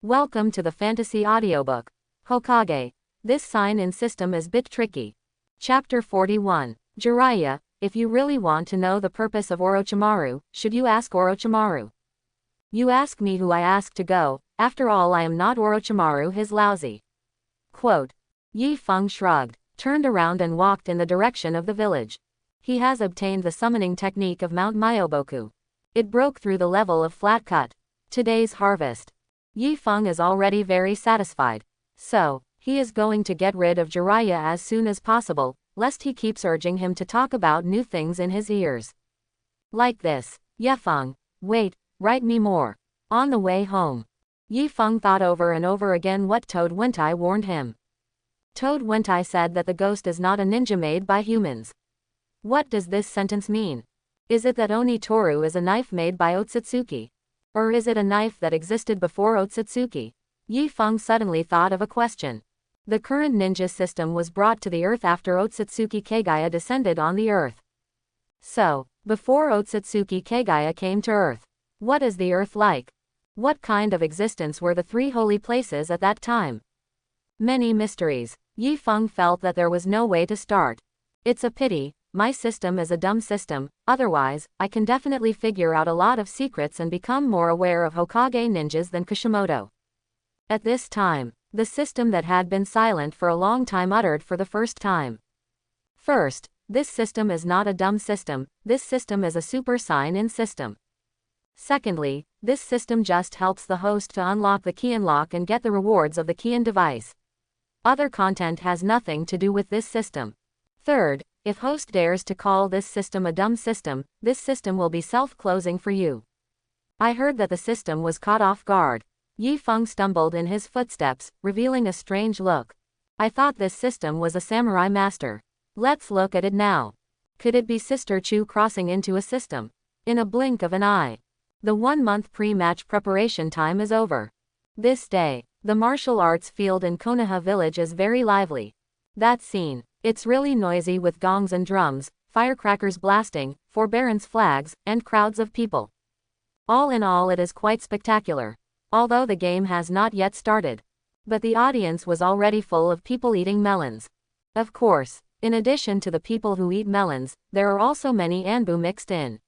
Welcome to the fantasy audiobook. Hokage. This sign-in system is bit tricky. Chapter 41. Jiraiya, if you really want to know the purpose of Orochimaru, should you ask Orochimaru? You ask me who I ask to go, after all I am not Orochimaru his lousy. Quote. Yi Feng shrugged, turned around and walked in the direction of the village. He has obtained the summoning technique of Mount Myoboku. It broke through the level of flat cut. Today's harvest. Yi Feng is already very satisfied. So, he is going to get rid of Jiraiya as soon as possible, lest he keeps urging him to talk about new things in his ears. Like this. Yi Feng, wait, write me more. On the way home. Yi Feng thought over and over again what Toad Wentai warned him. Toad Wentai said that the ghost is not a ninja made by humans. What does this sentence mean? Is it that Oni Toru is a knife made by Otsutsuki? Or is it a knife that existed before Otsutsuki? Yi Feng suddenly thought of a question. The current ninja system was brought to the earth after Otsutsuki Kagaya descended on the earth. So, before Otsutsuki Kagaya came to earth, what is the earth like? What kind of existence were the three holy places at that time? Many mysteries. Yi Feng felt that there was no way to start. It's a pity. My system is a dumb system, otherwise, I can definitely figure out a lot of secrets and become more aware of Hokage ninjas than Kishimoto. At this time, the system that had been silent for a long time uttered for the first time. First, this system is not a dumb system, this system is a super sign-in system. Secondly, this system just helps the host to unlock the key unlock and get the rewards of the key-in device. Other content has nothing to do with this system. Third, if host dares to call this system a dumb system, this system will be self-closing for you. I heard that the system was caught off guard. Yi Feng stumbled in his footsteps, revealing a strange look. I thought this system was a samurai master. Let's look at it now. Could it be Sister Chu crossing into a system? In a blink of an eye. The 1-month pre-match preparation time is over. This day, the martial arts field in Konoha village is very lively. That scene. It's really noisy with gongs and drums, firecrackers blasting, forbearance flags, and crowds of people. All in all it is quite spectacular. Although the game has not yet started. But the audience was already full of people eating melons. Of course, in addition to the people who eat melons, there are also many anbu mixed in.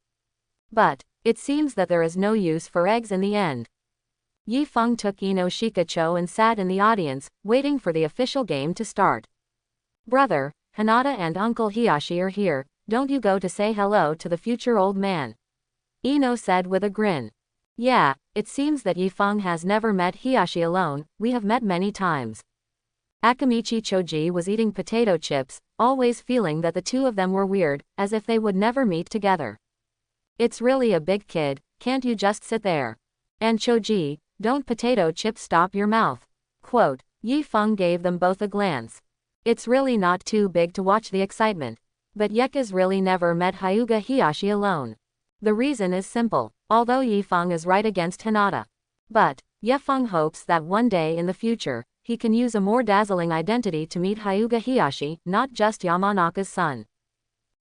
But, it seems that there is no use for eggs in the end. Yi Feng took Ino Shikacho and sat in the audience, waiting for the official game to start. Brother, Hinata and Uncle Hiyashi are here, don't you go to say hello to the future old man? Ino said with a grin. Yeah, it seems that Yi Feng has never met Hiyashi alone, we have met many times. Akamichi Choji was eating potato chips, always feeling that the two of them were weird, as if they would never meet together. It's really a big kid, can't you just sit there? And Choji, don't potato chips stop your mouth? Quote, Yi Feng gave them both a glance. It's really not too big to watch the excitement. But Yeka's really never met Hyuga Hiyashi alone. The reason is simple, although Yi Feng is right against Hinata. But, Yi Feng hopes that one day in the future, he can use a more dazzling identity to meet Hyuga Hiyashi, not just Yamanaka's son.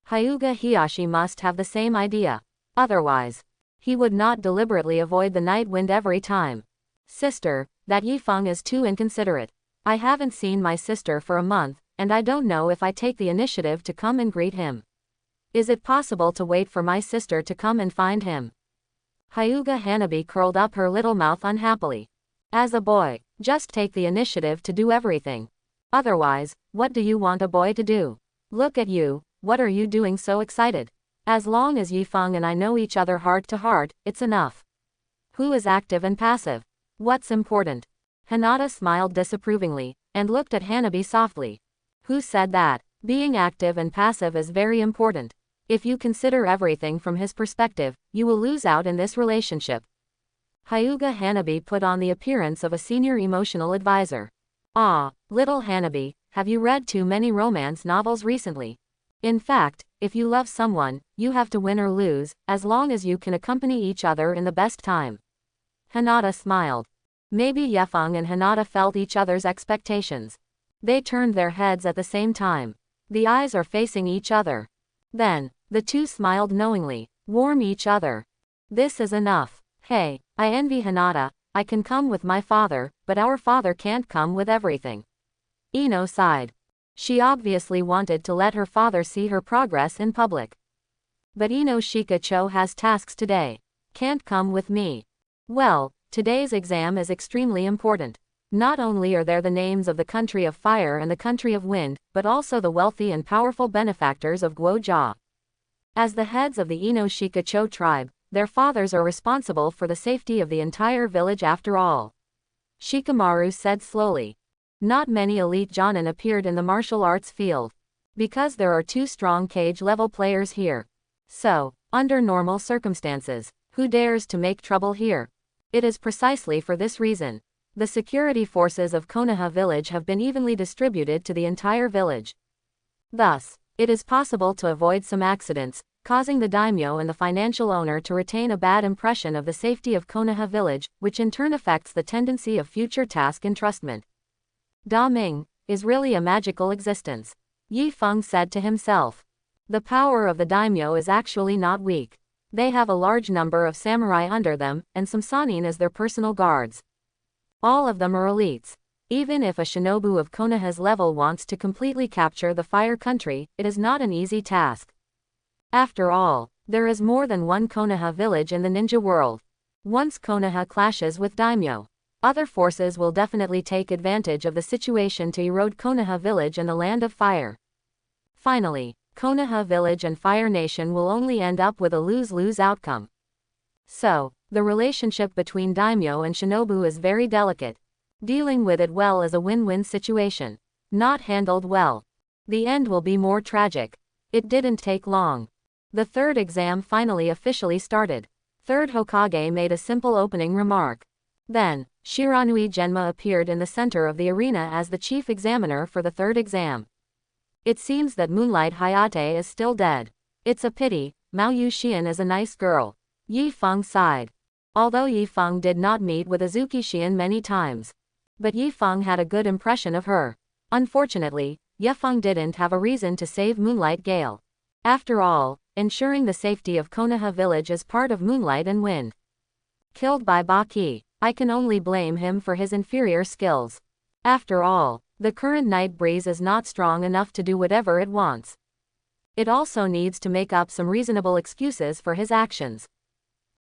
Hyuga Hiyashi must have the same idea. Otherwise, he would not deliberately avoid the night wind every time. Sister, that Yi Feng is too inconsiderate. I haven't seen my sister for a month, and I don't know if I take the initiative to come and greet him. Is it possible to wait for my sister to come and find him? Hyuga Hanabi curled up her little mouth unhappily. As a boy, just take the initiative to do everything. Otherwise, what do you want a boy to do? Look at you, what are you doing so excited? As long as Yi Feng and I know each other heart to heart, it's enough. Who is active and passive? What's important? Hinata smiled disapprovingly, and looked at Hanabi softly. Who said that? Being active and passive is very important. If you consider everything from his perspective, you will lose out in this relationship. Hyuga Hanabi put on the appearance of a senior emotional advisor. Ah, little Hanabi, have you read too many romance novels recently? In fact, if you love someone, you have to win or lose, as long as you can accompany each other in the best time. Hinata smiled. Maybe Yi Feng and Hinata felt each other's expectations. They turned their heads at the same time. The eyes are facing each other. Then, the two smiled knowingly, warm each other. This is enough. Hey, I envy Hinata, I can come with my father, but our father can't come with everything. Ino sighed. She obviously wanted to let her father see her progress in public. But Ino Shikacho has tasks today. Can't come with me. Well, today's exam is extremely important. Not only are there the names of the country of fire and the country of wind, but also the wealthy and powerful benefactors of Guojia. As the heads of the Ino Shikacho tribe, their fathers are responsible for the safety of the entire village after all. Shikamaru said slowly. Not many elite jonin appeared in the martial arts field. Because there are 2 strong cage-level players here. So, under normal circumstances, who dares to make trouble here? It is precisely for this reason. The security forces of Konoha village have been evenly distributed to the entire village. Thus, it is possible to avoid some accidents, causing the daimyo and the financial owner to retain a bad impression of the safety of Konoha village, which in turn affects the tendency of future task entrustment. Da Ming is really a magical existence, Yi Feng said to himself. The power of the daimyo is actually not weak. They have a large number of samurai under them, and some sanin as their personal guards. All of them are elites. Even if a shinobu of Konoha's level wants to completely capture the fire country, it is not an easy task. After all, there is more than one Konoha village in the ninja world. Once Konoha clashes with daimyo, other forces will definitely take advantage of the situation to erode Konoha village and the land of fire. Finally, Konoha village and Fire Nation will only end up with a lose-lose outcome. So, the relationship between daimyo and shinobu is very delicate. Dealing with it well is a win-win situation. Not handled well, the end will be more tragic. It didn't take long. The third exam finally officially started. Third Hokage made a simple opening remark. Then, Shiranui Genma appeared in the center of the arena as the chief examiner for the third exam. It seems that Moonlight Hayate is still dead. It's a pity. Mao Yuxian is a nice girl. Yi Feng sighed. Although Yi Feng did not meet with Azuki Xian many times, but Yi Feng had a good impression of her. Unfortunately, Yi Feng didn't have a reason to save Moonlight Gale. After all, ensuring the safety of Konoha village is part of Moonlight and Wind. Killed by Baki, I can only blame him for his inferior skills. After all, the current night breeze is not strong enough to do whatever it wants. It also needs to make up some reasonable excuses for his actions.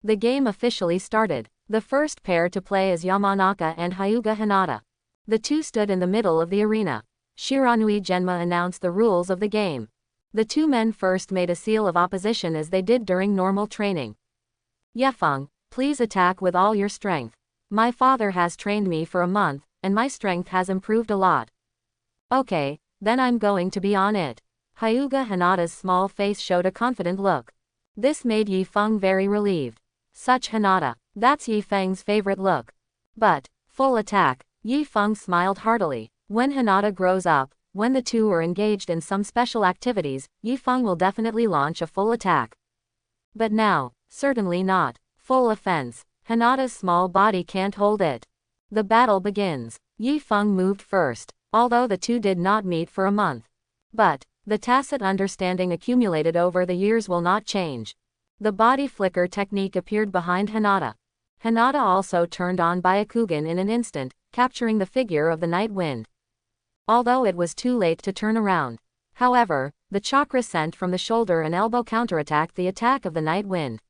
The game officially started. The first pair to play is Yamanaka and Hyuga Hinata. The two stood in the middle of the arena. Shiranui Genma announced the rules of the game. The two men first made a seal of opposition as they did during normal training. Yefeng, please attack with all your strength. My father has trained me for a month, and my strength has improved a lot. Okay, then I'm going to be on it. Hyuga Hinata's small face showed a confident look. This made Yi Feng very relieved. Such Hinata, that's Yi Feng's favorite look. But, full attack, Yi Feng smiled heartily. When Hinata grows up, when the two are engaged in some special activities, Yi Feng will definitely launch a full attack. But now, certainly not. Full offense. Hinata's small body can't hold it. The battle begins. Yi Feng moved first, although the two did not meet for a month. But, the tacit understanding accumulated over the years will not change. The body flicker technique appeared behind Hinata. Hinata also turned on Byakugan in an instant, capturing the figure of the night wind. Although it was too late to turn around. However, the chakra sent from the shoulder and elbow counterattacked the attack of the night wind.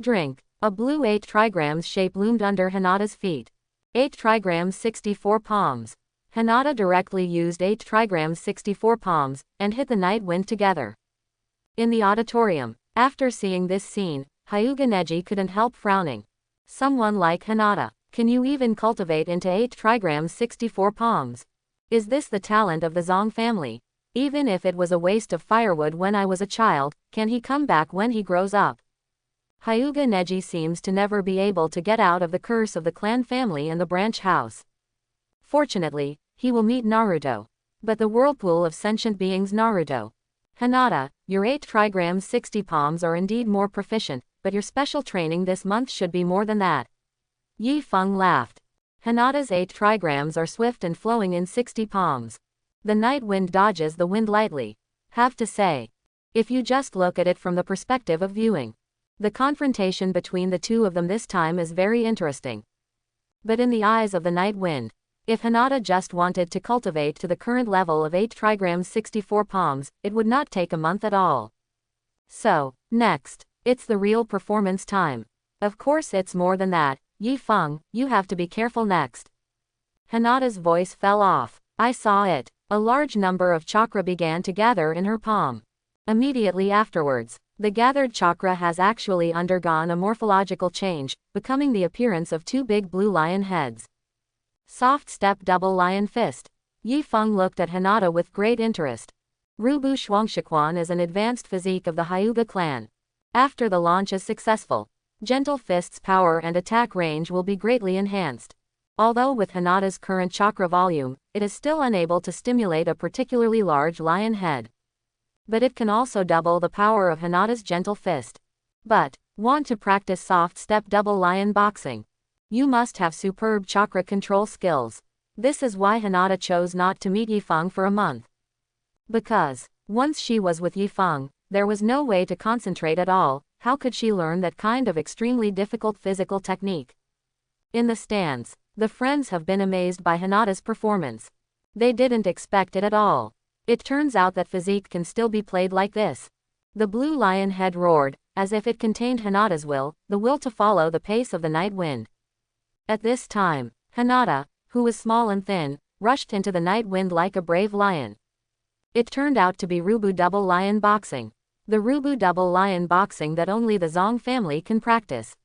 Drink. A blue 8 trigrams shape loomed under Hinata's feet. 8 trigrams 64 palms. Hinata directly used 8 trigrams 64 palms, and hit the night wind together. In the auditorium, after seeing this scene, Hyuga Neji couldn't help frowning. Someone like Hinata, can you even cultivate into 8 trigrams 64 palms? Is this the talent of the Zong family? Even if it was a waste of firewood when I was a child, can he come back when he grows up? Hyuga Neji seems to never be able to get out of the curse of the clan family and the branch house. Fortunately, he will meet Naruto. But the whirlpool of sentient beings Naruto. Hinata, your 8 trigrams 60 palms are indeed more proficient, but your special training this month should be more than that. Yi Feng laughed. Hinata's 8 trigrams are swift and flowing in 60 palms. The night wind dodges the wind lightly. Have to say. If you just look at it from the perspective of viewing. The confrontation between the two of them this time is very interesting. But in the eyes of the night wind, if Hinata just wanted to cultivate to the current level of 8 trigrams 64 palms, it would not take a month at all. So, next, it's the real performance time. Of course it's more than that, Yi Feng, you have to be careful next. Hinata's voice fell off. I saw it. A large number of chakra began to gather in her palm. Immediately afterwards, the gathered chakra has actually undergone a morphological change, becoming the appearance of 2 big blue lion heads. Soft step double lion fist. Yi Feng looked at Hinata with great interest. Rubu Shuangshikuan is an advanced physique of the Hyuga clan. After the launch is successful, Gentle Fist's power and attack range will be greatly enhanced. Although with Hinata's current chakra volume, it is still unable to stimulate a particularly large lion head. But it can also double the power of Hinata's Gentle Fist. But, want to practice soft step double lion boxing? You must have superb chakra control skills. This is why Hinata chose not to meet Yi Feng for a month. Because, once she was with Yi Feng, there was no way to concentrate at all. How could she learn that kind of extremely difficult physical technique? In the stands, the friends have been amazed by Hinata's performance. They didn't expect it at all. It turns out that physique can still be played like this. The blue lion head roared, as if it contained Hinata's will, the will to follow the pace of the night wind. At this time, Hinata, who was small and thin, rushed into the night wind like a brave lion. It turned out to be Rubu double lion boxing. The Rubu double lion boxing that only the Zong family can practice.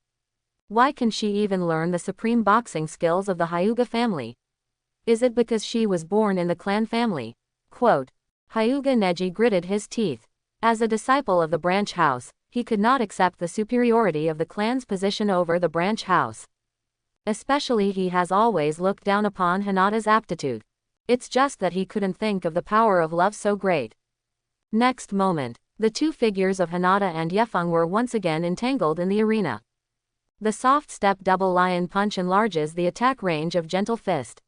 Why can she even learn the supreme boxing skills of the Hyuga family? Is it because she was born in the clan family? Quote, Hyuga Neji gritted his teeth. As a disciple of the branch house, he could not accept the superiority of the clan's position over the branch house. Especially he has always looked down upon Hinata's aptitude. It's just that he couldn't think of the power of love so great. Next moment, the 2 figures of Hinata and Yi Feng were once again entangled in the arena. The soft step double lion punch enlarges the attack range of Gentle Fist.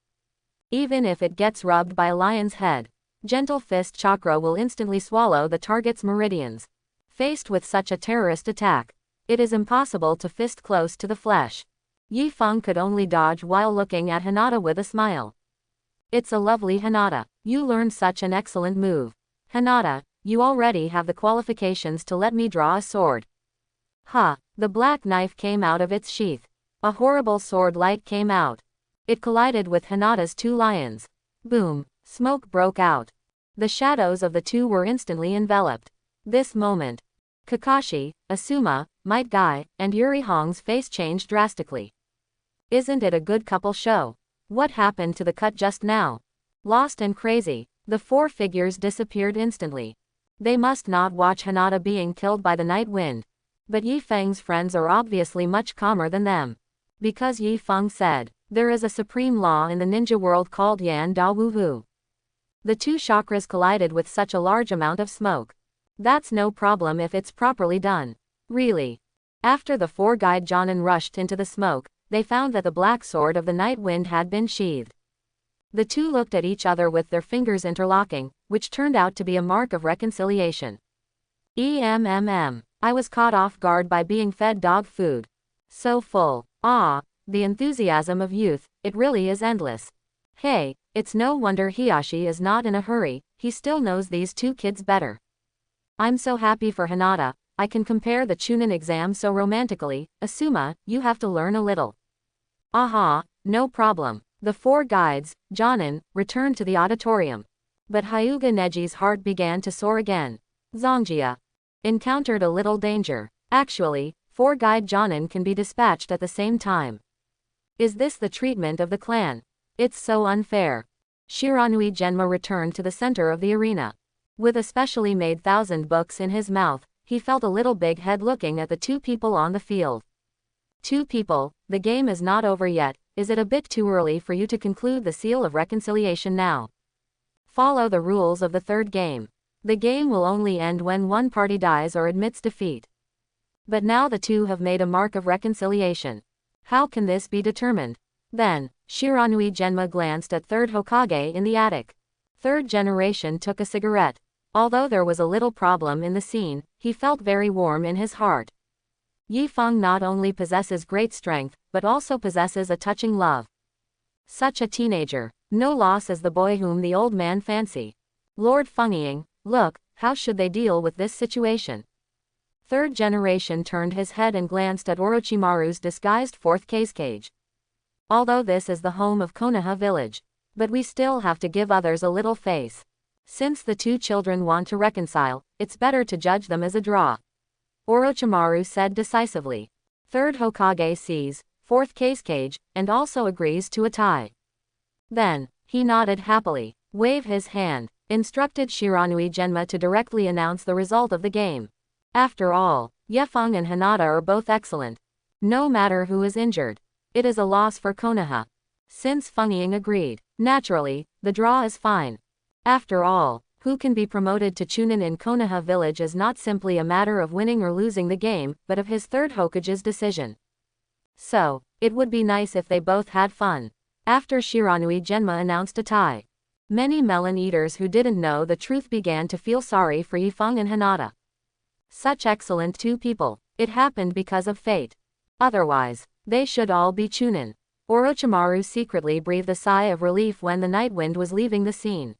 Even if it gets rubbed by a lion's head, Gentle Fist chakra will instantly swallow the target's meridians. Faced with such a terrorist attack, it is impossible to fist close to the flesh. Yi Feng could only dodge while looking at Hinata with a smile. It's a lovely Hinata. You learned such an excellent move. Hinata, you already have the qualifications to let me draw a sword. Ha! The black knife came out of its sheath. A horrible sword light came out. It collided with Hinata's 2 lions. Boom! Smoke broke out. The shadows of the 2 were instantly enveloped. This moment, Kakashi, Asuma, Might Guy, and Yuri Hong's face changed drastically. Isn't it a good couple show? What happened to the cut just now? Lost and crazy, the 4 figures disappeared instantly. They must not watch Hinata being killed by the night wind. But Yi Feng's friends are obviously much calmer than them. Because Yi Feng said, there is a supreme law in the ninja world called Yan Da Wu Hu. The 2 chakras collided with such a large amount of smoke. That's no problem if it's properly done. Really. After the 4 guide Jonin rushed into the smoke, they found that the black sword of the night wind had been sheathed. The 2 looked at each other with their fingers interlocking, which turned out to be a mark of reconciliation. I was caught off guard by being fed dog food. So full. Ah, the enthusiasm of youth, it really is endless. Hey, it's no wonder Hiashi is not in a hurry, he still knows these 2 kids better. I'm so happy for Hinata, I can compare the Chunin exam so romantically. Asuma, you have to learn a little. Aha, no problem. The 4 guides, Jonin, returned to the auditorium. But Hyuga Neji's heart began to soar again. Zongjia encountered a little danger. Actually, 4 guide Jonin can be dispatched at the same time. Is this the treatment of the clan? It's so unfair. Shiranui Genma returned to the center of the arena. With a specially made 1000 books in his mouth, he felt a little big head looking at the 2 people on the field. 2 people, the game is not over yet. Is it a bit too early for you to conclude the seal of reconciliation now? Follow the rules of the 3rd game. The game will only end when one party dies or admits defeat. But now the 2 have made a mark of reconciliation. How can this be determined? Then, Shiranui Genma glanced at 3rd Hokage in the attic. 3rd generation took a cigarette. Although there was a little problem in the scene, he felt very warm in his heart. Yi Feng not only possesses great strength, but also possesses a touching love. Such a teenager. No loss as the boy whom the old man fancy. Lord Fengying, look, how should they deal with this situation? Third generation turned his head and glanced at Orochimaru's disguised fourth cage. Although this is the home of Konoha village. But we still have to give others a little face. Since the two children want to reconcile, it's better to judge them as a draw. Orochimaru said decisively. Third Hokage sees, fourth cage, and also agrees to a tie. Then, he nodded happily, waved his hand, instructed Shiranui Genma to directly announce the result of the game. After all, Ye Feng and Hinata are both excellent. No matter who is injured. It is a loss for Konoha. Since Fengying agreed, naturally, the draw is fine. After all, who can be promoted to Chunin in Konoha village is not simply a matter of winning or losing the game, but of his third Hokage's decision. So, it would be nice if they both had fun. After Shiranui Genma announced a tie. Many melon eaters who didn't know the truth began to feel sorry for Ye Feng and Hinata. Such excellent two people. It happened because of fate. Otherwise, they should all be Chunin. Orochimaru secretly breathed a sigh of relief when the night wind was leaving the scene.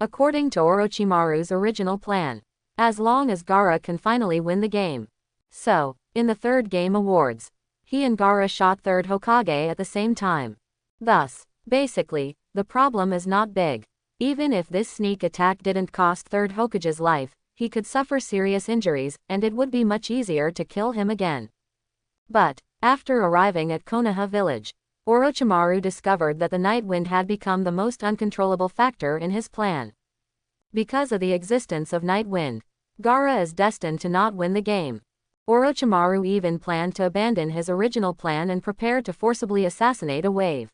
According to Orochimaru's original plan, as long as Gaara can finally win the game. So, in the third game awards, he and Gaara shot third Hokage at the same time. Thus, basically, the problem is not big. Even if this sneak attack didn't cost third Hokage's life, he could suffer serious injuries, and it would be much easier to kill him again. But, after arriving at Konoha village, Orochimaru discovered that the night wind had become the most uncontrollable factor in his plan. Because of the existence of night wind, Gaara is destined to not win the game. Orochimaru even planned to abandon his original plan and prepare to forcibly assassinate a wave.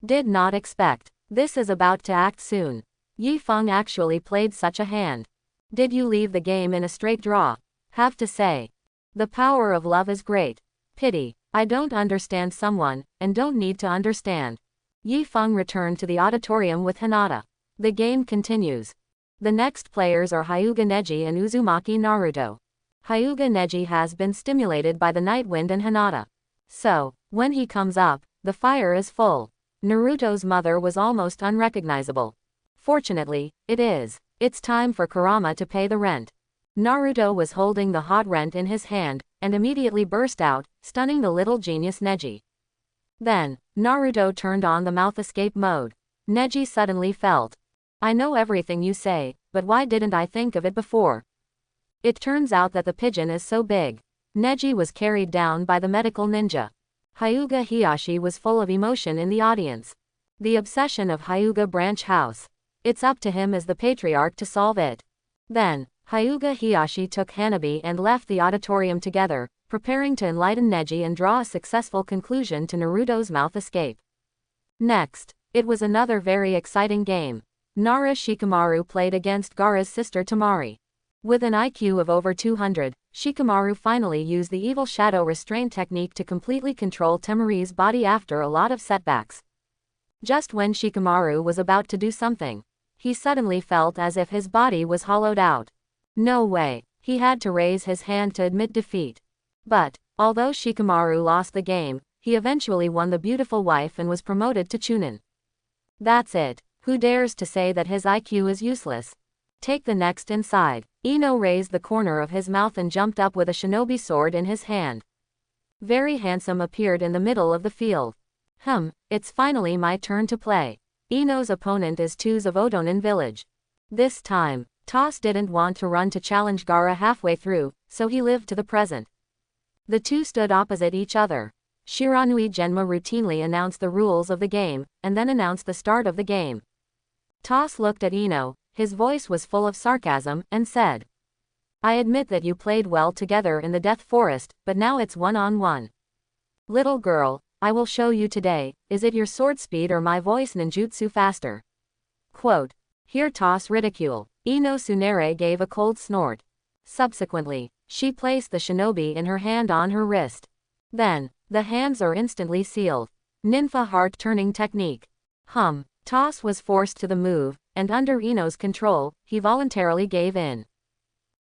Did not expect. This is about to act soon. Ye Feng actually played such a hand. Did you leave the game in a straight draw? Have to say. The power of love is great. Pity, I don't understand someone, and don't need to understand. Ye Feng returned to the auditorium with Hinata. The game continues. The next players are Hyuga Neji and Uzumaki Naruto. Hyuga Neji has been stimulated by the night wind and Hinata. So, when he comes up, the fire is full. Naruto's mother was almost unrecognizable. Fortunately, it is. It's time for Kurama to pay the rent. Naruto was holding the hot rent in his hand, and immediately burst out, stunning the little genius Neji. Then, Naruto turned on the mouth escape mode. Neji suddenly felt. I know everything you say, but why didn't I think of it before? It turns out that the pigeon is so big. Neji was carried down by the medical ninja. Hyuga Hiyashi was full of emotion in the audience. The obsession of Hyuga branch house. It's up to him as the patriarch to solve it. Then, Hyuga Hiyashi took Hanabi and left the auditorium together, preparing to enlighten Neji and draw a successful conclusion to Naruto's mouth escape. Next, it was another very exciting game. Nara Shikamaru played against Gaara's sister Temari. With an IQ of over 200, Shikamaru finally used the evil shadow restraint technique to completely control Temari's body after a lot of setbacks. Just when Shikamaru was about to do something, he suddenly felt as if his body was hollowed out. No way, he had to raise his hand to admit defeat. But, although Shikamaru lost the game, he eventually won the beautiful wife and was promoted to Chunin. That's it. Who dares to say that his IQ is useless? Take the next inside. Ino raised the corner of his mouth and jumped up with a shinobi sword in his hand. Very handsome appeared in the middle of the field. It's finally my turn to play. Ino's opponent is Twos of Odonin village. This time, Toss didn't want to run to challenge Gaara halfway through, so he lived to the present. The two stood opposite each other. Shiranui Genma routinely announced the rules of the game, and then announced the start of the game. Toss looked at Ino, his voice was full of sarcasm, and said, I admit that you played well together in the Death Forest, but now it's one-on-one. Little girl, I will show you today, is it your sword speed or my voice ninjutsu faster? Quote. Here Toss ridicule. Ino Tsunade gave a cold snort. Subsequently, she placed the shinobi in her hand on her wrist. Then, the hands are instantly sealed. Ninfa heart turning technique. Toss was forced to the move, and under Ino's control, he voluntarily gave in.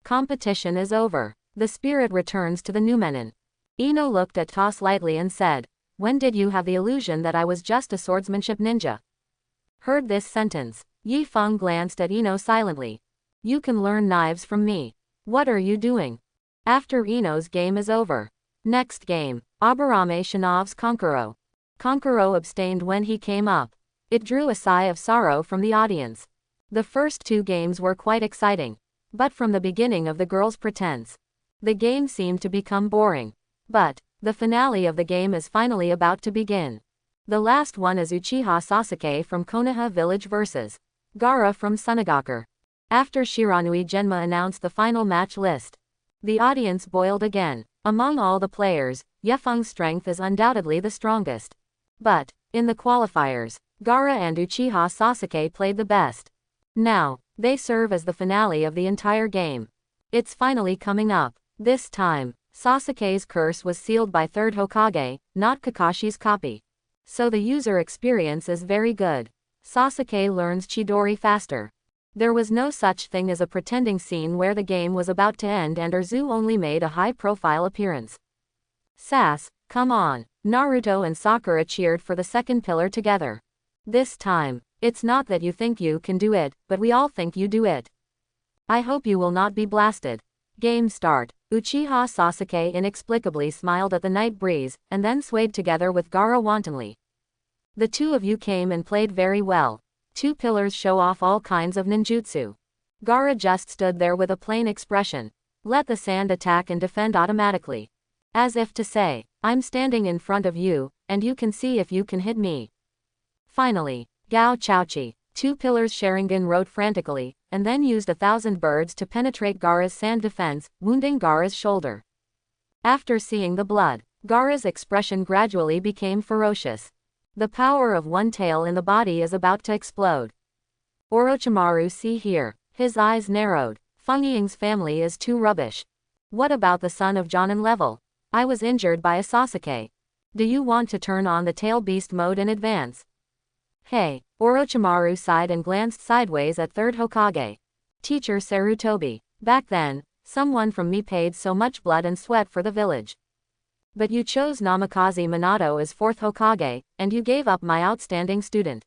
Competition is over. The spirit returns to the Numenon. Ino looked at Ta slightly and said, "When did you have the illusion that I was just a swordsmanship ninja?" Heard this sentence, Yi Feng glanced at Ino silently. "You can learn knives from me. What are you doing?" After Ino's game is over. Next game, Aburame Shinov's Konkuro. Konkuro abstained when he came up. It drew a sigh of sorrow from the audience. The first two games were quite exciting. But from the beginning of the girls' pretense, the game seemed to become boring. But the finale of the game is finally about to begin. The last one is Uchiha Sasuke from Konoha village vs. Gaara from Sunagakur. After Shiranui Genma announced the final match list, the audience boiled again. Among all the players, Yefeng's strength is undoubtedly the strongest. But, in the qualifiers, Gaara and Uchiha Sasuke played the best. Now, they serve as the finale of the entire game. It's finally coming up. This time, Sasuke's curse was sealed by third Hokage, not Kakashi's copy. So the user experience is very good. Sasuke learns Chidori faster. There was no such thing as a pretending scene where the game was about to end and Erzu only made a high-profile appearance. Sass, come on. Naruto and Sakura cheered for the second pillar together. This time, it's not that you think you can do it, but we all think you do it. I hope you will not be blasted. Game start. Uchiha Sasuke inexplicably smiled at the night breeze, and then swayed together with Gaara wantonly. The two of you came and played very well. Two pillars show off all kinds of ninjutsu. Gaara just stood there with a plain expression. Let the sand attack and defend automatically. As if to say, I'm standing in front of you, and you can see if you can hit me. Finally, Gao Chaochi, two pillars Sharingan wrote frantically, and then used 1,000 birds to penetrate Gaara's sand defense, wounding Gaara's shoulder. After seeing the blood, Gaara's expression gradually became ferocious. The power of one tail in the body is about to explode. Orochimaru, see here. His eyes narrowed. Feng Ying's family is too rubbish. What about the son of Jonin level? I was injured by a Sasuke. Do you want to turn on the tail beast mode in advance? Hey, Orochimaru sighed and glanced sideways at third Hokage. Teacher Sarutobi. Back then, someone from me paid so much blood and sweat for the village. But you chose Namikaze Minato as fourth Hokage, and you gave up my outstanding student.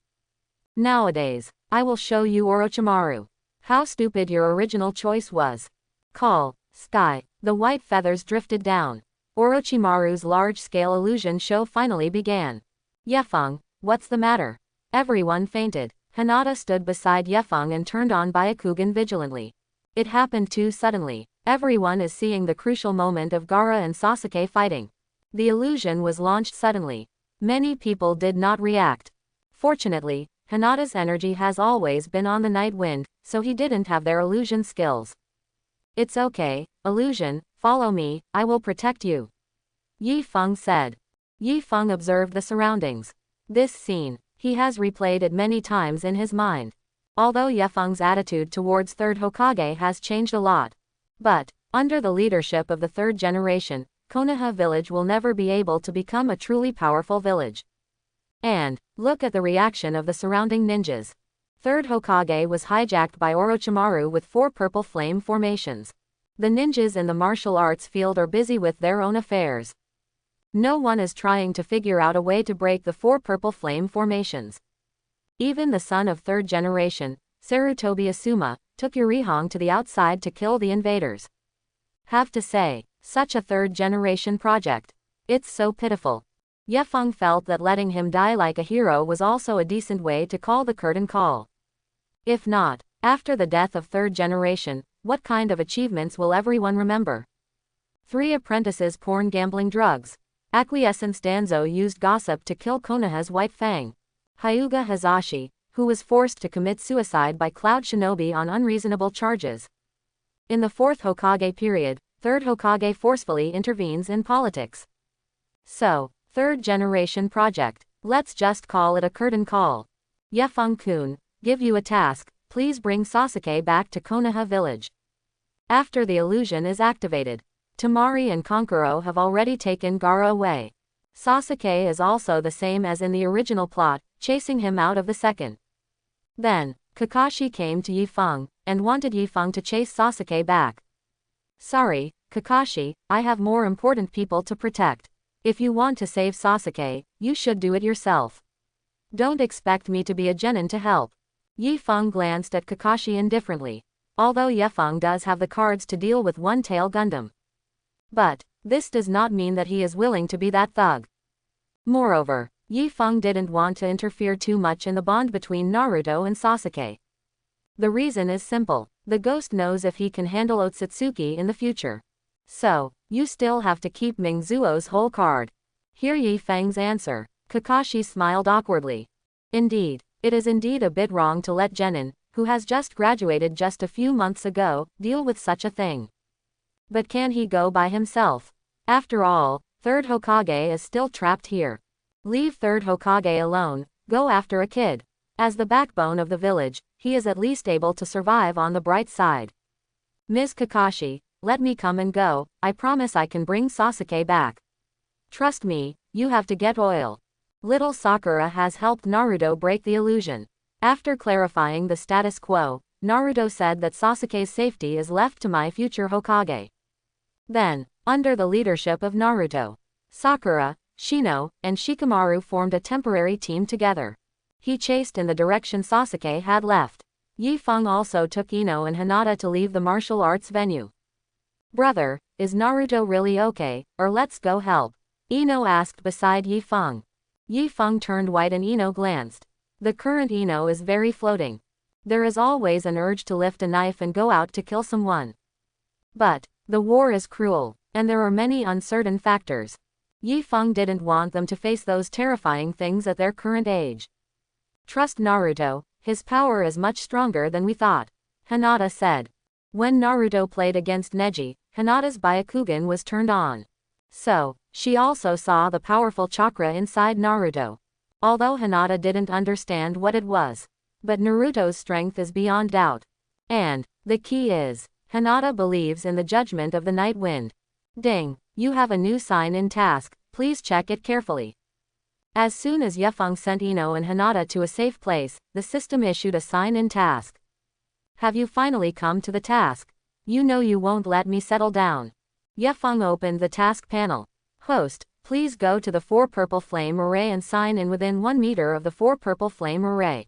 Nowadays, I will show you Orochimaru. How stupid your original choice was. Call, sky, the white feathers drifted down. Orochimaru's large-scale illusion show finally began. Yefeng, what's the matter? Everyone fainted. Hinata stood beside Yefeng and turned on Byakugan vigilantly. It happened too suddenly. Everyone is seeing the crucial moment of Gaara and Sasuke fighting. The illusion was launched suddenly. Many people did not react. Fortunately, Hinata's energy has always been on the night wind, so he didn't have their illusion skills. It's okay, illusion, follow me, I will protect you. Yi Feng said. Yi Feng observed the surroundings. This scene, he has replayed it many times in his mind. Although Yefeng's attitude towards third Hokage has changed a lot. But, under the leadership of the third generation, Konoha village will never be able to become a truly powerful village. And, look at the reaction of the surrounding ninjas. Third Hokage was hijacked by Orochimaru with 4 purple flame formations. The ninjas in the martial arts field are busy with their own affairs. No one is trying to figure out a way to break the 4 purple flame formations. Even the son of third generation, Sarutobi Asuma, took Yurihong to the outside to kill the invaders. Have to say, such a third generation project. It's so pitiful. Yefeng felt that letting him die like a hero was also a decent way to call the curtain call. If not, after the death of third generation, what kind of achievements will everyone remember? 3 apprentices porn gambling drugs. Acquiescence Danzo used gossip to kill Konoha's White Fang. Hyuga Hazashi, who was forced to commit suicide by Cloud Shinobi on unreasonable charges. In the 4th Hokage period, 3rd Hokage forcefully intervenes in politics. So, 3rd generation project. Let's just call it a curtain call. Yefeng-kun, give you a task, please bring Sasuke back to Konoha village. After the illusion is activated, Temari and Kankuro have already taken Gaara away. Sasuke is also the same as in the original plot, chasing him out of the second. Then, Kakashi came to Yi Feng, and wanted Yi Feng to chase Sasuke back. Sorry, Kakashi, I have more important people to protect. If you want to save Sasuke, you should do it yourself. Don't expect me to be a genin to help. Yi Feng glanced at Kakashi indifferently. Although Ye Feng does have the cards to deal with One-Tail Gundam. But this does not mean that he is willing to be that thug. Moreover, Yi Feng didn't want to interfere too much in the bond between Naruto and Sasuke. The reason is simple. The ghost knows if he can handle Otsutsuki in the future. So, you still have to keep Mingzuo's whole card. Hear Yi Feng's answer. Kakashi smiled awkwardly. Indeed, it is indeed a bit wrong to let Genin, who has just graduated just a few months ago, deal with such a thing. But can he go by himself? After all, Third Hokage is still trapped here. Leave Third Hokage alone, go after a kid. As the backbone of the village, he is at least able to survive on the bright side. Ms. Kakashi, let me come and go, I promise I can bring Sasuke back. Trust me, you have to get oil. Little Sakura has helped Naruto break the illusion. After clarifying the status quo, Naruto said that Sasuke's safety is left to my future Hokage. Then, under the leadership of Naruto, Sakura, Shino, and Shikamaru formed a temporary team together. He chased in the direction Sasuke had left. Yi Feng also took Ino and Hinata to leave the martial arts venue. Brother, is Naruto really okay, or let's go help? Ino asked beside Yi Feng. Yi Feng turned white and Ino glanced. The current Ino is very floating. There is always an urge to lift a knife and go out to kill someone. But the war is cruel, and there are many uncertain factors. Yi Feng didn't want them to face those terrifying things at their current age. Trust Naruto, his power is much stronger than we thought, Hinata said. When Naruto played against Neji, Hinata's Byakugan was turned on. So, she also saw the powerful chakra inside Naruto. Although Hinata didn't understand what it was. But Naruto's strength is beyond doubt. And the key is, Hinata believes in the judgment of the night wind. Ding, you have a new sign in task, please check it carefully. As soon as Ye Feng sent Ino and Hinata to a safe place, the system issued a sign in task. Have you finally come to the task? You know you won't let me settle down. Ye Feng opened the task panel. Host, please go to the 4 purple flame array and sign in within 1 meter of the 4 purple flame array.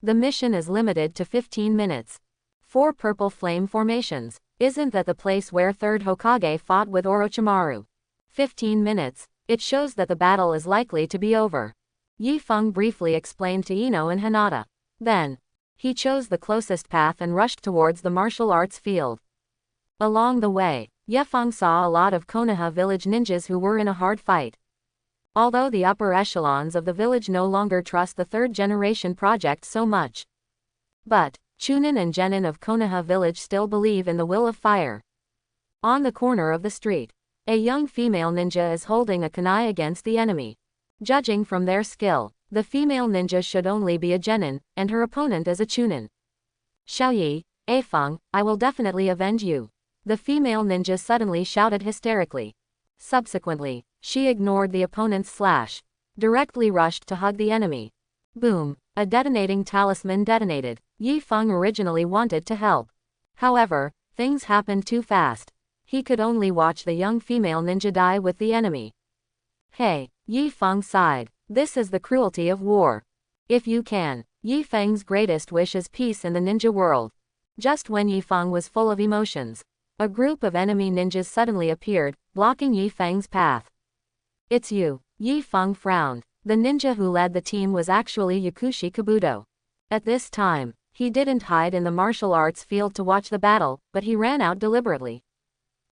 The mission is limited to 15 minutes. 4 purple flame formations. Isn't that the place where Third Hokage fought with Orochimaru? 15 minutes. It shows that the battle is likely to be over. Yi Feng briefly explained to Ino and Hinata. Then, he chose the closest path and rushed towards the martial arts field. Along the way, Ye Feng saw a lot of Konoha village ninjas who were in a hard fight. Although the upper echelons of the village no longer trust the 3rd generation project so much. But, Chunin and Genin of Konoha village still believe in the will of fire. On the corner of the street, a young female ninja is holding a kunai against the enemy. Judging from their skill, the female ninja should only be a genin, and her opponent is a chunin. Xiaoyi, Feng, I will definitely avenge you. The female ninja suddenly shouted hysterically. Subsequently, she ignored the opponent's slash. Directly rushed to hug the enemy. Boom, a detonating talisman detonated. Yi Feng originally wanted to help. However, things happened too fast. He could only watch the young female ninja die with the enemy. Hey, Yi Feng sighed. This is the cruelty of war. If you can, Yi Feng's greatest wish is peace in the ninja world. Just when Yi Feng was full of emotions, a group of enemy ninjas suddenly appeared, blocking Yi Feng's path. It's you, Yi Feng frowned. The ninja who led the team was actually Yakushi Kabuto. At this time, he didn't hide in the martial arts field to watch the battle, but he ran out deliberately.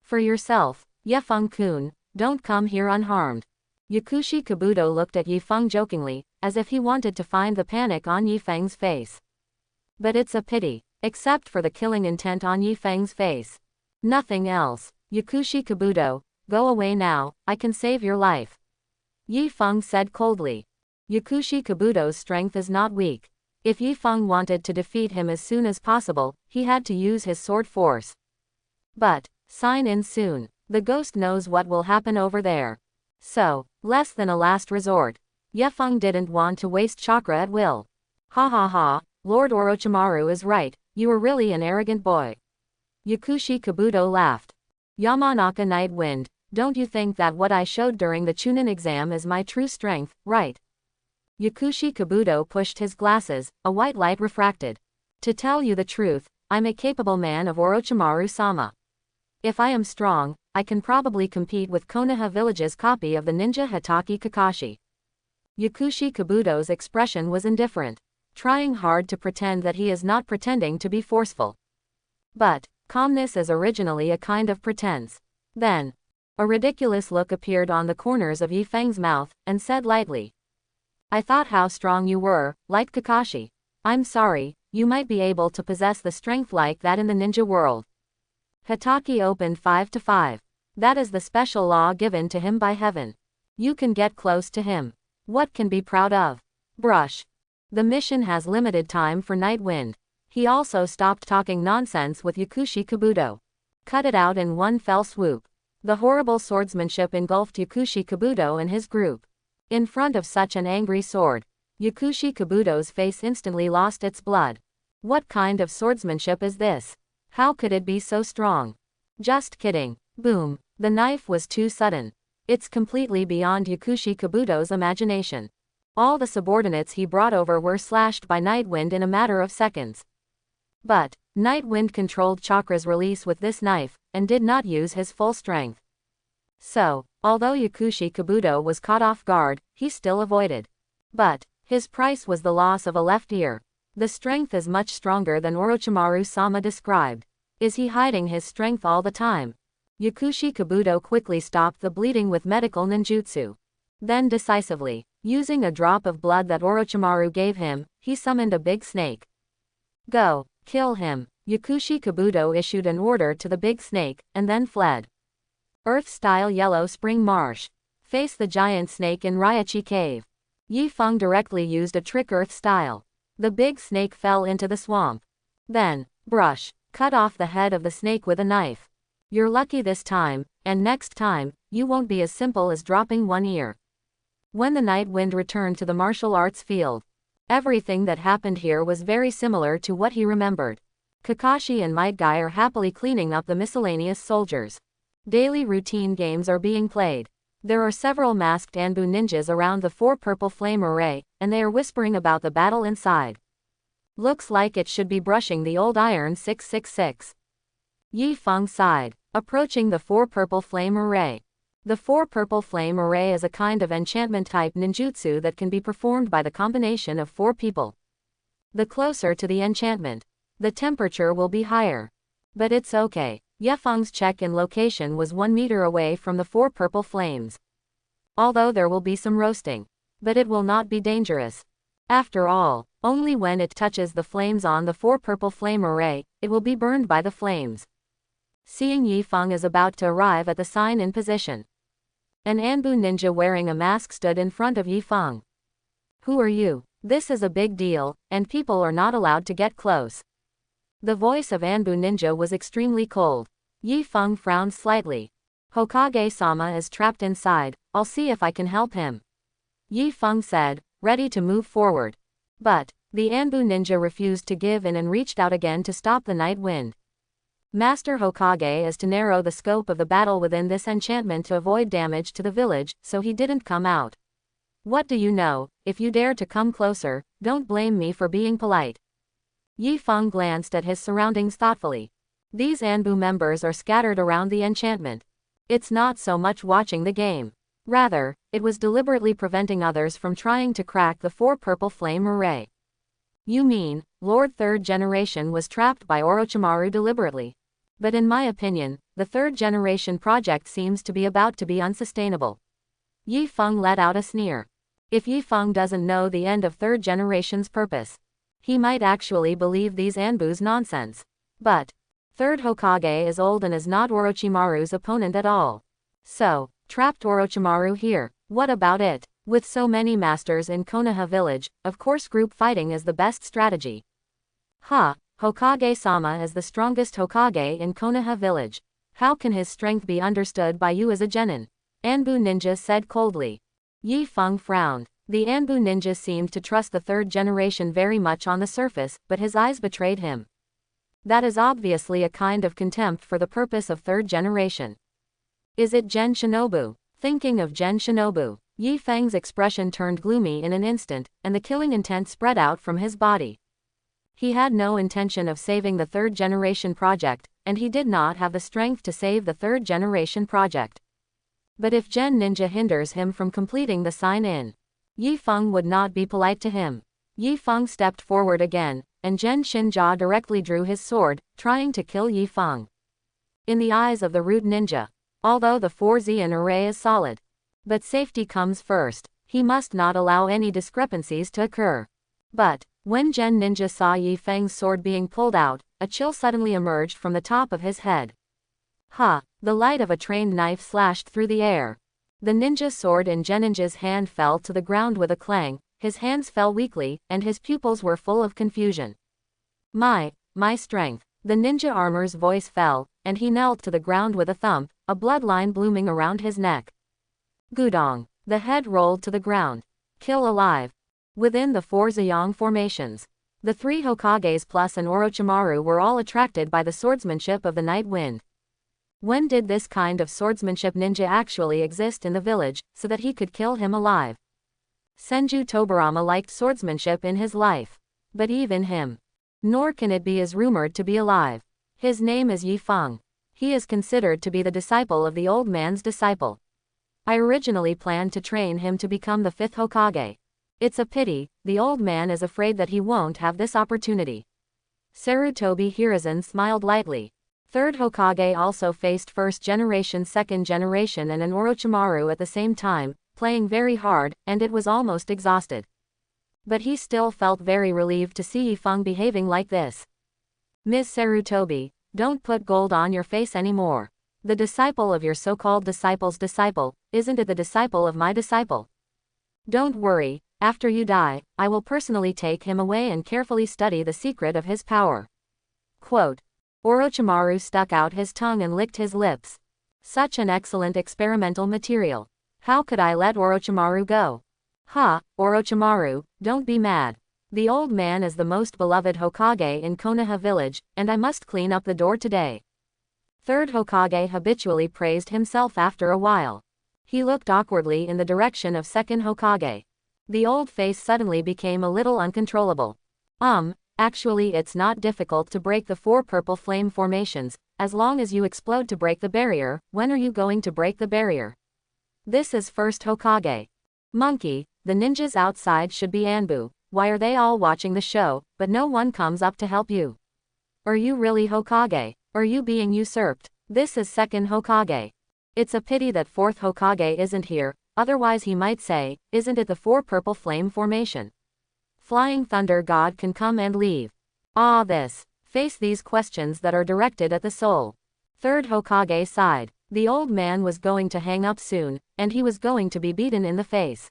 For yourself, Ye Feng-kun, don't come here unharmed. Yakushi Kabuto looked at Yi Feng jokingly, as if he wanted to find the panic on Yi Feng's face. But it's a pity, except for the killing intent on Yi Feng's face. Nothing else. Yakushi Kabuto, go away now, I can save your life. Yi Feng said coldly. Yakushi Kabuto's strength is not weak. If Yi Feng wanted to defeat him as soon as possible, he had to use his sword force. But, sign in soon. The ghost knows what will happen over there. So, less than a last resort. Ye Feng didn't want to waste chakra at will. Ha ha ha, Lord Orochimaru is right, you are really an arrogant boy. Yakushi Kabuto laughed. Yamanaka Night Wind, don't you think that what I showed during the Chunin exam is my true strength, right? Yakushi Kabuto pushed his glasses, a white light refracted. To tell you the truth, I'm a capable man of Orochimaru-sama. If I am strong, I can probably compete with Konoha village's copy of the ninja Hitachi Kakashi. Yakushi Kabuto's expression was indifferent, trying hard to pretend that he is not pretending to be forceful. But calmness is originally a kind of pretense. Then, a ridiculous look appeared on the corners of Yi Fang's mouth, and said lightly, I thought how strong you were, like Kakashi. I'm sorry, you might be able to possess the strength like that in the ninja world. Hitachi opened 5 to 5. That is the special law given to him by heaven. You can get close to him. What can be proud of? Brush. The mission has limited time for Night Wind. He also stopped talking nonsense with Yakushi Kabuto. Cut it out in one fell swoop. The horrible swordsmanship engulfed Yakushi Kabuto and his group. In front of such an angry sword, Yakushi Kabuto's face instantly lost its blood. What kind of swordsmanship is this? How could it be so strong? Just kidding. Boom. The knife was too sudden. It's completely beyond Yakushi Kabuto's imagination. All the subordinates he brought over were slashed by Night Wind in a matter of seconds. But Night Wind controlled Chakra's release with this knife, and did not use his full strength. So, although Yakushi Kabuto was caught off guard, he still avoided. But his price was the loss of a left ear. The strength is much stronger than Orochimaru-sama described. Is he hiding his strength all the time? Yakushi Kabuto quickly stopped the bleeding with medical ninjutsu. Then decisively, using a drop of blood that Orochimaru gave him, he summoned a big snake. Go, kill him. Yakushi Kabuto issued an order to the big snake, and then fled. Earth-style Yellow Spring Marsh. Face the giant snake in Ryachi Cave. Yi Fang directly used a trick Earth-style. The big snake fell into the swamp. Then, brush, cut off the head of the snake with a knife. You're lucky this time, and next time, you won't be as simple as dropping one ear. When the Night Wind returned to the martial arts field, everything that happened here was very similar to what he remembered. Kakashi and Might Guy are happily cleaning up the miscellaneous soldiers. Daily routine games are being played. There are several masked Anbu ninjas around the 4 purple flame array, and they are whispering about the battle inside. Looks like it should be brushing the old iron 666. Yi Fang sighed, approaching the 4 purple flame array. The 4 purple flame array is a kind of enchantment-type ninjutsu that can be performed by the combination of 4 people. The closer to the enchantment, the temperature will be higher. But it's okay. Ye Fang's check-in location was 1 meter away from the 4 purple flames. Although there will be some roasting, but it will not be dangerous. After all, only when it touches the flames on the 4 purple flame array, it will be burned by the flames. Seeing Yi Fang is about to arrive at the sign in position, an Anbu ninja wearing a mask stood in front of Yi Fang. Who are you? This is a big deal, and people are not allowed to get close. The voice of Anbu ninja was extremely cold. Yi Fang frowned slightly. Hokage-sama is trapped inside, I'll see if I can help him. Yi Fang said, ready to move forward. But the Anbu ninja refused to give in and reached out again to stop the Night Wind. Master Hokage is to narrow the scope of the battle within this enchantment to avoid damage to the village, so he didn't come out. What do you know? If you dare to come closer, don't blame me for being polite. Yi Fang glanced at his surroundings thoughtfully. These Anbu members are scattered around the enchantment. It's not so much watching the game. Rather, it was deliberately preventing others from trying to crack the 4 purple flame array. You mean, Lord 3rd Generation was trapped by Orochimaru deliberately? But in my opinion, the 3rd Generation project seems to be about to be unsustainable. Yi Fang let out a sneer. If Yi Fang doesn't know the end of 3rd Generation's purpose, he might actually believe these Anbu's nonsense. But 3rd Hokage is old and is not Orochimaru's opponent at all. So, trapped Orochimaru here, what about it? With so many masters in Konoha village, of course group fighting is the best strategy. Hokage-sama is the strongest Hokage in Konoha village. How can his strength be understood by you as a genin? Anbu ninja said coldly. Yi Fang frowned. The Anbu ninja seemed to trust the 3rd generation very much on the surface, but his eyes betrayed him. That is obviously a kind of contempt for the purpose of third generation. Is it Gen Shinobu? Thinking of Gen Shinobu, Yi Fang's expression turned gloomy in an instant, and the killing intent spread out from his body. He had no intention of saving the third generation project, and he did not have the strength to save the third generation project. But if Gen Ninja hinders him from completing the sign-in, Yi Feng would not be polite to him. Yi Feng stepped forward again, and Gen Shinja directly drew his sword, trying to kill Yi Feng. In the eyes of the root ninja, although the 4Z array is solid, but safety comes first, he must not allow any discrepancies to occur. But when Gen Ninja saw Yi Feng's sword being pulled out, a chill suddenly emerged from the top of his head. Ha! The light of a trained knife slashed through the air. The ninja sword in Gen Ninja's hand fell to the ground with a clang, his hands fell weakly, and his pupils were full of confusion. My strength. The ninja armor's voice fell, and he knelt to the ground with a thump, a bloodline blooming around his neck. Gudong. The head rolled to the ground. Kill alive. Within the 4 Ziyang formations, the 3 Hokages plus an Orochimaru were all attracted by the swordsmanship of the Night Wind. When did this kind of swordsmanship ninja actually exist in the village, so that he could kill him alive? Senju Tobarama liked swordsmanship in his life. But even him. Nor can it be as rumored to be alive. His name is Yi Feng. He is considered to be the disciple of the old man's disciple. I originally planned to train him to become the 5th Hokage. It's a pity, the old man is afraid that he won't have this opportunity. Sarutobi Hiruzen smiled lightly. 3rd Hokage also faced 1st generation, 2nd generation and an Orochimaru at the same time, playing very hard, and it was almost exhausted. But he still felt very relieved to see Yi Feng behaving like this. Ms. Sarutobi, don't put gold on your face anymore. The disciple of your so-called disciple's disciple, isn't it the disciple of my disciple? Don't worry, after you die, I will personally take him away and carefully study the secret of his power. Quote. Orochimaru stuck out his tongue and licked his lips. Such an excellent experimental material. How could I let Orochimaru go? Ha, Orochimaru, don't be mad. The old man is the most beloved Hokage in Konoha village, and I must clean up the door today. 3rd Hokage habitually praised himself after a while. He looked awkwardly in the direction of 2nd Hokage. The old face suddenly became a little uncontrollable. Actually it's not difficult to break the 4 purple flame formations, as long as you explode to break the barrier. When are you going to break the barrier? This is 1st Hokage. Monkey, the ninjas outside should be Anbu. Why are they all watching the show, but no one comes up to help you? Are you really Hokage? Are you being usurped? This is 2nd Hokage. It's a pity that 4th Hokage isn't here, otherwise he might say, isn't it the 4 purple flame formation? Flying Thunder God can come and leave. Face these questions that are directed at the soul. 3rd Hokage sighed. The old man was going to hang up soon, and he was going to be beaten in the face.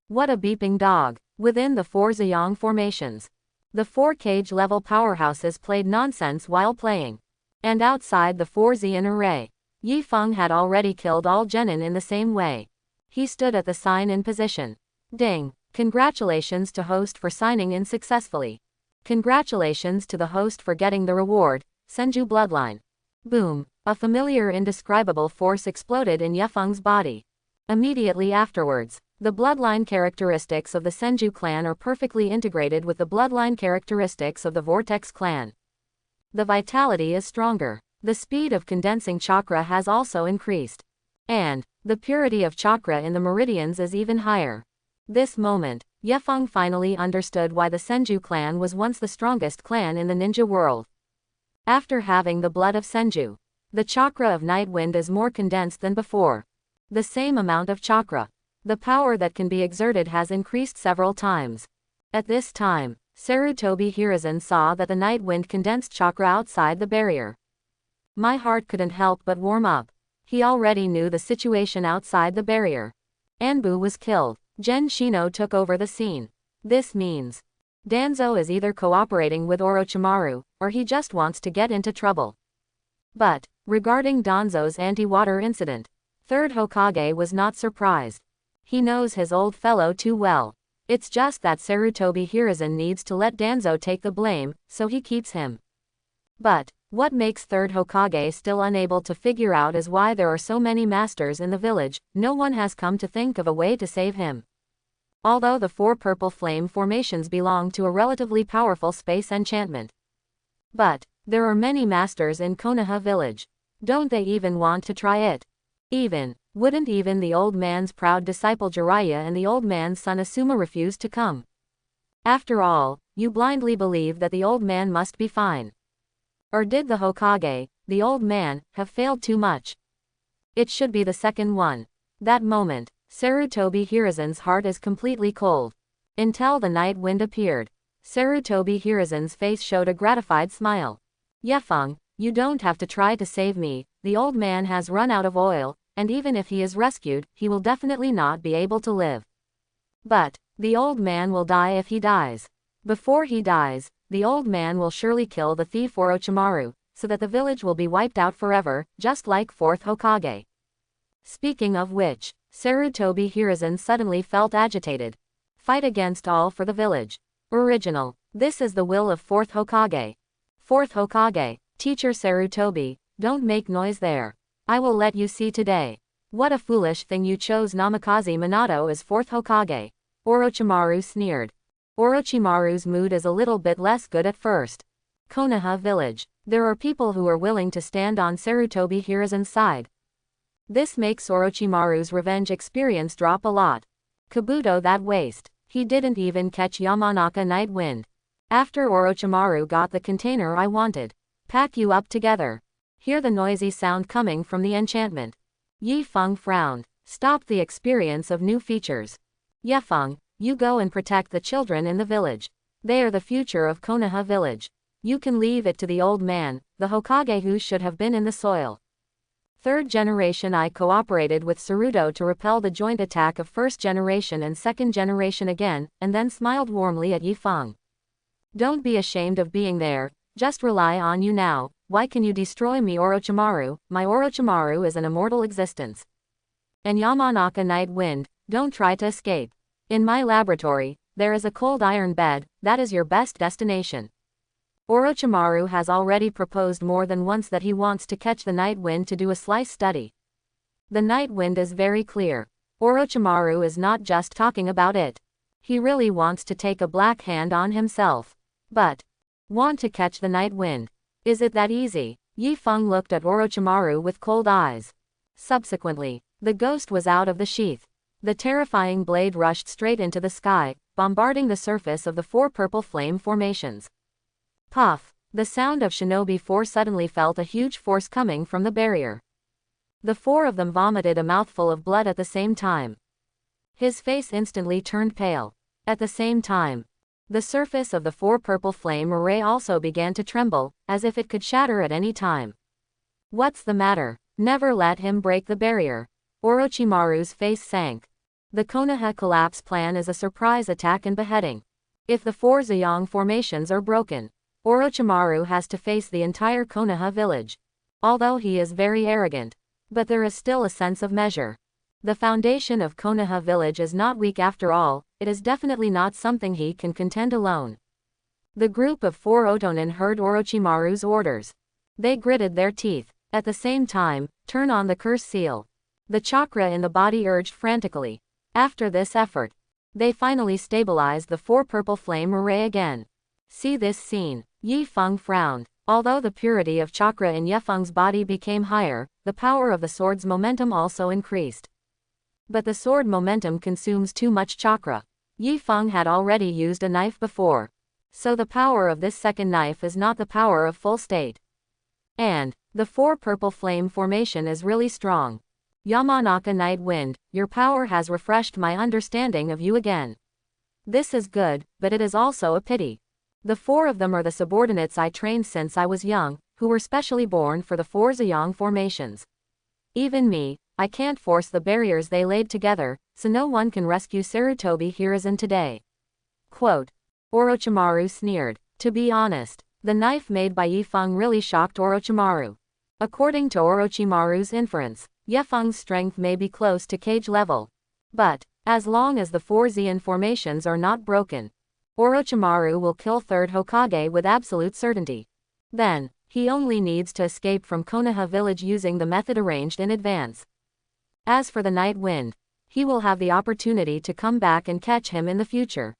What a beeping dog. Within the 4 Ziyang formations, the 4 cage-level powerhouses played nonsense while playing. And outside the 4 Zian array, Yi Feng had already killed all genin in the same way. He stood at the sign-in position. Ding! Congratulations to host for signing in successfully. Congratulations to the host for getting the reward, Senju Bloodline. Boom! A familiar indescribable force exploded in Yi Feng's body. Immediately afterwards, the bloodline characteristics of the Senju clan are perfectly integrated with the bloodline characteristics of the Vortex clan. The vitality is stronger. The speed of condensing chakra has also increased. And the purity of chakra in the meridians is even higher. This moment, Yi Feng finally understood why the Senju clan was once the strongest clan in the ninja world. After having the blood of Senju, the chakra of Night Wind is more condensed than before. The same amount of chakra. The power that can be exerted has increased several times. At this time, Sarutobi Hiruzen saw that the Night Wind condensed chakra outside the barrier. My heart couldn't help but warm up. He already knew the situation outside the barrier. Anbu was killed. Gen Shino took over the scene. This means Danzo is either cooperating with Orochimaru, or he just wants to get into trouble. But regarding Danzo's anti-water incident, 3rd Hokage was not surprised. He knows his old fellow too well. It's just that Sarutobi Hiruzen needs to let Danzo take the blame, so he keeps him. But what makes third Hokage still unable to figure out is why there are so many masters in the village. No one has come to think of a way to save him. Although the 4 purple flame formations belong to a relatively powerful space enchantment. But there are many masters in Konoha village. Don't they even want to try it? Wouldn't even the old man's proud disciple Jiraiya and the old man's son Asuma refuse to come? After all, you blindly believe that the old man must be fine. Or did the Hokage, the old man, have failed too much? It should be the second one. That moment, Sarutobi Hiruzen's heart is completely cold. Until the night wind appeared. Sarutobi Hiruzen's face showed a gratified smile. Yefeng, you don't have to try to save me, the old man has run out of oil, and even if he is rescued, he will definitely not be able to live. But the old man will die if he dies. Before he dies, the old man will surely kill the thief Orochimaru, so that the village will be wiped out forever, just like 4th Hokage. Speaking of which, Sarutobi Hiruzen suddenly felt agitated. Fight against all for the village. Original. This is the will of 4th Hokage. 4th Hokage, Teacher Sarutobi, don't make noise there. I will let you see today. What a foolish thing you chose Namikaze Minato as 4th Hokage. Orochimaru sneered. Orochimaru's mood is a little bit less good at first. Konoha village. There are people who are willing to stand on Sarutobi Hiruzen's side. This makes Orochimaru's revenge experience drop a lot. Kabuto that waste. He didn't even catch Yamanaka Night Wind. After Orochimaru got the container I wanted. Pack you up together. Hear the noisy sound coming from the enchantment. Yifeng frowned. Stop the experience of new features. Yefeng, you go and protect the children in the village. They are the future of Konoha village. You can leave it to the old man, the Hokage who should have been in the soil. 3rd generation I cooperated with Saruto to repel the joint attack of 1st generation and 2nd generation again, and then smiled warmly at Yifeng. Don't be ashamed of being there, just rely on you now. Why can you destroy me Orochimaru? My Orochimaru is an immortal existence. And Yamanaka Night Wind, don't try to escape. In my laboratory, there is a cold iron bed, that is your best destination. Orochimaru has already proposed more than once that he wants to catch the Night Wind to do a slice study. The Night Wind is very clear. Orochimaru is not just talking about it. He really wants to take a black hand on himself. But want to catch the Night Wind. Is it that easy? Yifeng looked at Orochimaru with cold eyes. Subsequently, the ghost was out of the sheath. The terrifying blade rushed straight into the sky, bombarding the surface of the 4 purple flame formations. Puff! The sound of Shinobi 4 suddenly felt a huge force coming from the barrier. The 4 of them vomited a mouthful of blood at the same time. His face instantly turned pale. At the same time, the surface of the 4 purple flame array also began to tremble, as if it could shatter at any time. What's the matter? Never let him break the barrier. Orochimaru's face sank. The Konoha collapse plan is a surprise attack and beheading. If the 4 Ziyang formations are broken, Orochimaru has to face the entire Konoha village. Although he is very arrogant. But there is still a sense of measure. The foundation of Konoha village is not weak after all, it is definitely not something he can contend alone. The group of 4 Otonin heard Orochimaru's orders. They gritted their teeth. At the same time, turn on the curse seal. The chakra in the body urged frantically. After this effort, they finally stabilized the 4 purple flame array again. See this scene. Yifeng frowned. Although the purity of chakra in Yefeng's body became higher, the power of the sword's momentum also increased. But the sword momentum consumes too much chakra. Yifeng had already used a knife before. So the power of this second knife is not the power of full state. And the 4 purple flame formation is really strong. Yamanaka Night Wind, your power has refreshed my understanding of you again. This is good, but it is also a pity. The 4 of them are the subordinates I trained since I was young, who were specially born for the 4 Ziyang formations. Even me, I can't force the barriers they laid together, so no one can rescue Sarutobi Hiruzen today. Quote. Orochimaru sneered. To be honest, the knife made by Yifeng really shocked Orochimaru. According to Orochimaru's inference, Yefeng's strength may be close to cage level. But, as long as the 4 Zeon formations are not broken, Orochimaru will kill 3rd Hokage with absolute certainty. Then, He only needs to escape from Konoha village using the method arranged in advance. As for the Night Wind, he will have the opportunity to come back and catch him in the future.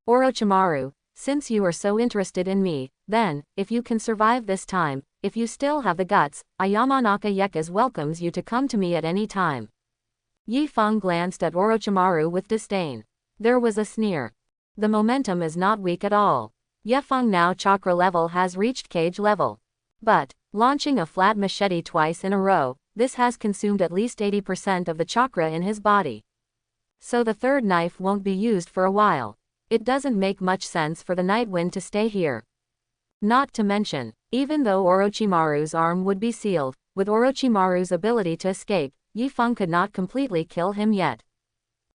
Orochimaru, since you are so interested in me, then, if you can survive this time, if you still have the guts, Ayamanaka Yekas welcomes you to come to me at any time. Yi Feng glanced at Orochimaru with disdain. There was a sneer. The momentum is not weak at all. Ye Feng now chakra level has reached cage level. But, launching a flat machete twice in a row, this has consumed at least 80% of the chakra in his body. So the third knife won't be used for a while. It doesn't make much sense for the Night Wind to stay here. Not to mention, even though Orochimaru's arm would be sealed, with Orochimaru's ability to escape, Yi Feng could not completely kill him yet.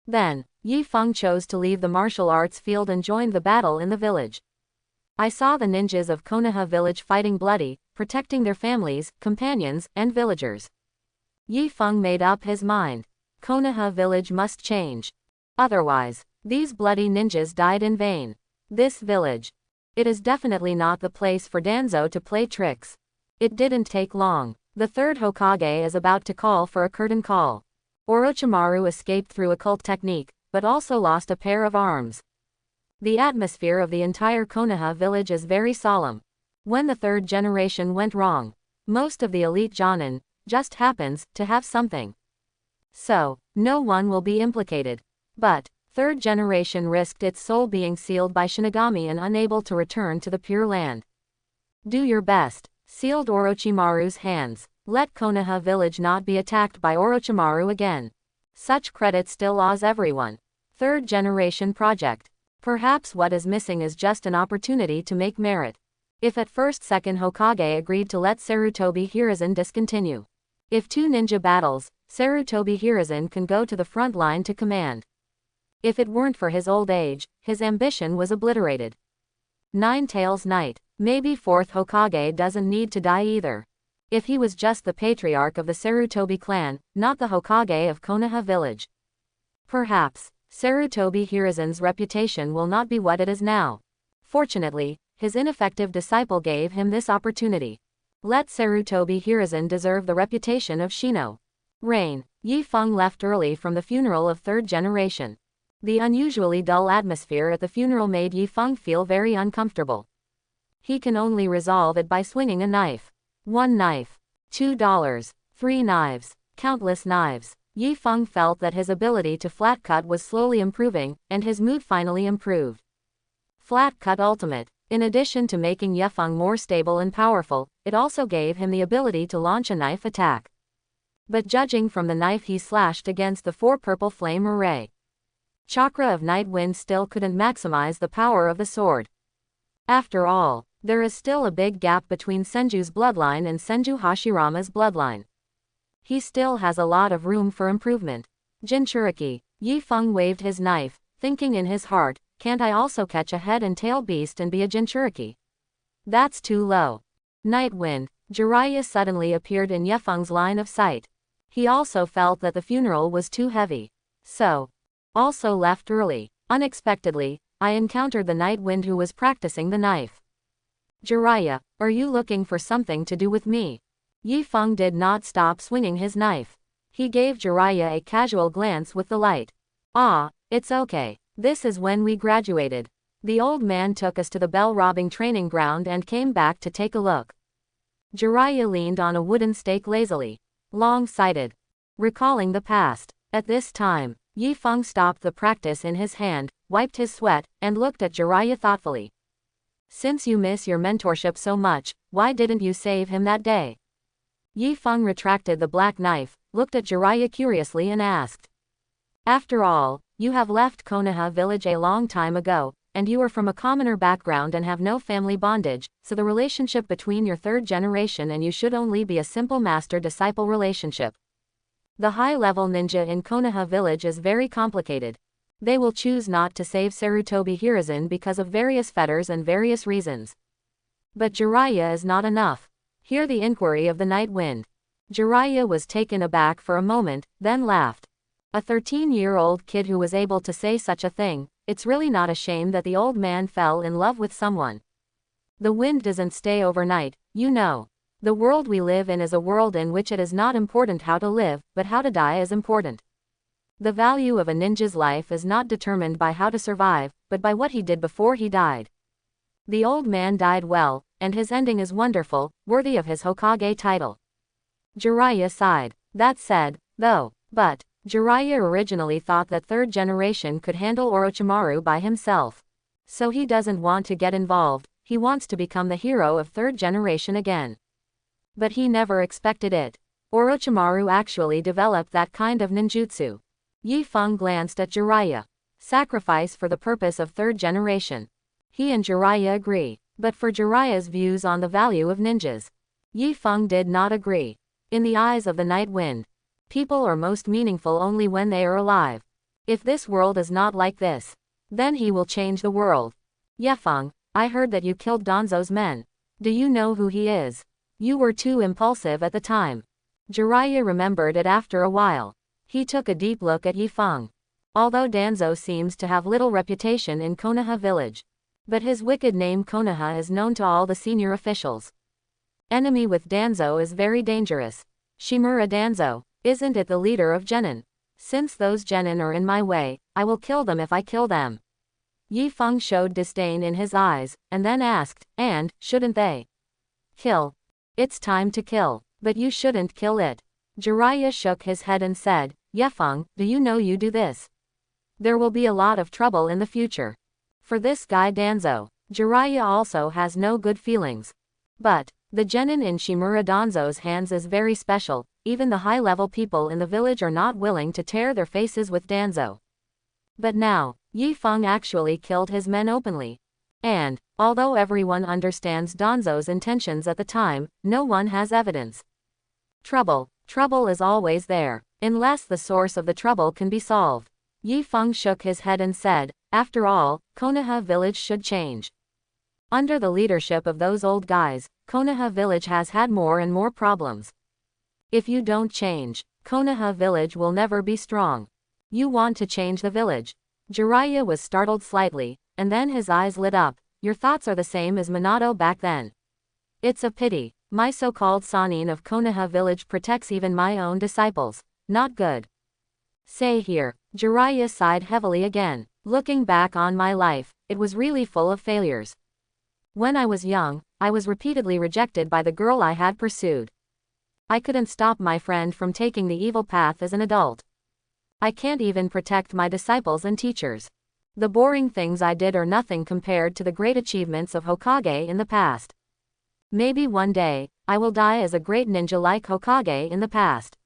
Then, Yi Feng chose to leave the martial arts field and joined the battle in the village. I saw the ninjas of Konoha village fighting bloody, protecting their families, companions, and villagers. Yi Feng made up his mind. Konoha village must change. Otherwise, these bloody ninjas died in vain. This village. It is definitely not the place for Danzo to play tricks. It didn't take long. The third Hokage is about to call for a curtain call. Orochimaru escaped through occult technique, but also lost a pair of arms. The atmosphere of the entire Konoha village is very solemn. When the third generation went wrong, most of the elite Jonin just happens to have something. So, no one will be implicated. But, third generation risked its soul being sealed by Shinigami and unable to return to the Pure Land. Do your best, sealed Orochimaru's hands. Let Konoha village not be attacked by Orochimaru again. Such credit still owes everyone. Third generation project. Perhaps what is missing is just an opportunity to make merit. If at first second Hokage agreed to let Sarutobi Hiruzen discontinue. If two ninja battles, Sarutobi Hiruzen can go to the front line to command. If it weren't for his old age, his ambition was obliterated. Nine Tails Knight. Maybe fourth Hokage doesn't need to die either. If he was just the patriarch of the Sarutobi clan, not the Hokage of Konoha village. Perhaps, Sarutobi Hiruzen's reputation will not be what it is now. Fortunately, his ineffective disciple gave him this opportunity. Let Sarutobi Hiruzen deserve the reputation of Shino. Rain. Yi Feng left early from the funeral of third generation. The unusually dull atmosphere at the funeral made Yi Feng feel very uncomfortable. He can only resolve it by swinging a knife. $1 knife. $2. 3 knives. Countless knives. Yi Feng felt that his ability to flat cut was slowly improving, and his mood finally improved. Flat cut ultimate. In addition to making Yi Feng more stable and powerful, it also gave him the ability to launch a knife attack. But judging from the knife he slashed against the 4 purple flame array, Chakra of Night Wind still couldn't maximize the power of the sword. After all, there is still a big gap between Senju's bloodline and Senju Hashirama's bloodline. He still has a lot of room for improvement. Jinchuriki. Yi Feng waved his knife, thinking in his heart, can't I also catch a head and tail beast and be a Jinchuriki? That's too low. Night Wind. Jiraiya suddenly appeared in Yi Feng's line of sight. He also felt that the funeral was too heavy. So, also left early. Unexpectedly, I encountered the Night Wind who was practicing the knife. Jiraiya, are you looking for something to do with me? Yi Feng did not stop swinging his knife. He gave Jiraiya a casual glance with the light. Ah, it's okay. This is when we graduated. The old man took us to the bell-robbing training ground and came back to take a look. Jiraiya leaned on a wooden stake lazily. Long-sighted. Recalling the past. At this time, Yi Feng stopped the practice in his hand, wiped his sweat, and looked at Jiraiya thoughtfully. Since you miss your mentorship so much, why didn't you save him that day? Yi Feng retracted the black knife, looked at Jiraiya curiously and asked. After all, you have left Konoha village a long time ago, and you are from a commoner background and have no family bondage, so the relationship between your third generation and you should only be a simple master-disciple relationship. The high-level ninja in Konoha village is very complicated. They will choose not to save Sarutobi Hiruzen because of various fetters and various reasons. But Jiraiya is not enough. Hear the inquiry of the Night Wind. Jiraiya was taken aback for a moment, then laughed. A 13-year-old kid who was able to say such a thing, it's really not a shame that the old man fell in love with someone. The wind doesn't stay overnight, You know. The world we live in is a world in which it is not important how to live, but how to die is important. The value of a ninja's life is not determined by how to survive, but by what he did before he died. The old man died well, and his ending is wonderful, worthy of his Hokage title. Jiraiya sighed. That said, though, but Jiraiya originally thought that third generation could handle Orochimaru by himself. So he doesn't want to get involved, he wants to become the hero of third generation again. But he never expected it. Orochimaru actually developed that kind of ninjutsu. Yi Feng glanced at Jiraiya. Sacrifice for the purpose of third generation. He and Jiraiya agree. But for Jiraiya's views on the value of ninjas, Yi Feng did not agree. In the eyes of the Night Wind, people are most meaningful only when they are alive. If this world is not like this, then he will change the world. Ye Feng, I heard that you killed Danzo's men. Do you know who he is? You were too impulsive at the time. Jiraiya remembered it after a while. He took a deep look at Yi Feng. Although Danzo seems to have little reputation in Konoha village, but his wicked name Konoha is known to all the senior officials. Enemy with Danzo is very dangerous. Shimura Danzo, isn't it the leader of Genin? Since those Genin are in my way, I will kill them if I kill them. Yi Feng showed disdain in his eyes, and then asked, and, shouldn't they kill? It's time to kill, but you shouldn't kill it. Jiraiya shook his head and said, Ye Feng, do you know you do this? There will be a lot of trouble in the future. For this guy Danzo, Jiraiya also has no good feelings. But the genin in Shimura Danzo's hands is very special, even the high-level people in the village are not willing to tear their faces with Danzo. But now, Yi Feng actually killed his men openly. And, although everyone understands Danzo's intentions at the time, no one has evidence. Trouble is always there, unless the source of the trouble can be solved. Yi Feng shook his head and said, after all, Konoha village should change. Under the leadership of those old guys, Konoha village has had more and more problems. If you don't change, Konoha village will never be strong. You want to change the village. Jiraiya was startled slightly, and then his eyes lit up. Your thoughts are the same as Minato back then. It's a pity. My so-called Sannin of Konoha village protects even my own disciples. Not good. Say here, Jiraiya sighed heavily again. Looking back on my life, it was really full of failures. When I was young, I was repeatedly rejected by the girl I had pursued. I couldn't stop my friend from taking the evil path as an adult. I can't even protect my disciples and teachers. The boring things I did are nothing compared to the great achievements of Hokage in the past. Maybe one day, I will die as a great ninja like Hokage in the past.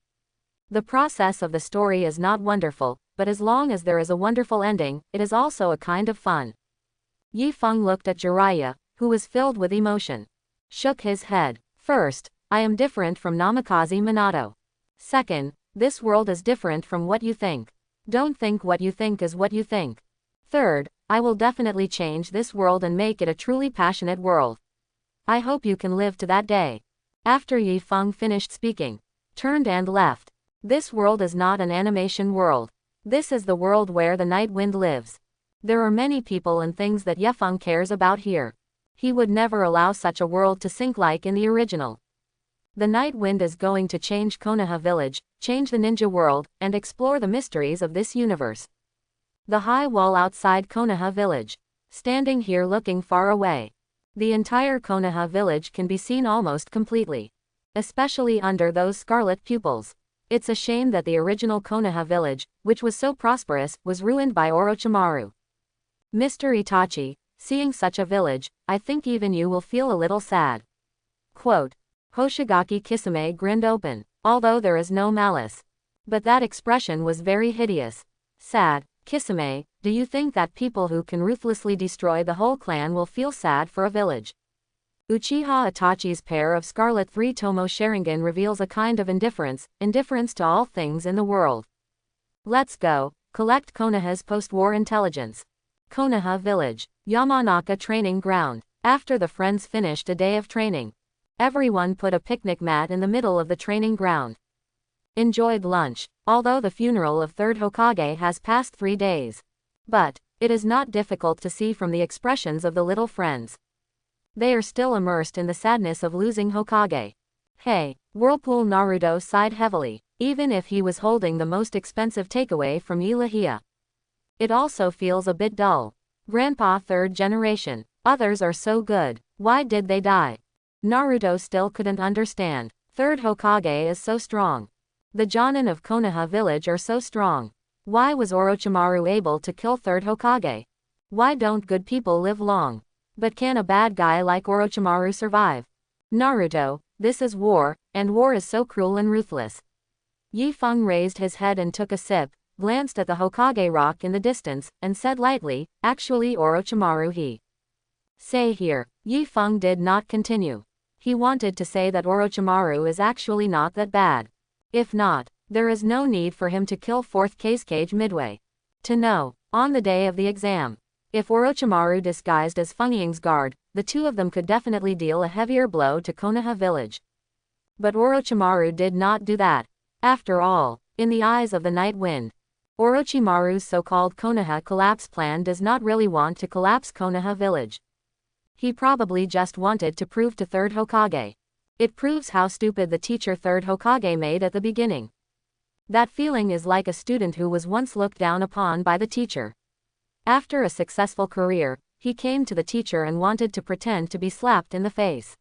The process of the story is not wonderful, but as long as there is a wonderful ending, it is also a kind of fun. Yi Feng looked at Jiraiya, who was filled with emotion. Shook his head. First, I am different from Namikaze Minato. Second, this world is different from what you think. Don't think what you think is what you think. Third, I will definitely change this world and make it a truly passionate world. I hope you can live to that day. After Yi Feng finished speaking, turned and left. This world is not an animation world. This is the world where the Night Wind lives. There are many people and things that Ye Feng cares about here. He would never allow such a world to sink like in the original. The Night Wind is going to change Konoha village, change the ninja world, and explore the mysteries of this universe. The high wall outside Konoha village. Standing here looking far away. The entire Konoha village can be seen almost completely. Especially under those scarlet pupils. It's a shame that the original Konoha village, which was so prosperous, was ruined by Orochimaru. Mr. Itachi, seeing such a village, I think even you will feel a little sad. Quote. Hoshigaki Kisame grinned open, although there is no malice. But that expression was very hideous. Sad. Kisame, do you think that people who can ruthlessly destroy the whole clan will feel sad for a village? Uchiha Itachi's pair of Scarlet 3 Tomo Sharingan reveals a kind of indifference to all things in the world. Let's go, collect Konoha's post-war intelligence. Konoha Village, Yamanaka Training Ground. After the friends finished a day of training, everyone put a picnic mat in the middle of the training ground. Enjoyed lunch, although the funeral of third Hokage has passed 3 days. But it is not difficult to see from the expressions of the little friends. They are still immersed in the sadness of losing Hokage. Hey, Whirlpool Naruto sighed heavily, even if he was holding the most expensive takeaway from Yilahia. It also feels a bit dull. Grandpa third generation. Others are so good. Why did they die? Naruto still couldn't understand. Third Hokage is so strong. The Jonin of Konoha village are so strong. Why was Orochimaru able to kill third Hokage? Why don't good people live long? But can a bad guy like Orochimaru survive? Naruto, this is war, and war is so cruel and ruthless. Yi Feng raised his head and took a sip, glanced at the Hokage rock in the distance, and said lightly, actually Orochimaru he. Say here. Yi Feng did not continue. He wanted to say that Orochimaru is actually not that bad. If not, there is no need for him to kill 4th Kazekage midway. To know, on the day of the exam, if Orochimaru disguised as Feng Ying's guard, the two of them could definitely deal a heavier blow to Konoha village. But Orochimaru did not do that. After all, in the eyes of the Night Wind, Orochimaru's so-called Konoha collapse plan does not really want to collapse Konoha village. He probably just wanted to prove to third Hokage. It proves how stupid the teacher third Hokage made at the beginning. That feeling is like a student who was once looked down upon by the teacher. After a successful career, he came to the teacher and wanted to pretend to be slapped in the face.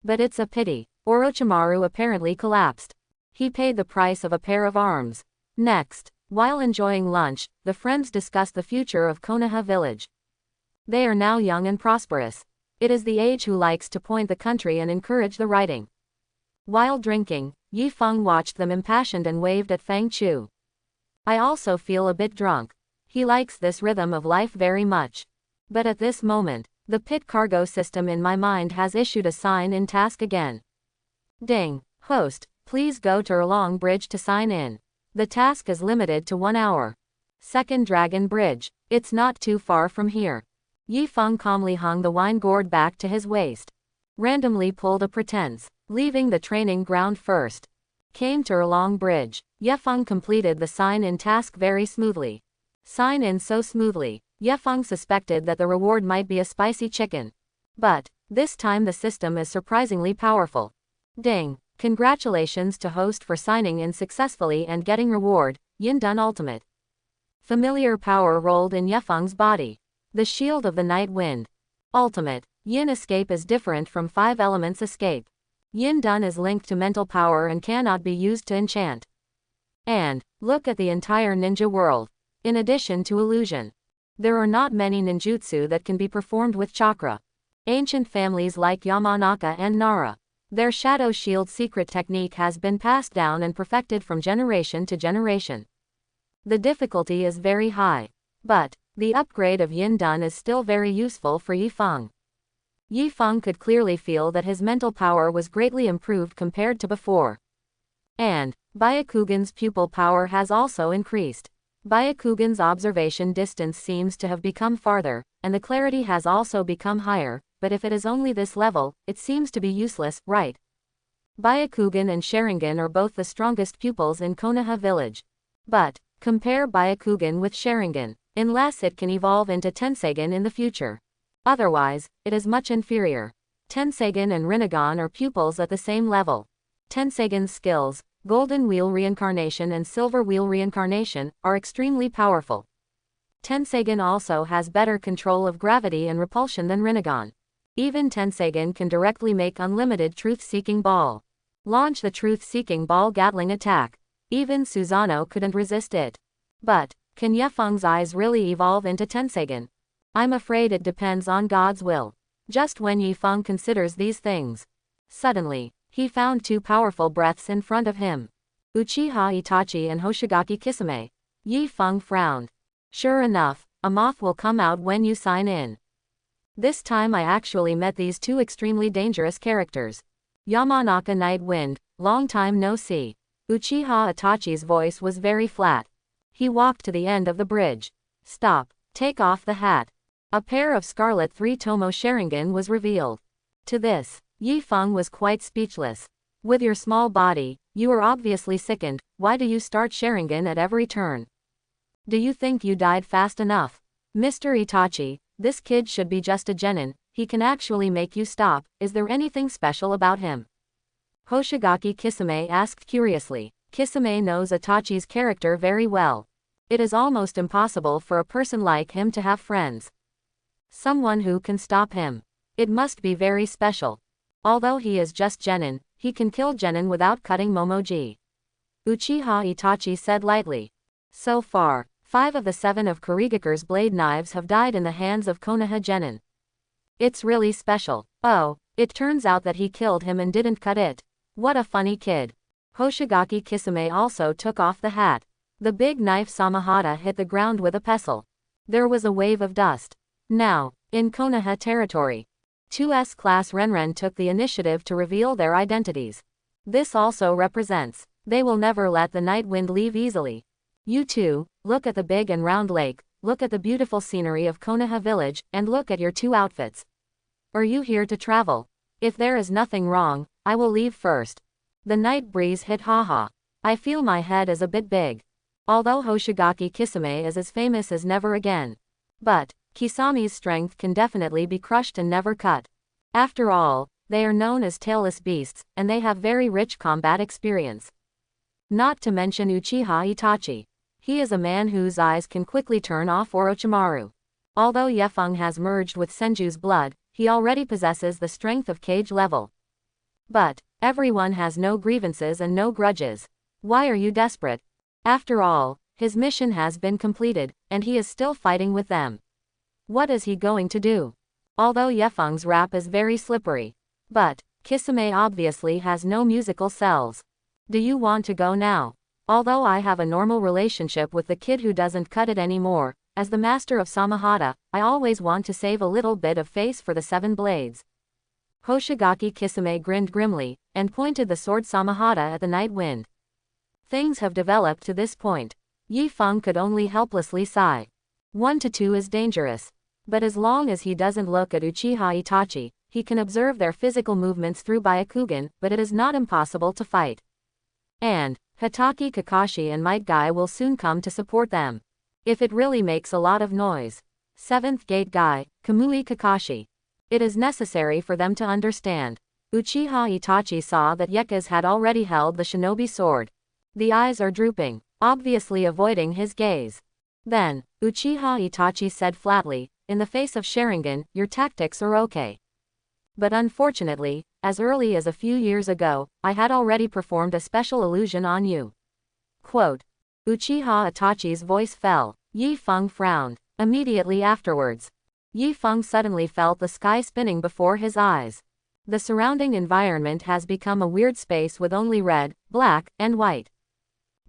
But it's a pity. Orochimaru apparently collapsed. He paid the price of a pair of arms. Next, while enjoying lunch, the friends discussed the future of Konoha village. They are now young and prosperous. It is the age who likes to point the country and encourage the writing. While drinking, Yi Feng watched them impassioned and waved at Fang Chu. I also feel a bit drunk. He likes this rhythm of life very much. But at this moment, the pit cargo system in my mind has issued a sign in task again. Ding. Host, please go to Erlong Bridge to sign in. The task is limited to 1 hour. Second Dragon Bridge. It's not too far from here. Yi Feng calmly hung the wine gourd back to his waist. Randomly pulled a pretense, leaving the training ground first. Came to Erlong Bridge. Yi Feng completed the sign-in task very smoothly. Sign in so smoothly, Yi Feng suspected that the reward might be a spicy chicken. But, this time the system is surprisingly powerful. Ding! Congratulations to host for signing in successfully and getting reward, Yin Dun Ultimate. Familiar power rolled in Yi Feng's body. The Shield of the Night Wind. Ultimate. Yin Escape is different from 5 elements escape. Yin Dun is linked to mental power and cannot be used to enchant. And, look at the entire ninja world. In addition to illusion, there are not many ninjutsu that can be performed with chakra. Ancient families like Yamanaka and Nara, their Shadow Shield secret technique has been passed down and perfected from generation to generation. The difficulty is very high. But, the upgrade of Yin Dun is still very useful for Yi Feng. Yi Feng could clearly feel that his mental power was greatly improved compared to before. And, Byakugan's pupil power has also increased. Byakugan's observation distance seems to have become farther, and the clarity has also become higher, but if it is only this level, it seems to be useless, right? Byakugan and Sharingan are both the strongest pupils in Konoha village. But, compare Byakugan with Sharingan, unless it can evolve into Tensegan in the future. Otherwise, it is much inferior. Tensegan and Rinnegan are pupils at the same level. Tensegan's skills, Golden Wheel Reincarnation and Silver Wheel Reincarnation, are extremely powerful. Tensegan also has better control of gravity and repulsion than Rinnegan. Even Tensegan can directly make unlimited Truth-Seeking Ball. Launch the Truth-Seeking Ball Gatling attack. Even Susanoo couldn't resist it. But, can Yi Feng's eyes really evolve into Tensegan? I'm afraid it depends on God's will. Just when Yi Feng considers these things, suddenly, he found 2 powerful breaths in front of him. Uchiha Itachi and Hoshigaki Kisame. Yi Feng frowned. Sure enough, a moth will come out when you sign in. This time I actually met these 2 extremely dangerous characters. Yamanaka Night Wind, long time no see. Uchiha Itachi's voice was very flat. He walked to the end of the bridge. Stop, take off the hat. A pair of Scarlet 3 Tomo Sharingan was revealed. To this, Yi Feng was quite speechless. With your small body, you are obviously sickened. Why do you start Sharingan at every turn? Do you think you died fast enough? Mr. Itachi, this kid should be just a genin, he can actually make you stop. Is there anything special about him? Hoshigaki Kisame asked curiously. Kisame knows Itachi's character very well. It is almost impossible for a person like him to have friends. Someone who can stop him. It must be very special. Although he is just genin, he can kill genin without cutting Momoji. Uchiha Itachi said lightly. So far, 5 of the 7 of Kurigakure's blade knives have died in the hands of Konoha genin. It's really special. Oh, it turns out that he killed him and didn't cut it. What a funny kid. Hoshigaki Kisame also took off the hat. The big knife Samahata hit the ground with a pestle. There was a wave of dust. Now, in Konoha territory, 2 S-class Renren took the initiative to reveal their identities. This also represents, they will never let the night wind leave easily. You two, look at the big and round lake, look at the beautiful scenery of Konoha village, and look at your 2 outfits. Are you here to travel? If there is nothing wrong, I will leave first. The night breeze hit haha. I feel my head is a bit big. Although Hoshigaki Kisame is as famous as never again. But, Kisami's strength can definitely be crushed and never cut. After all, they are known as tailless beasts, and they have very rich combat experience. Not to mention Uchiha Itachi. He is a man whose eyes can quickly turn off Orochimaru. Although Yefeng has merged with Senju's blood, he already possesses the strength of Kage level. But, everyone has no grievances and no grudges. Why are you desperate? After all, his mission has been completed, and he is still fighting with them. What is he going to do? Although Yefeng's rap is very slippery. But, Kisame obviously has no musical cells. Do you want to go now? Although I have a normal relationship with the kid who doesn't cut it anymore, as the master of Samahata, I always want to save a little bit of face for the 7 blades. Hoshigaki Kisame grinned grimly, and pointed the sword Samahata at the night wind. Things have developed to this point. Yi Feng could only helplessly sigh. 1 to 2 is dangerous. But as long as he doesn't look at Uchiha Itachi, he can observe their physical movements through Byakugan, but it is not impossible to fight. And, Hatake Kakashi and Might Guy will soon come to support them. If it really makes a lot of noise. 7th Gate Guy, Kamui Kakashi. It is necessary for them to understand. Uchiha Itachi saw that Yekaz had already held the shinobi sword. The eyes are drooping, obviously avoiding his gaze. Then, Uchiha Itachi said flatly, in the face of Sharingan, your tactics are okay. But unfortunately, as early as a few years ago, I had already performed a special illusion on you. Quote. Uchiha Itachi's voice fell. Yi Feng frowned. Immediately afterwards, Yi Feng suddenly felt the sky spinning before his eyes. The surrounding environment has become a weird space with only red, black, and white.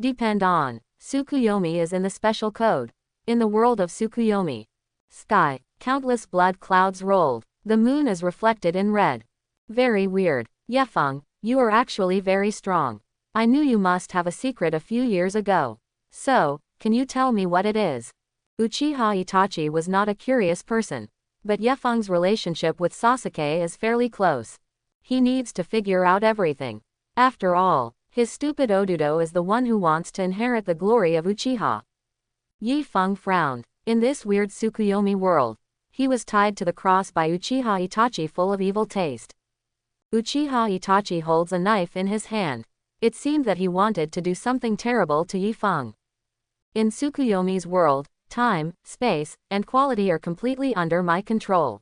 Depend on. Tsukuyomi is in the special code. In the world of Tsukuyomi. Sky, countless blood clouds rolled. The moon is reflected in red. Very weird. Yefeng, you are actually very strong. I knew you must have a secret a few years ago. So, can you tell me what it is? Uchiha Itachi was not a curious person. But Yefeng's relationship with Sasuke is fairly close. He needs to figure out everything. After all, his stupid Odudo is the one who wants to inherit the glory of Uchiha. Yi Feng frowned. In this weird Tsukuyomi world, he was tied to the cross by Uchiha Itachi full of evil taste. Uchiha Itachi holds a knife in his hand. It seemed that he wanted to do something terrible to Yi Feng. In Tsukuyomi's world, time, space, and quality are completely under my control.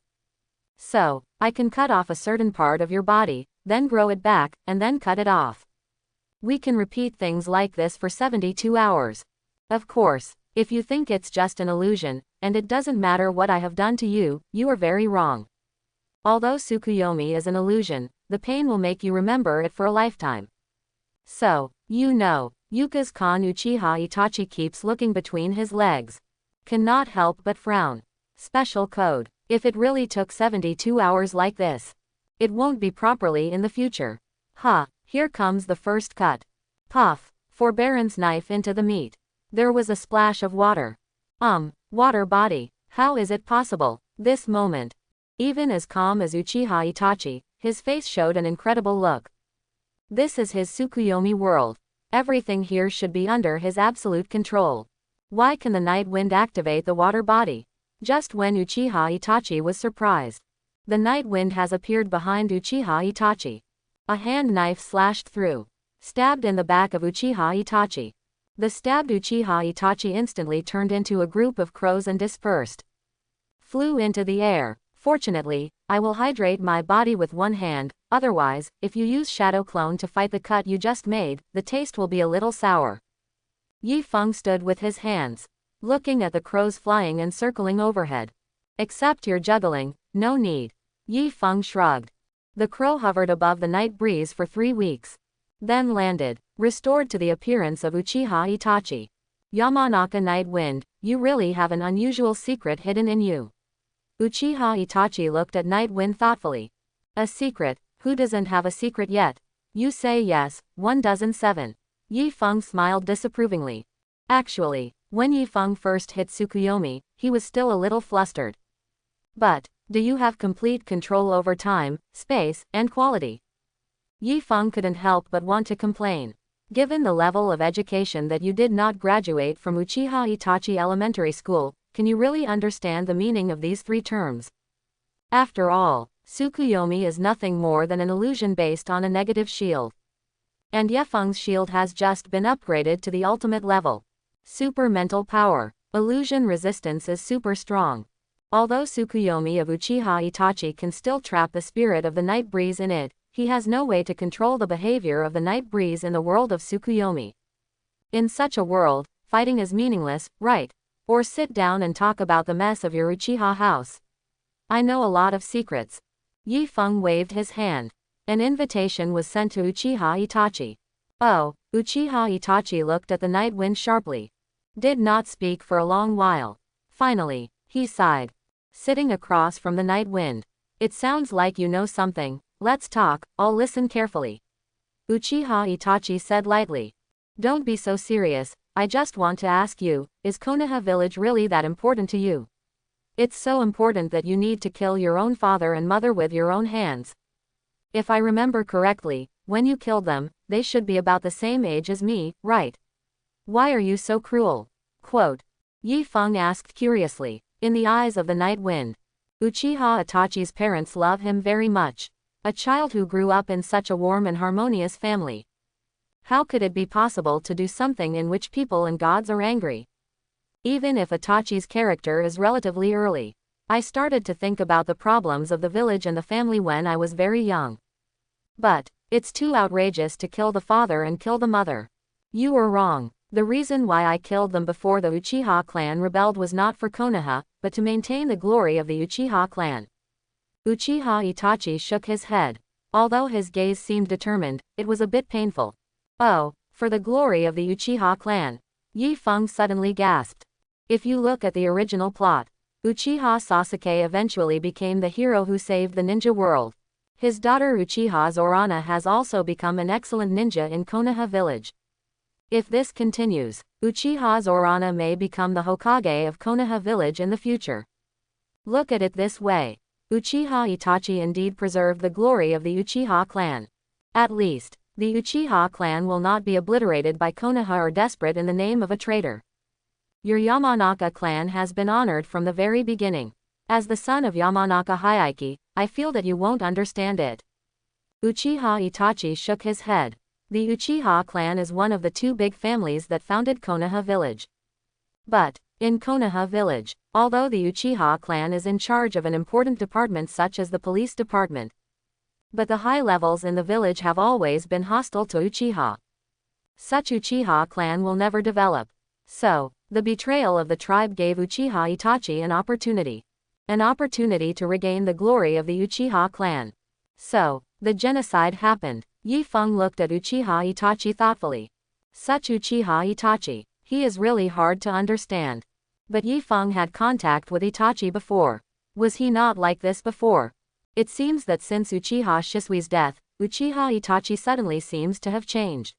So, I can cut off a certain part of your body, then grow it back, and then cut it off. We can repeat things like this for 72 hours. Of course, if you think it's just an illusion, and it doesn't matter what I have done to you, you are very wrong. Although Tsukuyomi is an illusion, the pain will make you remember it for a lifetime. So, you know, Yuka's Khan Uchiha Itachi keeps looking between his legs. Cannot help but frown. Special code. If it really took 72 hours like this, it won't be properly in the future. Here comes the first cut. Puff. Forbearance knife into the meat. There was a splash of water. Water body. How is it possible? This moment. Even as calm as Uchiha Itachi, his face showed an incredible look. This is his Tsukuyomi world. Everything here should be under his absolute control. Why can the night wind activate the water body? Just when Uchiha Itachi was surprised, The night wind has appeared behind Uchiha Itachi. A hand knife slashed through. Stabbed in the back of Uchiha Itachi. The stabbed Uchiha Itachi instantly turned into a group of crows and dispersed. Flew into the air. Fortunately, I will hydrate my body with one hand, otherwise, if you use Shadow Clone to fight the cut you just made, the taste will be a little sour. Yi Feng stood with his hands, looking at the crows flying and circling overhead. Except you're juggling, no need. Yi Feng shrugged. The crow hovered above the night breeze for 3 weeks. Then landed, restored to the appearance of Uchiha Itachi. Yamanaka Night Wind, you really have an unusual secret hidden in you. Uchiha Itachi looked at Night Wind thoughtfully. A secret, who doesn't have a secret yet? You say yes, 1 dozen 7. Yi Feng smiled disapprovingly. Actually, when Yi Feng first hit Tsukuyomi, he was still a little flustered. But, do you have complete control over time, space, and quality? Yi Feng couldn't help but want to complain. Given the level of education that you did not graduate from Uchiha Itachi Elementary School, can you really understand the meaning of these 3 terms? After all, Tsukuyomi is nothing more than an illusion based on a negative shield. And Ye Feng's shield has just been upgraded to the ultimate level. Super mental power. Illusion resistance is super strong. Although Tsukuyomi of Uchiha Itachi can still trap the spirit of the night breeze in it, he has no way to control the behavior of the night breeze in the world of Tsukuyomi. In such a world, fighting is meaningless, right? Or sit down and talk about the mess of your Uchiha house. I know a lot of secrets. Yi Feng waved his hand. An invitation was sent to Uchiha Itachi. Oh, Uchiha Itachi looked at the night wind sharply. Did not speak for a long while. Finally, he sighed. Sitting across from the night wind. It sounds like you know something, let's talk, I'll listen carefully. Uchiha Itachi said lightly. Don't be so serious, I just want to ask you, is Konoha village really that important to you? It's so important that you need to kill your own father and mother with your own hands. If I remember correctly, when you killed them, they should be about the same age as me, right? Why are you so cruel? Quote. Yi Feng asked curiously. In the eyes of the night wind. Uchiha Itachi's parents love him very much. A child who grew up in such a warm and harmonious family. How could it be possible to do something in which people and gods are angry? Even if Itachi's character is relatively early. I started to think about the problems of the village and the family when I was very young. But, it's too outrageous to kill the father and kill the mother. You were wrong. The reason why I killed them before the Uchiha clan rebelled was not for Konoha, but to maintain the glory of the Uchiha clan. Uchiha Itachi shook his head. Although his gaze seemed determined, it was a bit painful. Oh, for the glory of the Uchiha clan. Yi Feng suddenly gasped. If you look at the original plot, Uchiha Sasuke eventually became the hero who saved the ninja world. His daughter Uchiha Zorana has also become an excellent ninja in Konoha village. If this continues, Uchiha Zorana may become the Hokage of Konoha village in the future. Look at it this way. Uchiha Itachi indeed preserved the glory of the Uchiha clan. At least, the Uchiha clan will not be obliterated by Konoha or desperate in the name of a traitor. Your Yamanaka clan has been honored from the very beginning. As the son of Yamanaka Hayaki, I feel that you won't understand it. Uchiha Itachi shook his head. The Uchiha clan is one of the 2 big families that founded Konoha village. But, in Konoha village, although the Uchiha clan is in charge of an important department such as the police department, but the high levels in the village have always been hostile to Uchiha. Such Uchiha clan will never develop. So, the betrayal of the tribe gave Uchiha Itachi an opportunity. An opportunity to regain the glory of the Uchiha clan. So, the genocide happened. Yi Feng looked at Uchiha Itachi thoughtfully. Such Uchiha Itachi, he is really hard to understand. But Yi Feng had contact with Itachi before. Was he not like this before? It seems that since Uchiha Shisui's death, Uchiha Itachi suddenly seems to have changed.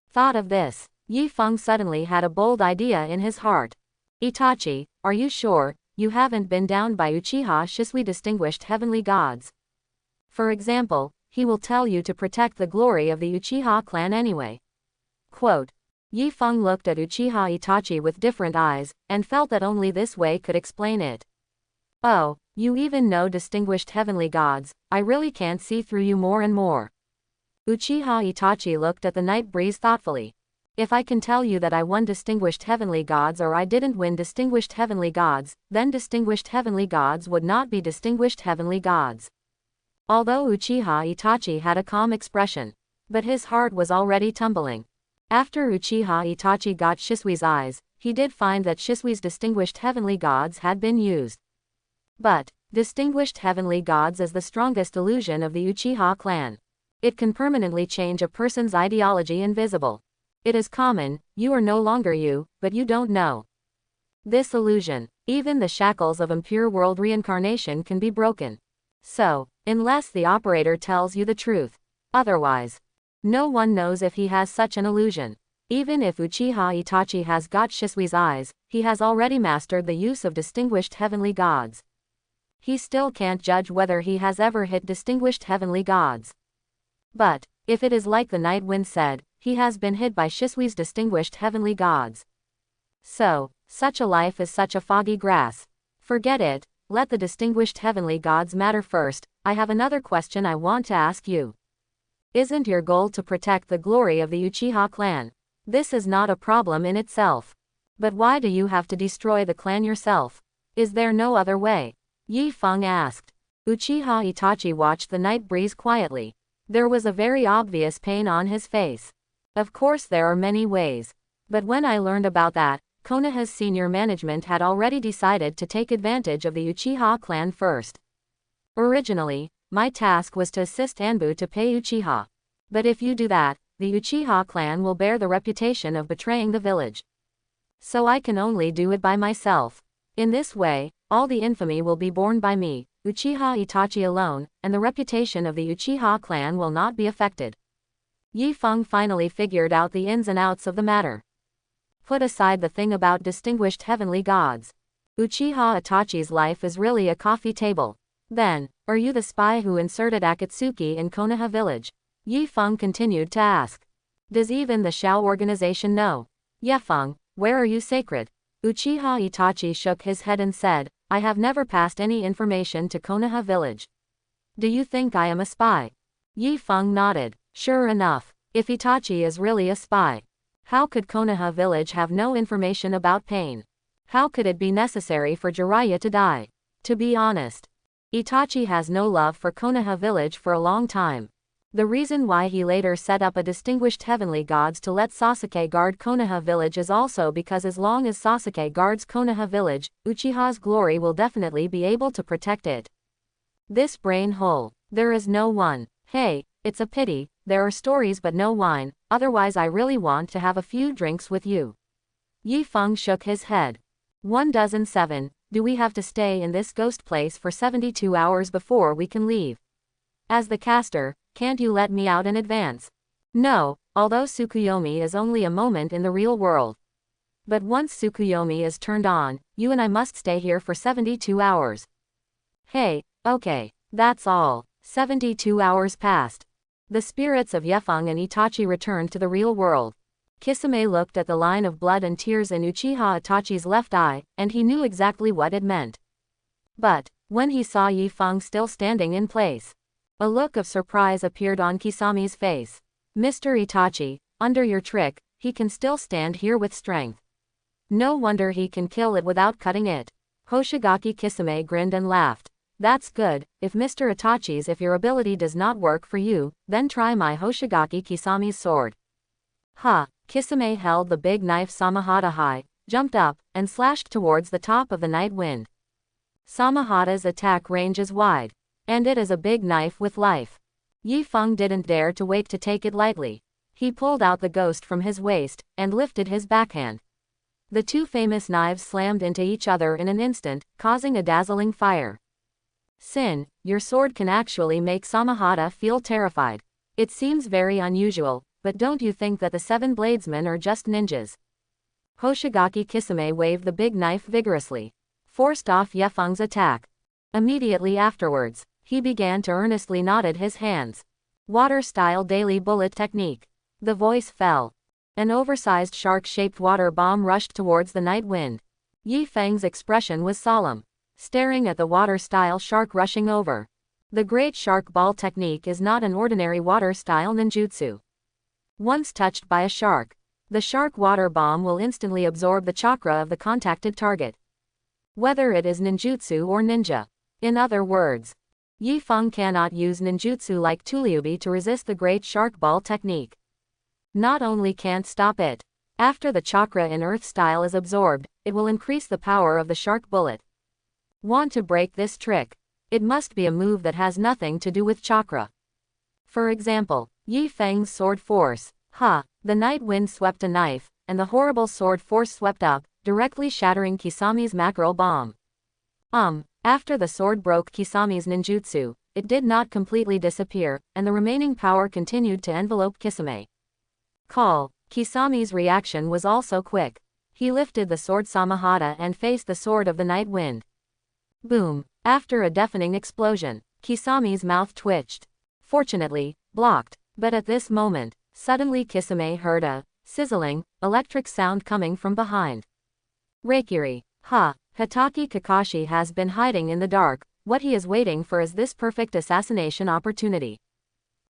Thought of this, Yi Feng suddenly had a bold idea in his heart. Itachi, are you sure you haven't been down by Uchiha Shisui distinguished heavenly gods? For example, he will tell you to protect the glory of the Uchiha clan anyway. Quote. Yi Feng looked at Uchiha Itachi with different eyes, and felt that only this way could explain it. Oh, You even know distinguished heavenly gods, I really can't see through you more and more. Uchiha Itachi looked at the night breeze thoughtfully. If I can tell you that I won distinguished heavenly gods or I didn't win distinguished heavenly gods, then distinguished heavenly gods would not be distinguished heavenly gods. Although Uchiha Itachi had a calm expression, but his heart was already tumbling. After Uchiha Itachi got Shisui's eyes, he did find that Shisui's distinguished heavenly gods had been used. But, distinguished heavenly gods is the strongest illusion of the Uchiha clan. It can permanently change a person's ideology invisible. It is common, you are no longer you, but you don't know. This illusion, even the shackles of impure world reincarnation can be broken. So, unless the operator tells you the truth. Otherwise, no one knows if he has such an illusion. Even if Uchiha Itachi has got Shisui's eyes, he has already mastered the use of distinguished heavenly gods. He still can't judge whether he has ever hit distinguished heavenly gods. But, if it is like the night wind said, he has been hit by Shisui's distinguished heavenly gods. So, such a life is such a foggy grass. Forget it, let the distinguished heavenly gods matter first. I have another question I want to ask you. Isn't your goal to protect the glory of the Uchiha clan? This is not a problem in itself. But why do you have to destroy the clan yourself? Is there no other way? Yi Feng asked. Uchiha Itachi watched the night breeze quietly. There was a very obvious pain on his face. Of course there are many ways. But when I learned about that, Konoha's senior management had already decided to take advantage of the Uchiha clan first. Originally, my task was to assist Anbu to pay Uchiha. But if you do that, the Uchiha clan will bear the reputation of betraying the village. So I can only do it by myself. In this way, all the infamy will be borne by me, Uchiha Itachi alone, and the reputation of the Uchiha clan will not be affected. Yi Feng finally figured out the ins and outs of the matter. Put aside the thing about distinguished heavenly gods. Uchiha Itachi's life is really a coffee table. Then, are you the spy who inserted Akatsuki in Konoha village? Yi Feng continued to ask. Does even the Shao organization know? Ye Feng, where are you sacred? Uchiha Itachi shook his head and said, I have never passed any information to Konoha village. Do you think I am a spy? Yi Feng nodded. Sure enough, if Itachi is really a spy, how could Konoha village have no information about pain? How could it be necessary for Jiraiya to die? To be honest, Itachi has no love for Konoha village for a long time. The reason why he later set up a distinguished heavenly gods to let Sasuke guard Konoha village is also because as long as Sasuke guards Konoha village, Uchiha's glory will definitely be able to protect it. This brain hole. There is no one. Hey, it's a pity, there are stories but no wine, otherwise I really want to have a few drinks with you. Yi Feng shook his head. 1,007, do we have to stay in this ghost place for 72 hours before we can leave? As the caster, can't you let me out in advance? No, although Tsukuyomi is only a moment in the real world. But once Tsukuyomi is turned on, you and I must stay here for 72 hours. Hey, okay, that's all. 72 hours passed. The spirits of Ye Feng and Itachi returned to the real world. Kisame looked at the line of blood and tears in Uchiha Itachi's left eye, and he knew exactly what it meant. But, when he saw Yi Feng still standing in place, a look of surprise appeared on Kisame's face. Mr. Itachi, under your trick, he can still stand here with strength. No wonder he can kill it without cutting it. Hoshigaki Kisame grinned and laughed. That's good, if Mr. Itachi's if your ability does not work for you, then try my Hoshigaki Kisame's sword. Ha, Kisame held the big knife Samahata high, jumped up, and slashed towards the top of the night wind. Samahata's attack range is wide. And it is a big knife with life. Yi Feng didn't dare to wait to take it lightly. He pulled out the ghost from his waist, and lifted his backhand. The two famous knives slammed into each other in an instant, causing a dazzling fire. Sin, your sword can actually make Samahata feel terrified. It seems very unusual, but don't you think that the seven bladesmen are just ninjas? Hoshigaki Kisame waved the big knife vigorously, forced off Ye Feng's attack. Immediately afterwards, he began to earnestly knotted his hands. Water-style daily bullet technique. The voice fell. An oversized shark-shaped water bomb rushed towards the night wind. Yi Feng's expression was solemn. staring at the water-style shark rushing over. The Great Shark Ball technique is not an ordinary water-style ninjutsu. Once touched by a shark, the shark water bomb will instantly absorb the chakra of the contacted target, whether it is ninjutsu or ninja. In other words, Yi Feng cannot use ninjutsu like Tuliubi to resist the Great Shark Ball technique. Not only can't stop it, after the chakra in Earth style is absorbed, it will increase the power of the shark bullet. Want to break this trick? It must be a move that has nothing to do with chakra. For example, Yi Feng's sword force. The night wind swept a knife, and the horrible sword force swept up, directly shattering Kisami's mackerel bomb. After the sword broke Kisami's ninjutsu, it did not completely disappear, and the remaining power continued to envelope Kisame. Kisami's reaction was also quick. He lifted the sword Samahata and faced the sword of the night wind. Boom! After a deafening explosion, Kisami's mouth twitched. Fortunately, blocked. But at this moment, suddenly Kisame heard a sizzling, electric sound coming from behind. Reikiri. Hitaki Kakashi has been hiding in the dark. What he is waiting for is this perfect assassination opportunity.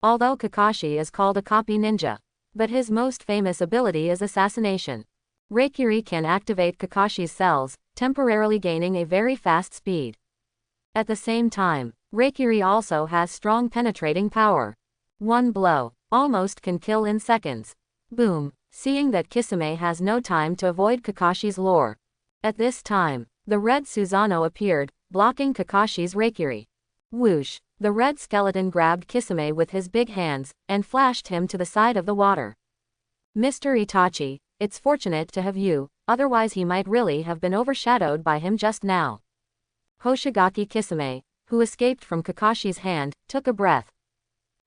Although Kakashi is called a copy ninja, but his most famous ability is assassination. Reikiri can activate Kakashi's cells, temporarily gaining a very fast speed. At the same time, Reikiri also has strong penetrating power. One blow almost can kill in seconds. Boom! Seeing that Kisame has no time to avoid Kakashi's lure. At this time, the red Susanoo appeared, blocking Kakashi's Reikiri. Whoosh! The red skeleton grabbed Kisame with his big hands, and flashed him to the side of the water. Mr. Itachi, it's fortunate to have you, otherwise he might really have been overshadowed by him just now. Hoshigaki Kisame, who escaped from Kakashi's hand, took a breath.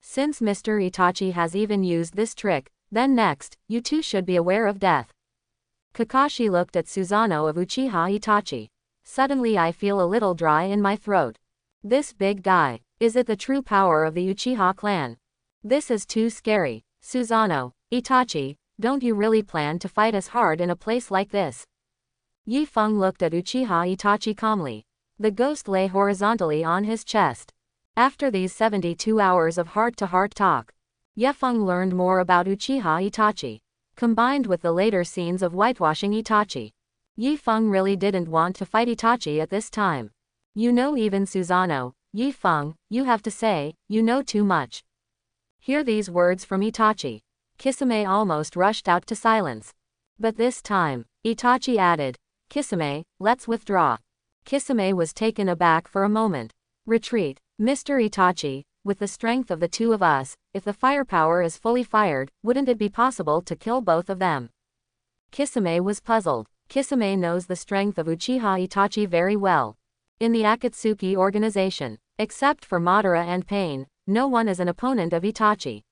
Since Mr. Itachi has even used this trick, then next, you too should be aware of death. Kakashi looked at Susanoo of Uchiha Itachi. Suddenly I feel a little dry in my throat. This big guy, is it the true power of the Uchiha clan? This is too scary. Susanoo, Itachi, don't you really plan to fight as hard in a place like this? Yi Feng looked at Uchiha Itachi calmly. The ghost lay horizontally on his chest. After these 72 hours of heart-to-heart talk, Yi Feng learned more about Uchiha Itachi. Combined with the later scenes of whitewashing Itachi, Yi Feng really didn't want to fight Itachi at this time. You know, even Susanoo, Yi Feng, you have to say, you know too much. Hear these words from Itachi. Kisame almost rushed out to silence. But this time, Itachi added, Kisame, let's withdraw. Kisame was taken aback for a moment. Retreat. Mr. Itachi, with the strength of the two of us, if the firepower is fully fired, wouldn't it be possible to kill both of them? Kisame was puzzled. Kisame knows the strength of Uchiha Itachi very well. In the Akatsuki organization, except for Madara and Pain, no one is an opponent of Itachi.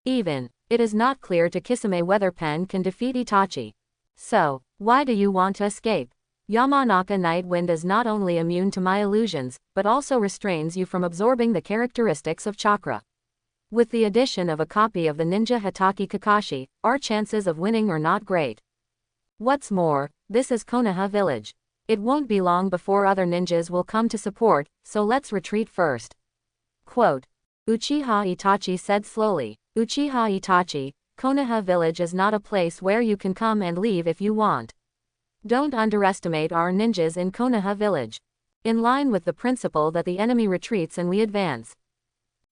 Even, it is not clear to Kisame whether Pen can defeat Itachi. So, why do you want to escape? Yamanaka Night Wind is not only immune to my illusions, but also restrains you from absorbing the characteristics of chakra. With the addition of a copy of the ninja Hitaki Kakashi, our chances of winning are not great. What's more, this is Konoha village. It won't be long before other ninjas will come to support, so let's retreat first. Quote. Uchiha Itachi said slowly. Uchiha Itachi, Konoha village is not a place where you can come and leave if you want. Don't underestimate our ninjas in Konoha village. In line with the principle that the enemy retreats and we advance.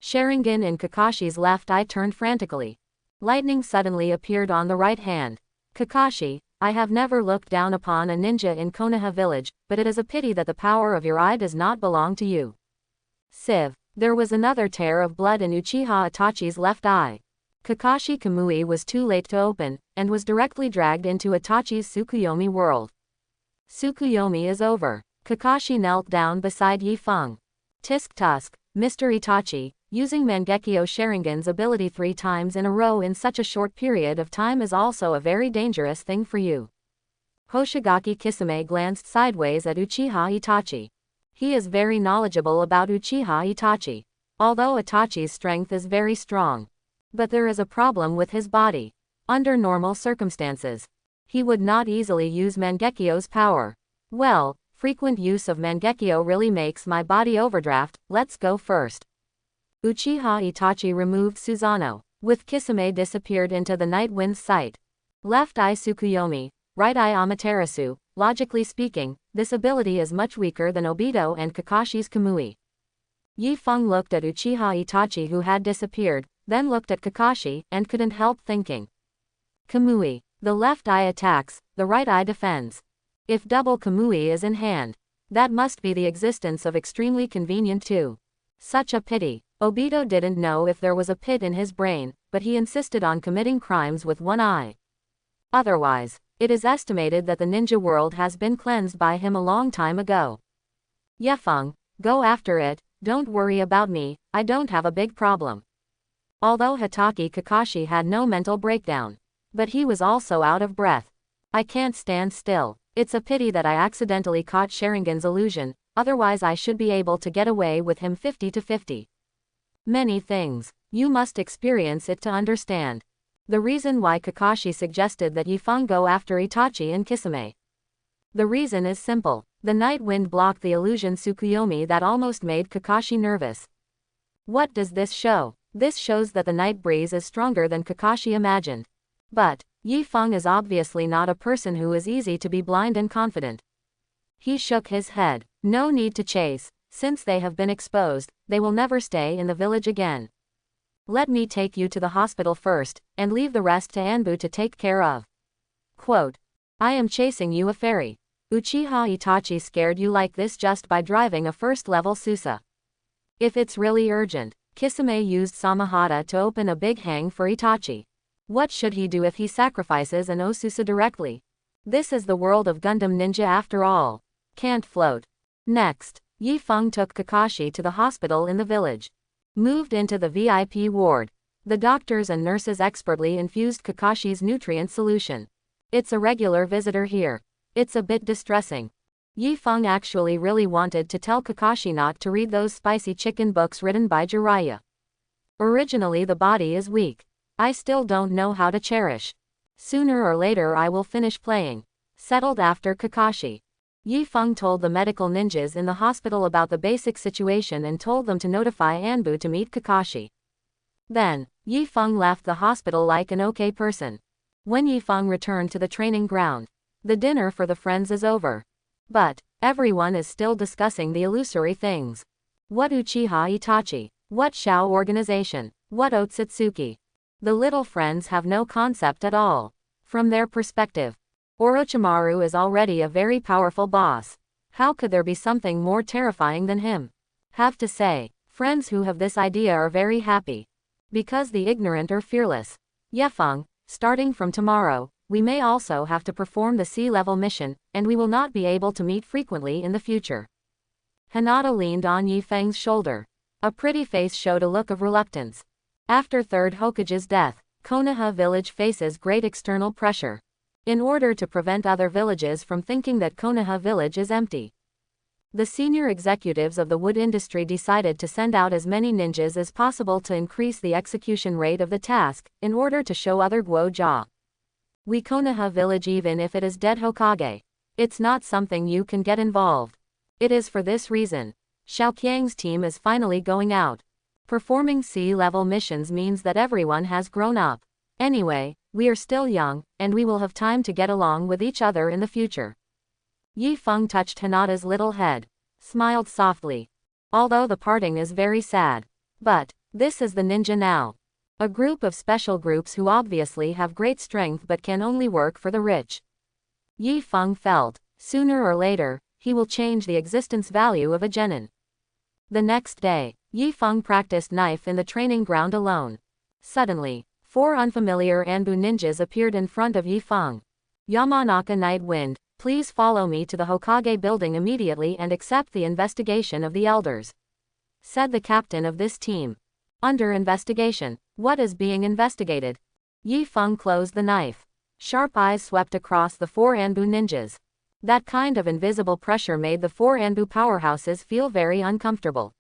Sharingan in Kakashi's left eye turned frantically. Lightning suddenly appeared on the right hand. Kakashi, I have never looked down upon a ninja in Konoha village, but it is a pity that the power of your eye does not belong to you. Sieve. There was another tear of blood in Uchiha Itachi's left eye. Kakashi Kamui was too late to open, and was directly dragged into Itachi's Tsukuyomi world. Tsukuyomi is over. Kakashi knelt down beside Yi Feng. Tisk tusk, Mr. Itachi, using Mangekyo Sharingan's ability 3 times in a row in such a short period of time is also a very dangerous thing for you. Hoshigaki Kisame glanced sideways at Uchiha Itachi. He is very knowledgeable about Uchiha Itachi. Although Itachi's strength is very strong. But there is a problem with his body. Under normal circumstances, he would not easily use Mangekyo's power. Well, Frequent use of Mangekyo really makes my body overdraft, let's go first. Uchiha Itachi removed Susanoo. With Kisame disappeared into the Night Wind's sight. Left eye Tsukuyomi, right eye Amaterasu. Logically speaking, this ability is much weaker than Obito and Kakashi's Kamui. Yi Feng looked at Uchiha Itachi who had disappeared, then looked at Kakashi, and couldn't help thinking. Kamui. The left eye attacks, the right eye defends. If double Kamui is in hand, that must be the existence of extremely convenient too. Such a pity. Obito didn't know if there was a pit in his brain, but he insisted on committing crimes with one eye. Otherwise, it is estimated that the ninja world has been cleansed by him a long time ago. Yefeng, go after it, don't worry about me, I don't have a big problem. Although Hitaki Kakashi had no mental breakdown, but he was also out of breath. I can't stand still. It's a pity that I accidentally caught Sharingan's illusion, otherwise I should be able to get away with him 50-50. Many things. You must experience it to understand. The reason why Kakashi suggested that Yi Feng go after Itachi and Kisame. The reason is simple. The night wind blocked the illusion Tsukuyomi that almost made Kakashi nervous. What does this show? This shows that the night breeze is stronger than Kakashi imagined. But, Yi Feng is obviously not a person who is easy to be blind and confident. He shook his head. No need to chase. Since they have been exposed, they will never stay in the village again. Let me take you to the hospital first, and leave the rest to Anbu to take care of. Quote. I am chasing you a fairy. Uchiha Itachi scared you like this just by driving a first-level Susa. If it's really urgent, Kisame used Samahata to open a big hang for Itachi. What should he do if he sacrifices an Osusa directly? This is the world of Gundam Ninja after all. Can't float. Next, Yi Feng took Kakashi to the hospital in the village. Moved into the VIP ward. The doctors and nurses expertly infused Kakashi's nutrient solution. It's a regular visitor here. It's a bit distressing. Yi Feng actually really wanted to tell Kakashi not to read those spicy chicken books written by Jiraiya. Originally the body is weak. I still don't know how to cherish. Sooner or later I will finish playing. Settled after Kakashi. Yi Feng told the medical ninjas in the hospital about the basic situation and told them to notify Anbu to meet Kakashi. Then, Yi Feng left the hospital like an okay person. When Yi Feng returned to the training ground, the dinner for the friends is over. But, everyone is still discussing the illusory things. What Uchiha Itachi? What Shao organization? What Otsutsuki? The little friends have no concept at all. From their perspective, Orochimaru is already a very powerful boss. How could there be something more terrifying than him? Have to say, friends who have this idea are very happy. Because the ignorant are fearless. Yefeng, starting from tomorrow, we may also have to perform the sea-level mission, and we will not be able to meet frequently in the future. Hinata leaned on Yi Feng's shoulder. A pretty face showed a look of reluctance. After Third Hokage's death, Konoha village faces great external pressure. In order to prevent other villages from thinking that Konoha village is empty, the senior executives of the wood industry decided to send out as many ninjas as possible to increase the execution rate of the task, in order to show other Guo-ja. We Konoha village even if it is dead Hokage. It's not something you can get involved. It is for this reason. Xiaoqiang's team is finally going out. Performing sea-level missions means that everyone has grown up. Anyway, we are still young, and we will have time to get along with each other in the future. Yi Feng touched Hinata's little head, smiled softly. Although the parting is very sad. But, this is the ninja now. A group of special groups who obviously have great strength but can only work for the rich. Yi Feng felt, sooner or later, he will change the existence value of a genin. The next day, Yi Feng practiced knife in the training ground alone. Suddenly, 4 unfamiliar Anbu ninjas appeared in front of Yi Feng. Yamanaka Night Wind, please follow me to the Hokage building immediately and accept the investigation of the elders, said the captain of this team. Under investigation. What is being investigated? Yi Feng closed the knife. Sharp eyes swept across the 4 Anbu ninjas. That kind of invisible pressure made the 4 Anbu powerhouses feel very uncomfortable.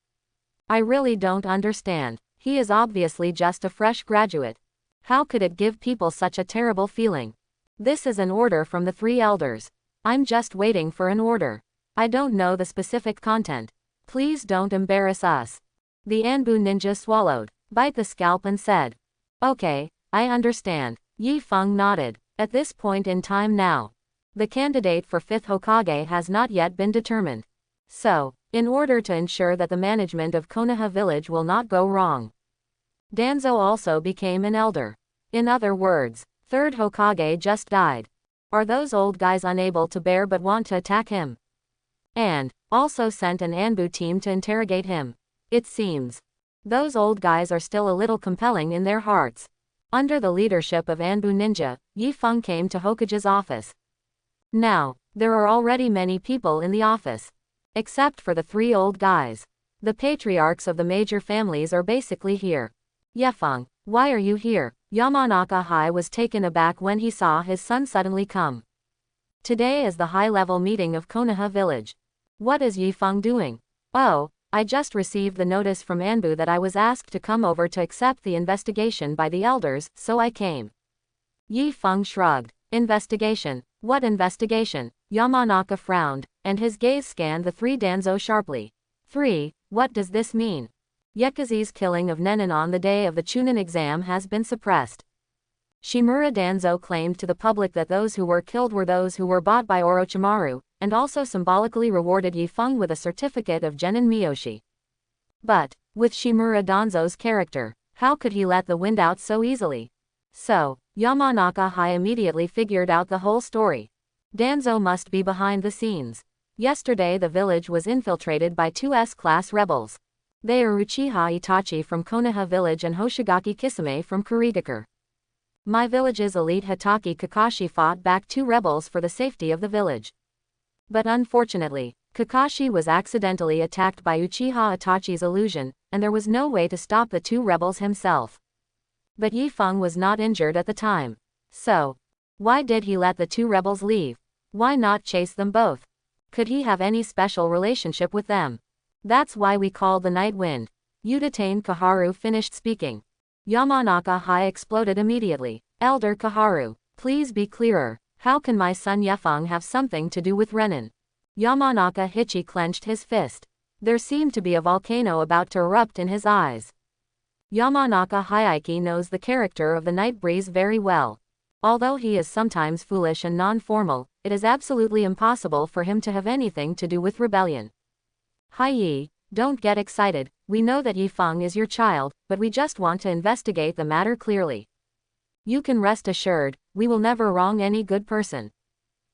I really don't understand. He is obviously just a fresh graduate. How could it give people such a terrible feeling? This is an order from the 3 elders. I'm just waiting for an order. I don't know the specific content. Please don't embarrass us. The Anbu ninja swallowed, bit the scalp and said, okay, I understand. Yi Feng nodded. At this point in time now, the candidate for 5th Hokage has not yet been determined. So, in order to ensure that the management of Konoha village will not go wrong, Danzo also became an elder. In other words, 3rd Hokage just died. Are those old guys unable to bear but want to attack him? And also sent an Anbu team to interrogate him. It seems those old guys are still a little compelling in their hearts. Under the leadership of Anbu Ninja, Yi Feng came to Hokage's office. Now, there are already many people in the office. Except for the 3 old guys. The patriarchs of the major families are basically here. Yefeng, why are you here? Yamanaka Hai was taken aback when he saw his son suddenly come. Today is the high-level meeting of Konoha village. What is Yi Feng doing? Oh, I just received the notice from Anbu that I was asked to come over to accept the investigation by the elders, so I came. Yi Feng shrugged. Investigation? What investigation? Yamanaka frowned, and his gaze scanned the 3 Danzo sharply. 3. What does this mean? Yekazi's killing of Nenin on the day of the Chunin exam has been suppressed. Shimura Danzo claimed to the public that those who were killed were those who were bought by Orochimaru, and also symbolically rewarded Yi Feng with a certificate of Genin Miyoshi. But, with Shimura Danzo's character, how could he let the wind out so easily? So, Yamanaka Hai immediately figured out the whole story. Danzo must be behind the scenes. Yesterday the village was infiltrated by 2 S-class rebels. They are Uchiha Itachi from Konoha village and Hoshigaki Kisame from Kurigakure. My village's elite Hitaki Kakashi fought back 2 rebels for the safety of the village. But unfortunately, Kakashi was accidentally attacked by Uchiha Itachi's illusion, and there was no way to stop the 2 rebels himself. But Yi Feng was not injured at the time. So, why did he let the 2 rebels leave? Why not chase them both? Could he have any special relationship with them? That's why we call the night wind. Udatain Kaharu finished speaking. Yamanaka Hai exploded immediately. Elder Kaharu, please be clearer. How can my son Yefeng have something to do with Renin? Yamanaka Hichi clenched his fist. There seemed to be a volcano about to erupt in his eyes. Yamanaka Hayaki knows the character of the Night Breeze very well. Although he is sometimes foolish and non-formal, it is absolutely impossible for him to have anything to do with rebellion. Hai, don't get excited. We know that Yi Feng is your child, but we just want to investigate the matter clearly. You can rest assured, we will never wrong any good person.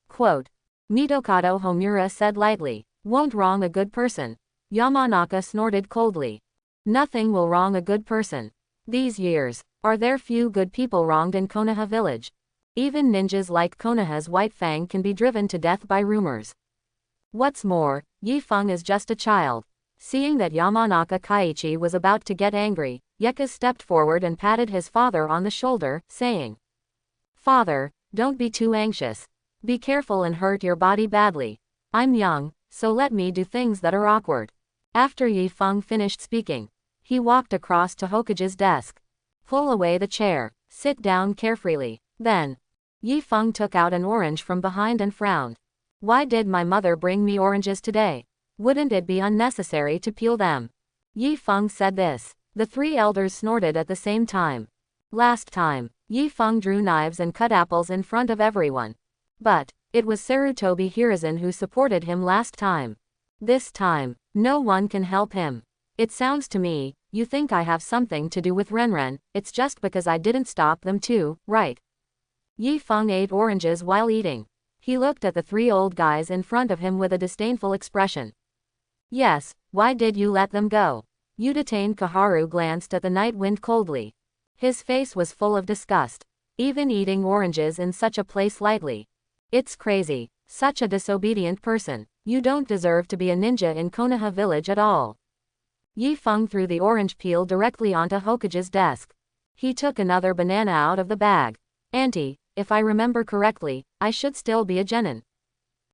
Quote. Mitokado Homura said lightly. Won't wrong a good person. Yamanaka snorted coldly. Nothing will wrong a good person. These years, are there few good people wronged in Konoha village? Even ninjas like Konoha's White Fang can be driven to death by rumors. What's more, Yi Feng is just a child. Seeing that Yamanaka Kaiichi was about to get angry, Yeka stepped forward and patted his father on the shoulder, saying, Father, don't be too anxious. Be careful and hurt your body badly. I'm young, so let me do things that are awkward. After Yi Feng finished speaking, he walked across to Hokage's desk. Pull away the chair. Sit down carefreely. Then, Yi Feng took out an orange from behind and frowned. Why did my mother bring me oranges today? Wouldn't it be unnecessary to peel them? Yi Feng said this. The 3 elders snorted at the same time. Last time, Yi Feng drew knives and cut apples in front of everyone. But, it was Sarutobi Hiruzen who supported him last time. This time, no one can help him. It sounds to me, you think I have something to do with Renren, it's just because I didn't stop them too, right? Yi Feng ate oranges while eating. He looked at the 3 old guys in front of him with a disdainful expression. Yes, why did you let them go? Udatain Kaharu glanced at the night wind coldly. His face was full of disgust. Even eating oranges in such a place lightly. It's crazy. Such a disobedient person. You don't deserve to be a ninja in Konoha village at all. Yi Feng threw the orange peel directly onto Hokage's desk. He took another banana out of the bag. Auntie, if I remember correctly, I should still be a genin.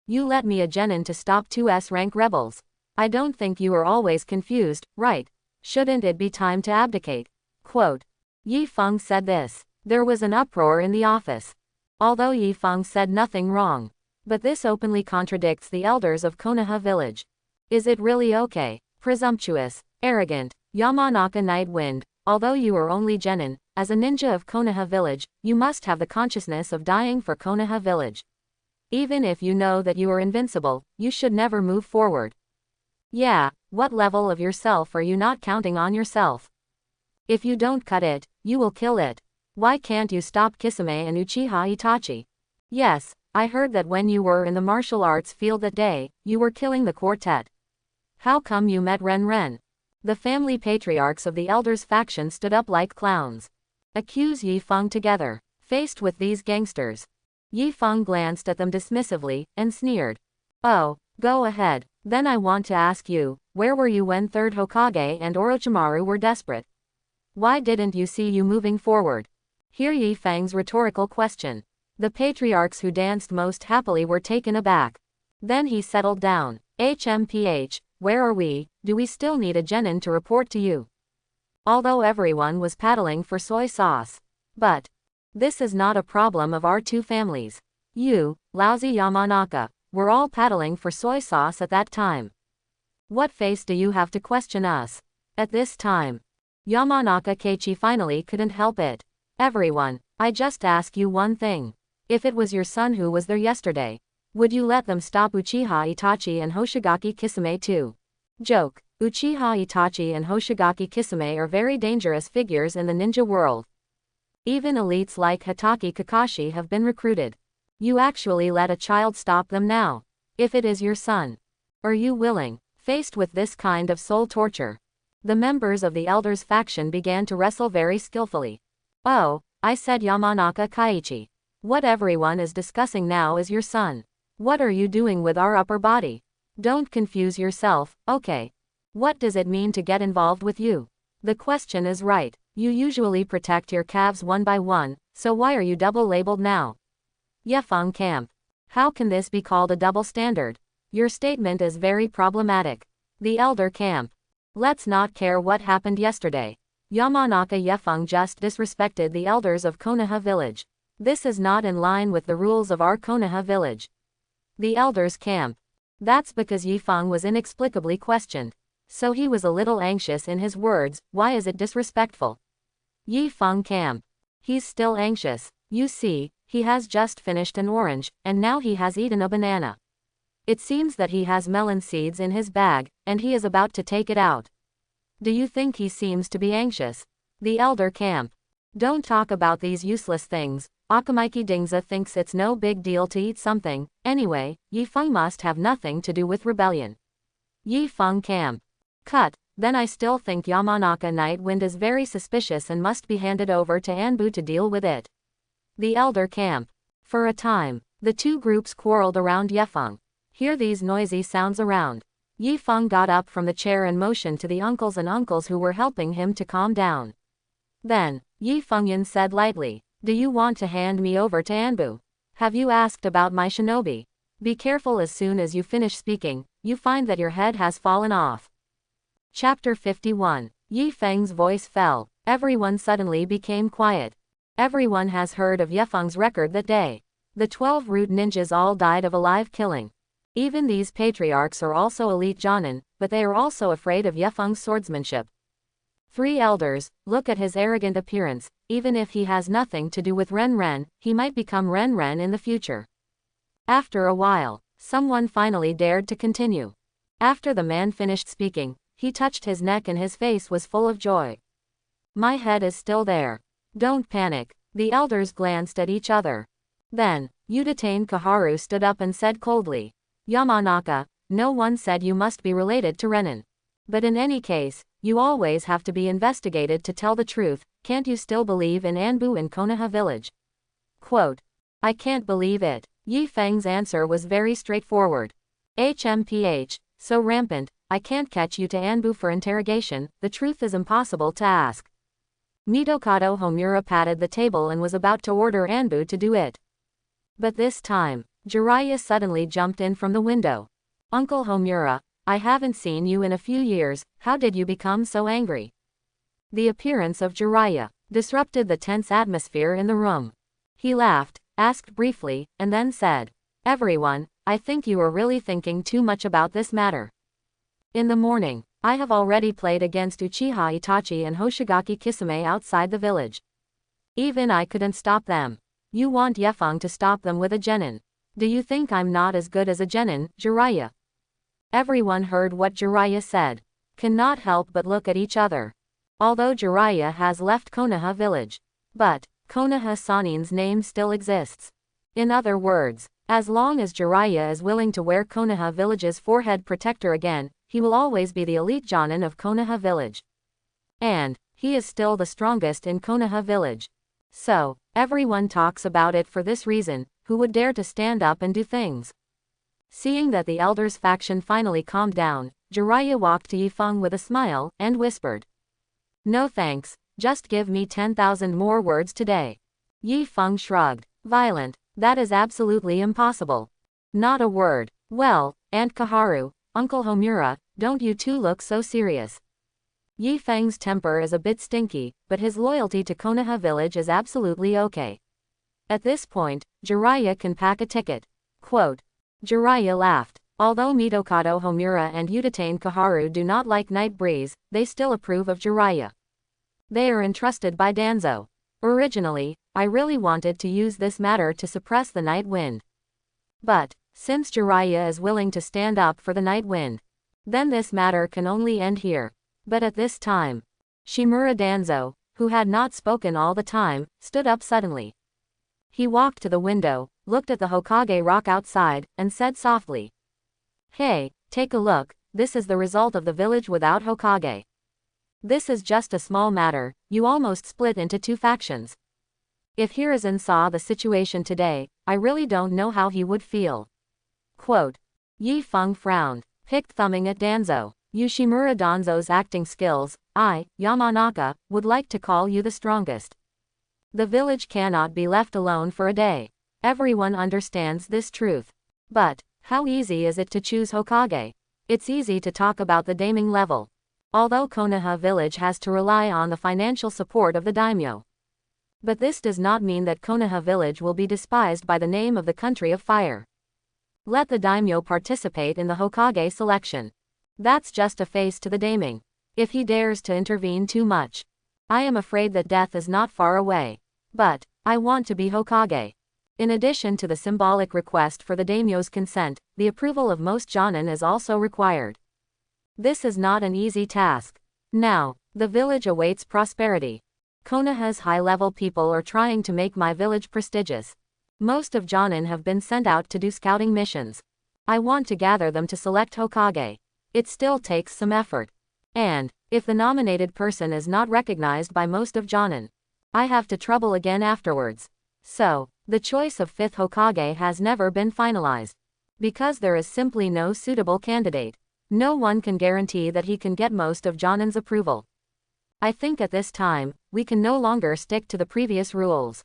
You let me a genin to stop 2 S-rank rebels. I don't think you are always confused, right? Shouldn't it be time to abdicate? Quote. Yi Feng said this. There was an uproar in the office. Although Yi Feng said nothing wrong, But this openly contradicts the elders of Konoha village. Is it really okay? Presumptuous, arrogant, Yamanaka Night Wind, although you are only genin, as a ninja of Konoha village, you must have the consciousness of dying for Konoha village. Even if you know that you are invincible, you should never move forward. Yeah, what level of yourself are you not counting on yourself? If you don't cut it, you will kill it. Why can't you stop Kisame and Uchiha Itachi? Yes, I heard that when you were in the martial arts field that day, you were killing the quartet. How come you met Ren Ren? The family patriarchs of the elders faction stood up like clowns. Accuse Yi Feng together. Faced with these gangsters, Yi Feng glanced at them dismissively, and sneered. Oh, go ahead. Then I want to ask you, where were you when third Hokage and Orochimaru were desperate? Why didn't you see you moving forward? Hear Yi Feng's rhetorical question. The patriarchs who danced most happily were taken aback. Then he settled down. HMPH, where are we? Do we still need a genin to report to you? Although everyone was paddling for soy sauce. But this is not a problem of our two families. You, lousy Yamanaka, were all paddling for soy sauce at that time. What face do you have to question us? At this time, Yamanaka Keiichi finally couldn't help it. Everyone, I just ask you one thing. If it was your son who was there yesterday, would you let them stop Uchiha Itachi and Hoshigaki Kisame too? Joke. Uchiha Itachi and Hoshigaki Kisame are very dangerous figures in the ninja world. Even elites like Hatake Kakashi have been recruited. You actually let a child stop them now. If it is your son. Are you willing? Faced with this kind of soul torture, the members of the elders faction began to wrestle very skillfully. Oh, I said Yamanaka Keiichi. What everyone is discussing now is your son. What are you doing with our upper body? Don't confuse yourself, okay? What does it mean to get involved with you? The question is right. You usually protect your calves one by one, so why are you double-labeled now? Yefeng Camp. How can this be called a double standard? Your statement is very problematic. The Elder Camp. Let's not care what happened yesterday. Yamanaka Yefeng just disrespected the elders of Konoha village. This is not in line with the rules of our Konoha village. The elders' camp. That's because Yifeng was inexplicably questioned. So he was a little anxious in his words. Why is it disrespectful? Yifeng camp. He's still anxious. You see, he has just finished an orange, and now he has eaten a banana. It seems that he has melon seeds in his bag, and he is about to take it out. Do you think he seems to be anxious? The elder camp. Don't talk about these useless things. Akamaiki Dingza thinks it's no big deal to eat something. Anyway, Yifeng must have nothing to do with rebellion. Yifeng camp. Cut. Then I still think Yamanaka Night Wind is very suspicious and must be handed over to Anbu to deal with it. The elder camp. For a time, the two groups quarreled around Yefeng. Hear these noisy sounds around. Yifeng got up from the chair and motioned to the uncles and uncles who were helping him to calm down. Then, Yifengyan said lightly, do you want to hand me over to Anbu? Have you asked about my shinobi? Be careful, as soon as you finish speaking, you find that your head has fallen off. Chapter 51. Yifeng's voice fell. Everyone suddenly became quiet. Everyone has heard of Yefeng's record that day. The 12 root ninjas all died of alive killing. Even these patriarchs are also elite jonin, but they are also afraid of Yefeng's swordsmanship. 3 elders, look at his arrogant appearance. Even if he has nothing to do with Ren Ren, he might become Ren Ren in the future. After a while, someone finally dared to continue. After the man finished speaking, he touched his neck and his face was full of joy. My head is still there. Don't panic. The elders glanced at each other. Then, Udatain Kaharu stood up and said coldly, Yamanaka, no one said you must be related to Renin. But in any case, you always have to be investigated to tell the truth. Can't you still believe in Anbu in Konoha village? Quote. I can't believe it. Yifeng's answer was very straightforward. HMPH, so rampant, I can't catch you to Anbu for interrogation, the truth is impossible to ask. Mitokado Homura patted the table and was about to order Anbu to do it. But this time, Jiraiya suddenly jumped in from the window. Uncle Homura, I haven't seen you in a few years, how did you become so angry? The appearance of Jiraiya disrupted the tense atmosphere in the room. He laughed, asked briefly, and then said, Everyone, I think you are really thinking too much about this matter. In the morning, I have already played against Uchiha Itachi and Hoshigaki Kisame outside the village. Even I couldn't stop them. You want Yefeng to stop them with a genin. Do you think I'm not as good as a genin, Jiraiya? Everyone heard what Jiraiya said. Cannot help but look at each other. Although Jiraiya has left Konoha village. But, Konoha Sanin's name still exists. In other words, as long as Jiraiya is willing to wear Konoha village's forehead protector again, he will always be the elite Jonin of Konoha village. And, he is still the strongest in Konoha village. So, everyone talks about it for this reason, who would dare to stand up and do things. Seeing that the elders' faction finally calmed down, Jiraiya walked to Yifeng with a smile, and whispered. No thanks, just give me 10,000 more words today. Yifeng shrugged. Violent, that is absolutely impossible. Not a word. Well, Aunt Kaharu, Uncle Homura, don't you two look so serious. Yifeng's temper is a bit stinky, but his loyalty to Konoha village is absolutely okay. At this point, Jiraiya can pack a ticket. Quote. Jiraiya laughed. Although Mitokado Homura and Utatane Kaharu do not like Night Breeze, they still approve of Jiraiya. They are entrusted by Danzo. Originally, I really wanted to use this matter to suppress the Night Wind. But, since Jiraiya is willing to stand up for the Night Wind, then this matter can only end here. But at this time, Shimura Danzo, who had not spoken all the time, stood up suddenly. He walked to the window, looked at the Hokage rock outside, and said softly. Hey, take a look, this is the result of the village without Hokage. This is just a small matter, you almost split into two factions. If Hiruzen saw the situation today, I really don't know how he would feel. Quote. Yifeng frowned, picked thumbing at Danzo. Yoshimura Danzo's acting skills, I, Yamanaka, would like to call you the strongest. The village cannot be left alone for a day. Everyone understands this truth. But, how easy is it to choose Hokage? It's easy to talk about the daiming level. Although Konoha village has to rely on the financial support of the daimyo. But this does not mean that Konoha village will be despised by the name of the country of fire. Let the daimyo participate in the Hokage selection. That's just a face to the daiming. If he dares to intervene too much, I am afraid that death is not far away. But, I want to be Hokage. In addition to the symbolic request for the daimyo's consent, the approval of most jonin is also required. This is not an easy task. Now, the village awaits prosperity. Konoha's high-level people are trying to make my village prestigious. Most of jonin have been sent out to do scouting missions. I want to gather them to select Hokage. It still takes some effort. And, if the nominated person is not recognized by most of jonin, I have to trouble again afterwards. So, the choice of 5th Hokage has never been finalized. Because there is simply no suitable candidate. No one can guarantee that he can get most of jonin's approval. I think at this time, we can no longer stick to the previous rules.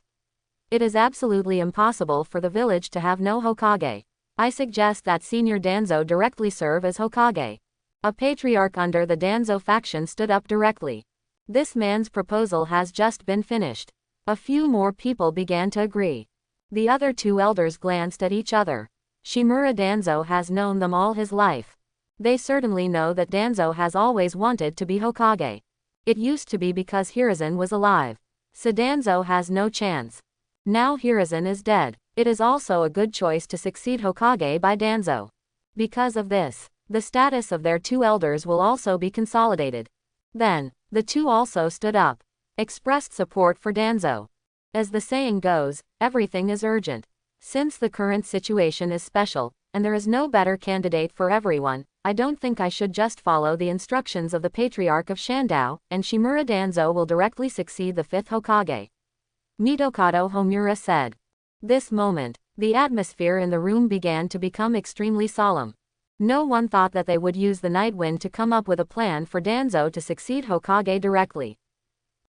It is absolutely impossible for the village to have no Hokage. I suggest that Senior Danzo directly serve as Hokage. A patriarch under the Danzo faction stood up directly. This man's proposal has just been finished. A few more people began to agree. The other two elders glanced at each other. Shimura Danzo has known them all his life. They certainly know that Danzo has always wanted to be Hokage. It used to be because Hiruzen was alive. So Danzo has no chance. Now Hiruzen is dead. It is also a good choice to succeed Hokage by Danzo. Because of this, the status of their two elders will also be consolidated. Then, the two also stood up, expressed support for Danzo. As the saying goes, everything is urgent. Since the current situation is special, and there is no better candidate for everyone, I don't think I should just follow the instructions of the Patriarch of Shandao, and Shimura Danzo will directly succeed the 5th Hokage. Mitokado Homura said. This moment, the atmosphere in the room began to become extremely solemn. No one thought that they would use the Night Wind to come up with a plan for Danzo to succeed Hokage directly.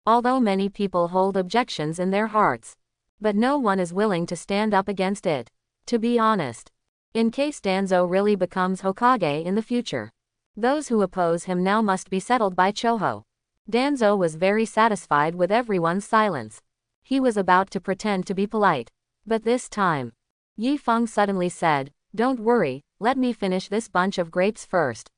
Although many people hold objections in their hearts. But no one is willing to stand up against it. To be honest. In case Danzo really becomes Hokage in the future. Those who oppose him now must be settled by Choho. Danzo was very satisfied with everyone's silence. He was about to pretend to be polite. But this time, Yi Feng suddenly said, "Don't worry, let me finish this bunch of grapes first."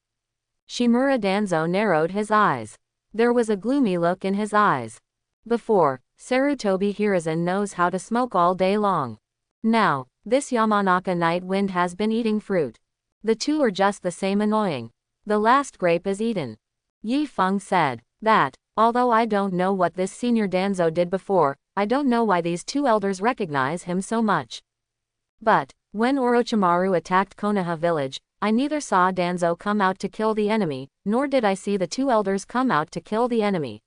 Shimura Danzo narrowed his eyes. There was a gloomy look in his eyes. Before, Sarutobi Hiruzen knows how to smoke all day long. Now, this Yamanaka night wind has been eating fruit. The two are just the same annoying. The last grape is eaten. Yi Feng said that, although I don't know what this senior Danzo did before, I don't know why these two elders recognize him so much. But, when Orochimaru attacked Konoha village, I neither saw Danzo come out to kill the enemy, nor did I see the two elders come out to kill the enemy.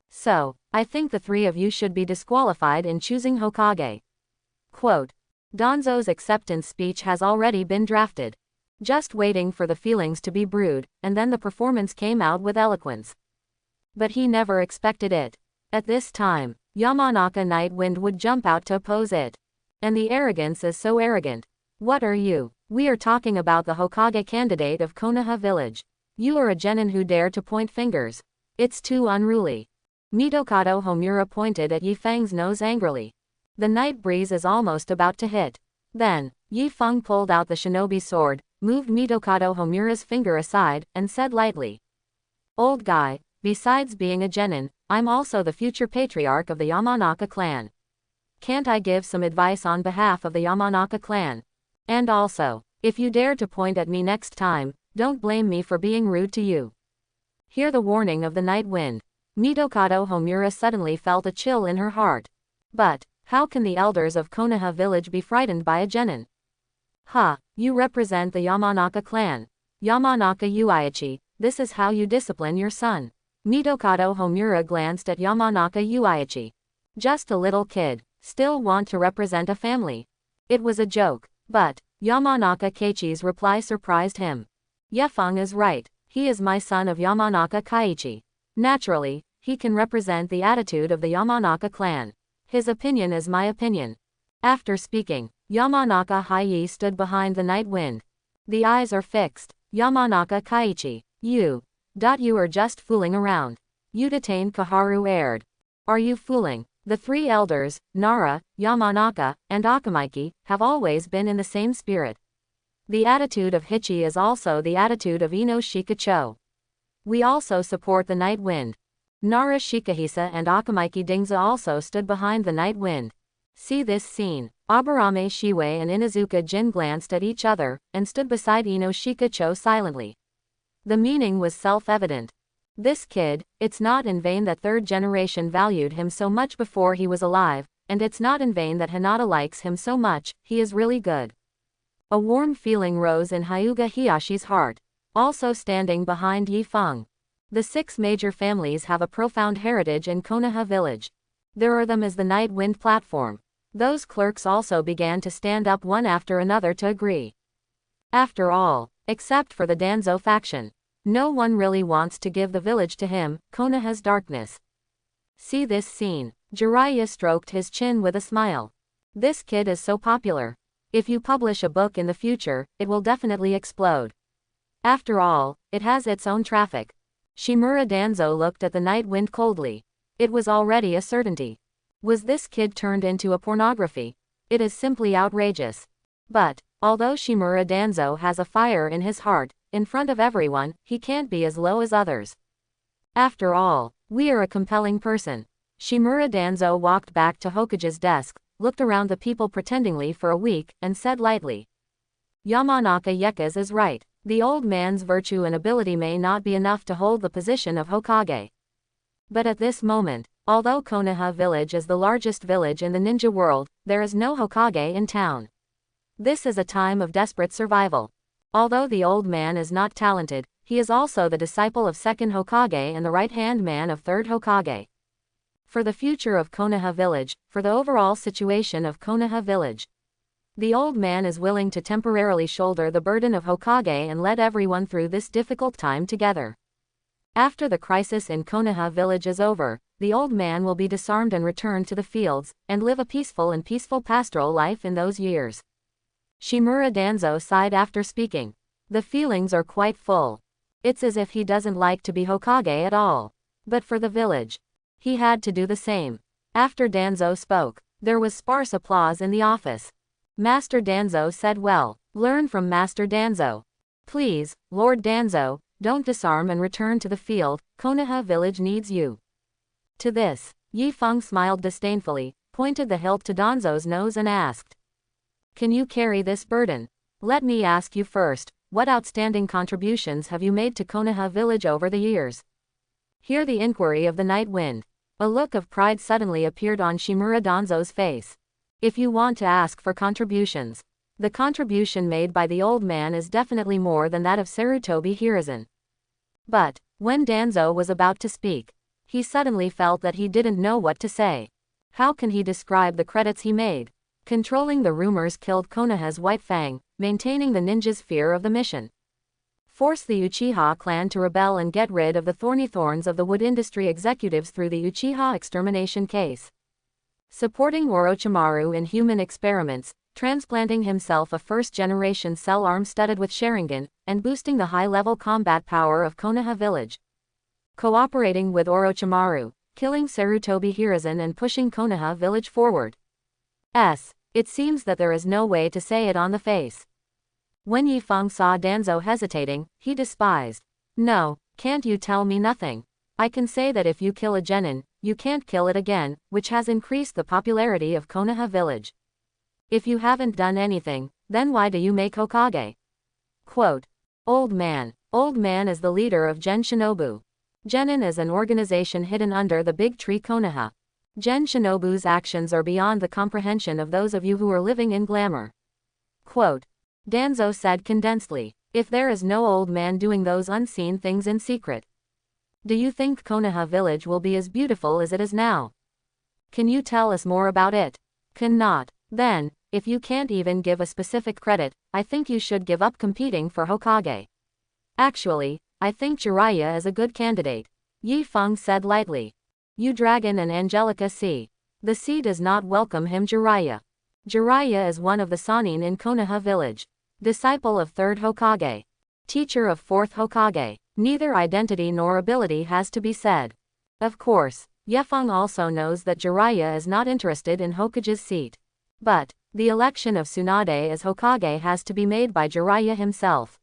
So, I think the three of you should be disqualified in choosing Hokage. Quote. Danzo's acceptance speech has already been drafted. Just waiting for the feelings to be brewed, and then the performance came out with eloquence. But he never expected it. At this time, Yamanaka Night Wind would jump out to oppose it. And the arrogance is so arrogant. What are you? We are talking about the Hokage candidate of Konoha village. You are a genin who dare to point fingers. It's too unruly. Mitokado Homura pointed at Yi Feng's nose angrily. The night breeze is almost about to hit. Then, Yi Feng pulled out the shinobi sword, moved Mitokado Homura's finger aside, and said lightly. Old guy, besides being a genin, I'm also the future patriarch of the Yamanaka clan. Can't I give some advice on behalf of the Yamanaka clan? And also, if you dare to point at me next time, don't blame me for being rude to you. Hear the warning of the night wind. Mitokado Homura suddenly felt a chill in her heart. But, how can the elders of Konoha village be frightened by a genin? Ha, you represent the Yamanaka clan. Yamanaka Uichi, this is how you discipline your son. Mitokado Homura glanced at Yamanaka Uichi. Just a little kid, still want to represent a family. It was a joke, but Yamanaka Keiichi's reply surprised him. Yefeng is right, he is my son of Yamanaka Keiichi. Naturally, he can represent the attitude of the Yamanaka clan. His opinion is my opinion. After speaking, Yamanaka Hiei stood behind the night wind. The eyes are fixed. Yamanaka Keiichi, you are just fooling around. You detained Kaharu aired. Are you fooling? The three elders, Nara, Yamanaka, and Akamaki, have always been in the same spirit. The attitude of Hichi is also the attitude of Ino Shikacho. We also support the night wind. Nara Shikahisa and Akamaki Dingza also stood behind the night wind. See this scene. Aburame Shiwei and Inazuka Jin glanced at each other, and stood beside Ino Shikacho silently. The meaning was self-evident. This kid, it's not in vain that third generation valued him so much before he was alive, and it's not in vain that Hinata likes him so much, he is really good. A warm feeling rose in Hyuga Hiyashi's heart. Also standing behind Yi Feng. The 6 major families have a profound heritage in Konoha village. There are them as the night wind platform. Those clerks also began to stand up one after another to agree. After all, except for the Danzo faction, no one really wants to give the village to him, Konoha's darkness. See this scene. Jiraiya stroked his chin with a smile. This kid is so popular. If you publish a book in the future, it will definitely explode. After all, it has its own traffic. Shimura Danzo looked at the night wind coldly. It was already a certainty. Was this kid turned into a pornography? It is simply outrageous. But, although Shimura Danzo has a fire in his heart, in front of everyone, he can't be as low as others. After all, we are a compelling person. Shimura Danzo walked back to Hokage's desk, looked around the people pretendingly for a week, and said lightly. Yamanaka Yekas is right. The old man's virtue and ability may not be enough to hold the position of Hokage. But at this moment, although Konoha village is the largest village in the ninja world, there is no Hokage in town. This is a time of desperate survival. Although the old man is not talented, he is also the disciple of second Hokage and the right-hand man of third Hokage. For the future of Konoha village, for the overall situation of Konoha village, the old man is willing to temporarily shoulder the burden of Hokage and lead everyone through this difficult time together. After the crisis in Konoha village is over, the old man will be disarmed and return to the fields, and live a peaceful pastoral life in those years. Shimura Danzo sighed after speaking. The feelings are quite full. It's as if he doesn't like to be Hokage at all. But for the village, he had to do the same. After Danzo spoke, there was sparse applause in the office. Master Danzo said, well, learn from Master Danzo. Please, Lord Danzo, don't disarm and return to the field, Konoha village needs you. To this, Yi Feng smiled disdainfully, pointed the hilt to Danzo's nose and asked, can you carry this burden? Let me ask you first, what outstanding contributions have you made to Konoha village over the years? Hear the inquiry of the night wind. A look of pride suddenly appeared on Shimura Danzo's face. If you want to ask for contributions, the contribution made by the old man is definitely more than that of Sarutobi Hiruzen. But, when Danzo was about to speak, he suddenly felt that he didn't know what to say. How can he describe the credits he made? Controlling the rumors killed Konoha's White Fang, maintaining the ninja's fear of the mission. Force the Uchiha clan to rebel and get rid of the thorny thorns of the wood industry executives through the Uchiha extermination case. Supporting Orochimaru in human experiments, transplanting himself a first-generation cell arm studded with Sharingan, and boosting the high-level combat power of Konoha village. Cooperating with Orochimaru, killing Sarutobi Hiruzen and pushing Konoha village forward. It seems that there is no way to say it on the face. When Yi Feng saw Danzo hesitating, he despised. No, can't you tell me nothing? I can say that if you kill a genin, you can't kill it again, which has increased the popularity of Konoha village. If you haven't done anything, then why do you make Hokage? Quote, Old man is the leader of Gen Shinobu. Genin is an organization hidden under the big tree Konoha. Gen Shinobu's actions are beyond the comprehension of those of you who are living in glamour. Quote, Danzo said condensedly, if there is no old man doing those unseen things in secret, do you think Konoha village will be as beautiful as it is now? Can you tell us more about it? Cannot. Then, if you can't even give a specific credit, I think you should give up competing for Hokage. Actually, I think Jiraiya is a good candidate, Yi Feng said lightly. You Dragon and Angelica see. The sea does not welcome him. Jiraiya is one of the Sannin in Konoha village. Disciple of 3rd Hokage. Teacher of 4th Hokage. Neither identity nor ability has to be said. Of course, Yefeng also knows that Jiraiya is not interested in Hokage's seat. But, the election of Tsunade as Hokage has to be made by Jiraiya himself.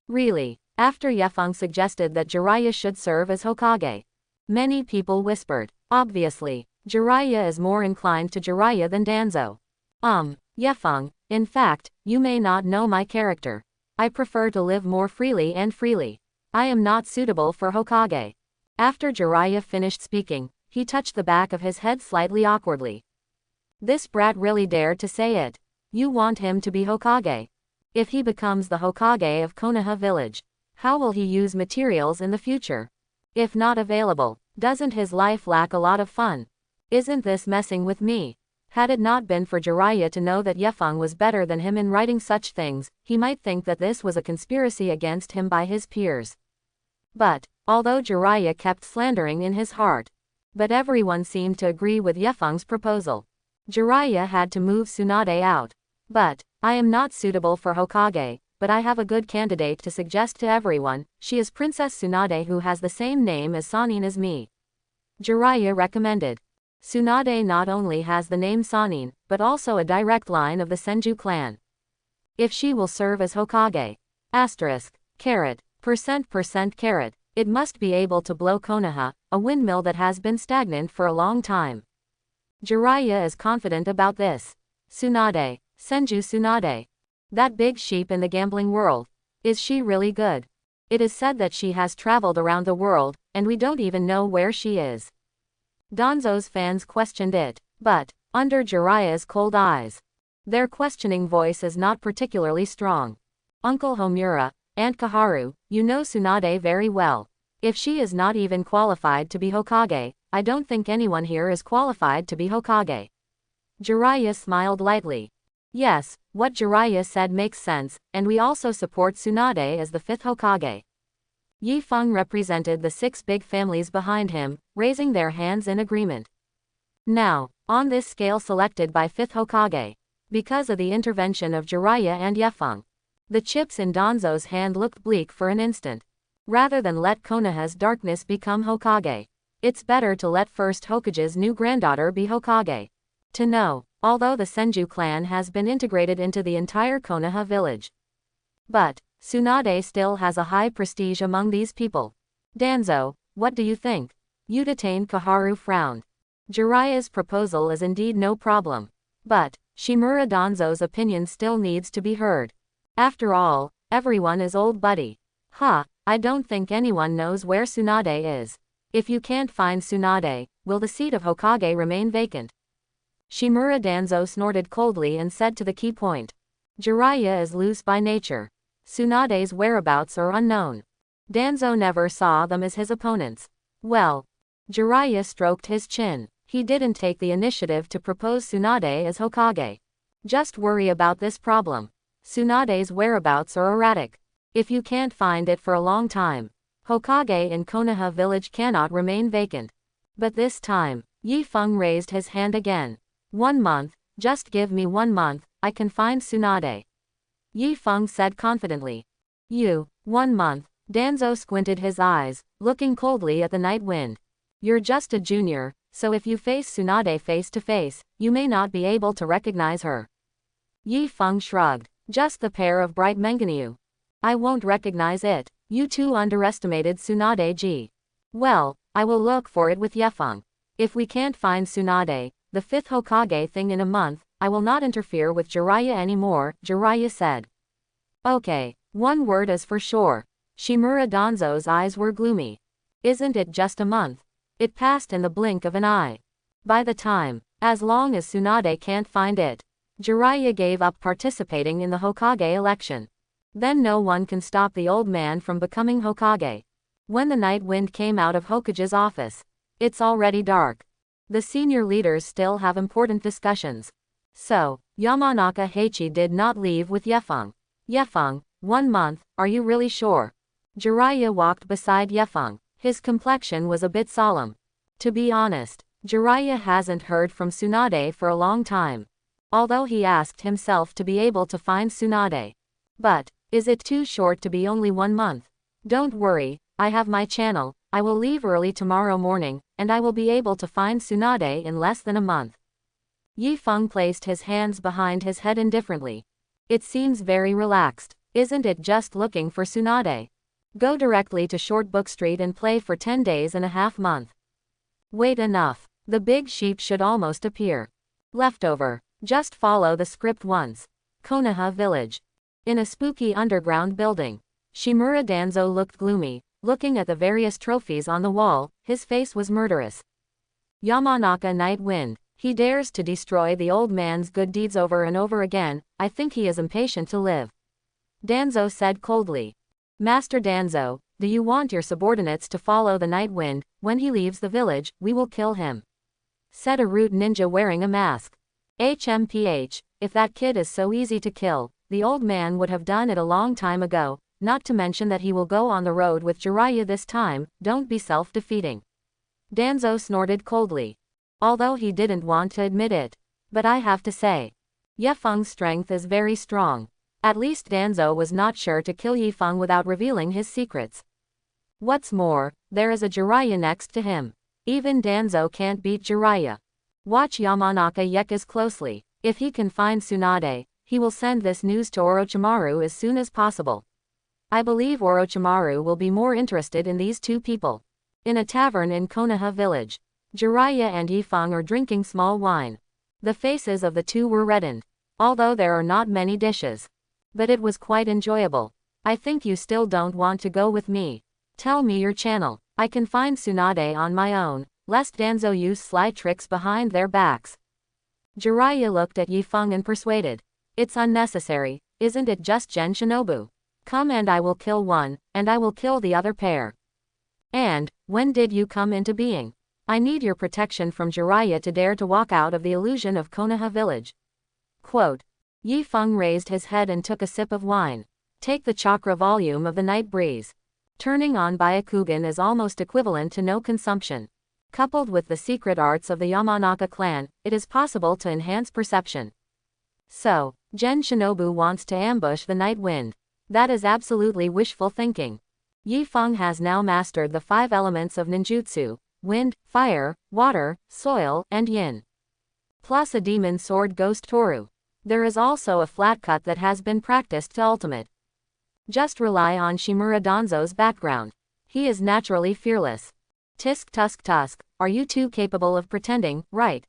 Really, after Yefeng suggested that Jiraiya should serve as Hokage, many people whispered, obviously, Jiraiya is more inclined to Jiraiya than Danzo. Yefeng, in fact, you may not know my character. I prefer to live more freely and freely. I am not suitable for Hokage. After Jiraiya finished speaking, he touched the back of his head slightly awkwardly. This brat really dared to say it. You want him to be Hokage? If he becomes the Hokage of Konoha village, how will he use materials in the future? If not available, doesn't his life lack a lot of fun? Isn't this messing with me? Had it not been for Jiraiya to know that Yefeng was better than him in writing such things, he might think that this was a conspiracy against him by his peers. But, although Jiraiya kept slandering in his heart, but everyone seemed to agree with Yefeng's proposal. Jiraiya had to move Tsunade out. But, I am not suitable for Hokage, but I have a good candidate to suggest to everyone. She is Princess Tsunade, who has the same name as Sannin as me. Jiraiya recommended. Tsunade not only has the name Sannin, but also a direct line of the Senju clan. If she will serve as Hokage, caret, %, caret, it must be able to blow Konoha, a windmill that has been stagnant for a long time. Jiraiya is confident about this. Tsunade, Senju Tsunade. That big sheep in the gambling world. Is she really good? It is said that she has traveled around the world, and we don't even know where she is. Danzo's fans questioned it, but, under Jiraiya's cold eyes, their questioning voice is not particularly strong. Uncle Homura, Aunt Kaharu, you know Tsunade very well. If she is not even qualified to be Hokage, I don't think anyone here is qualified to be Hokage. Jiraiya smiled lightly. Yes, what Jiraiya said makes sense, and we also support Tsunade as the 5th Hokage. Yi Feng represented the 6 big families behind him, raising their hands in agreement. Now, on this scale selected by 5th Hokage, because of the intervention of Jiraiya and Yefeng, the chips in Danzo's hand looked bleak for an instant. Rather than let Konoha's darkness become Hokage, it's better to let first Hokage's new granddaughter be Hokage. To know although the Senju clan has been integrated into the entire Konoha village. But Tsunade still has a high prestige among these people. Danzo, what do you think? Udatain Kaharu frowned. Jiraiya's proposal is indeed no problem. But Shimura Danzo's opinion still needs to be heard. After all, everyone is old buddy. I don't think anyone knows where Tsunade is. If you can't find Tsunade, will the seat of Hokage remain vacant? Shimura Danzo snorted coldly and said to the key point. Jiraiya is loose by nature. Tsunade's whereabouts are unknown. Danzo never saw them as his opponents. Well, Jiraiya stroked his chin. He didn't take the initiative to propose Tsunade as Hokage. Just worry about this problem. Tsunade's whereabouts are erratic. If you can't find it for a long time, Hokage in Konoha village cannot remain vacant. But this time, Yi Feng raised his hand again. 1 month, just give me 1 month, I can find Tsunade. Yi Feng said confidently. 1 month, Danzo squinted his eyes, looking coldly at the night wind. You're just a junior, so if you face Tsunade face to face, you may not be able to recognize her. Yi Feng shrugged. Just the pair of bright Menganyu. I won't recognize it. You too underestimated Tsunade Ji. Well, I will look for it with Yefeng. If we can't find Tsunade, the 5th Hokage thing in a month, I will not interfere with Jiraiya anymore, Jiraiya said. Okay, one word is for sure. Shimura Danzo's eyes were gloomy. Isn't it just a month? It passed in the blink of an eye. By the time, as long as Tsunade can't find it, Jiraiya gave up participating in the Hokage election. Then no one can stop the old man from becoming Hokage. When the night wind came out of Hokage's office, it's already dark. The senior leaders still have important discussions. So, Yamanaka Heichi did not leave with Yefeng. Yefeng, 1 month, are you really sure? Jiraiya walked beside Yefeng. His complexion was a bit solemn. To be honest, Jiraiya hasn't heard from Tsunade for a long time. Although he asked himself to be able to find Tsunade. But, is it too short to be only 1 month? Don't worry, I have my channel, I will leave early tomorrow morning, and I will be able to find Tsunade in less than a month. Yi Feng placed his hands behind his head indifferently. It seems very relaxed, isn't it just looking for Tsunade? Go directly to Short Book Street and play for 10 days and a half month. Wait enough, the big sheep should almost appear. Leftover, just follow the script once. Konoha Village. In a spooky underground building, Shimura Danzo looked gloomy, looking at the various trophies on the wall, his face was murderous. Yamanaka Night Wind, he dares to destroy the old man's good deeds over and over again, I think he is impatient to live. Danzo said coldly. Master Danzo, do you want your subordinates to follow the night wind? When he leaves the village, we will kill him. Said a rude ninja wearing a mask. HMPH, if that kid is so easy to kill, the old man would have done it a long time ago, not to mention that he will go on the road with Jiraiya this time, don't be self-defeating. Danzo snorted coldly. Although he didn't want to admit it. But I have to say, Yefeng's strength is very strong. At least Danzo was not sure to kill Yifeng without revealing his secrets. What's more, there is a Jiraiya next to him. Even Danzo can't beat Jiraiya. Watch Yamanaka Yekis closely. If he can find Tsunade, he will send this news to Orochimaru as soon as possible. I believe Orochimaru will be more interested in these two people. In a tavern in Konoha village, Jiraiya and Yifeng are drinking small wine. The faces of the two were reddened. Although there are not many dishes. But it was quite enjoyable. I think you still don't want to go with me. Tell me your channel. I can find Tsunade on my own, lest Danzo use sly tricks behind their backs. Jiraiya looked at Yifeng and persuaded. It's unnecessary, isn't it just Gen Shinobu? Come and I will kill one, and I will kill the other pair. And, when did you come into being? I need your protection from Jiraiya to dare to walk out of the illusion of Konoha village. Quote. Yifeng raised his head and took a sip of wine. Take the chakra volume of the night breeze. Turning on Byakugan is almost equivalent to no consumption. Coupled with the secret arts of the Yamanaka clan, it is possible to enhance perception. So, Gen Shinobu wants to ambush the night wind. That is absolutely wishful thinking. Yifeng has now mastered the 5 elements of ninjutsu: wind, fire, water, soil, and yin. plus a demon sword Ghost Toru. There is also a flat cut that has been practiced to ultimate. Just rely on Shimura Danzo's background. He is naturally fearless. Tisk tusk tusk, are you too capable of pretending, right?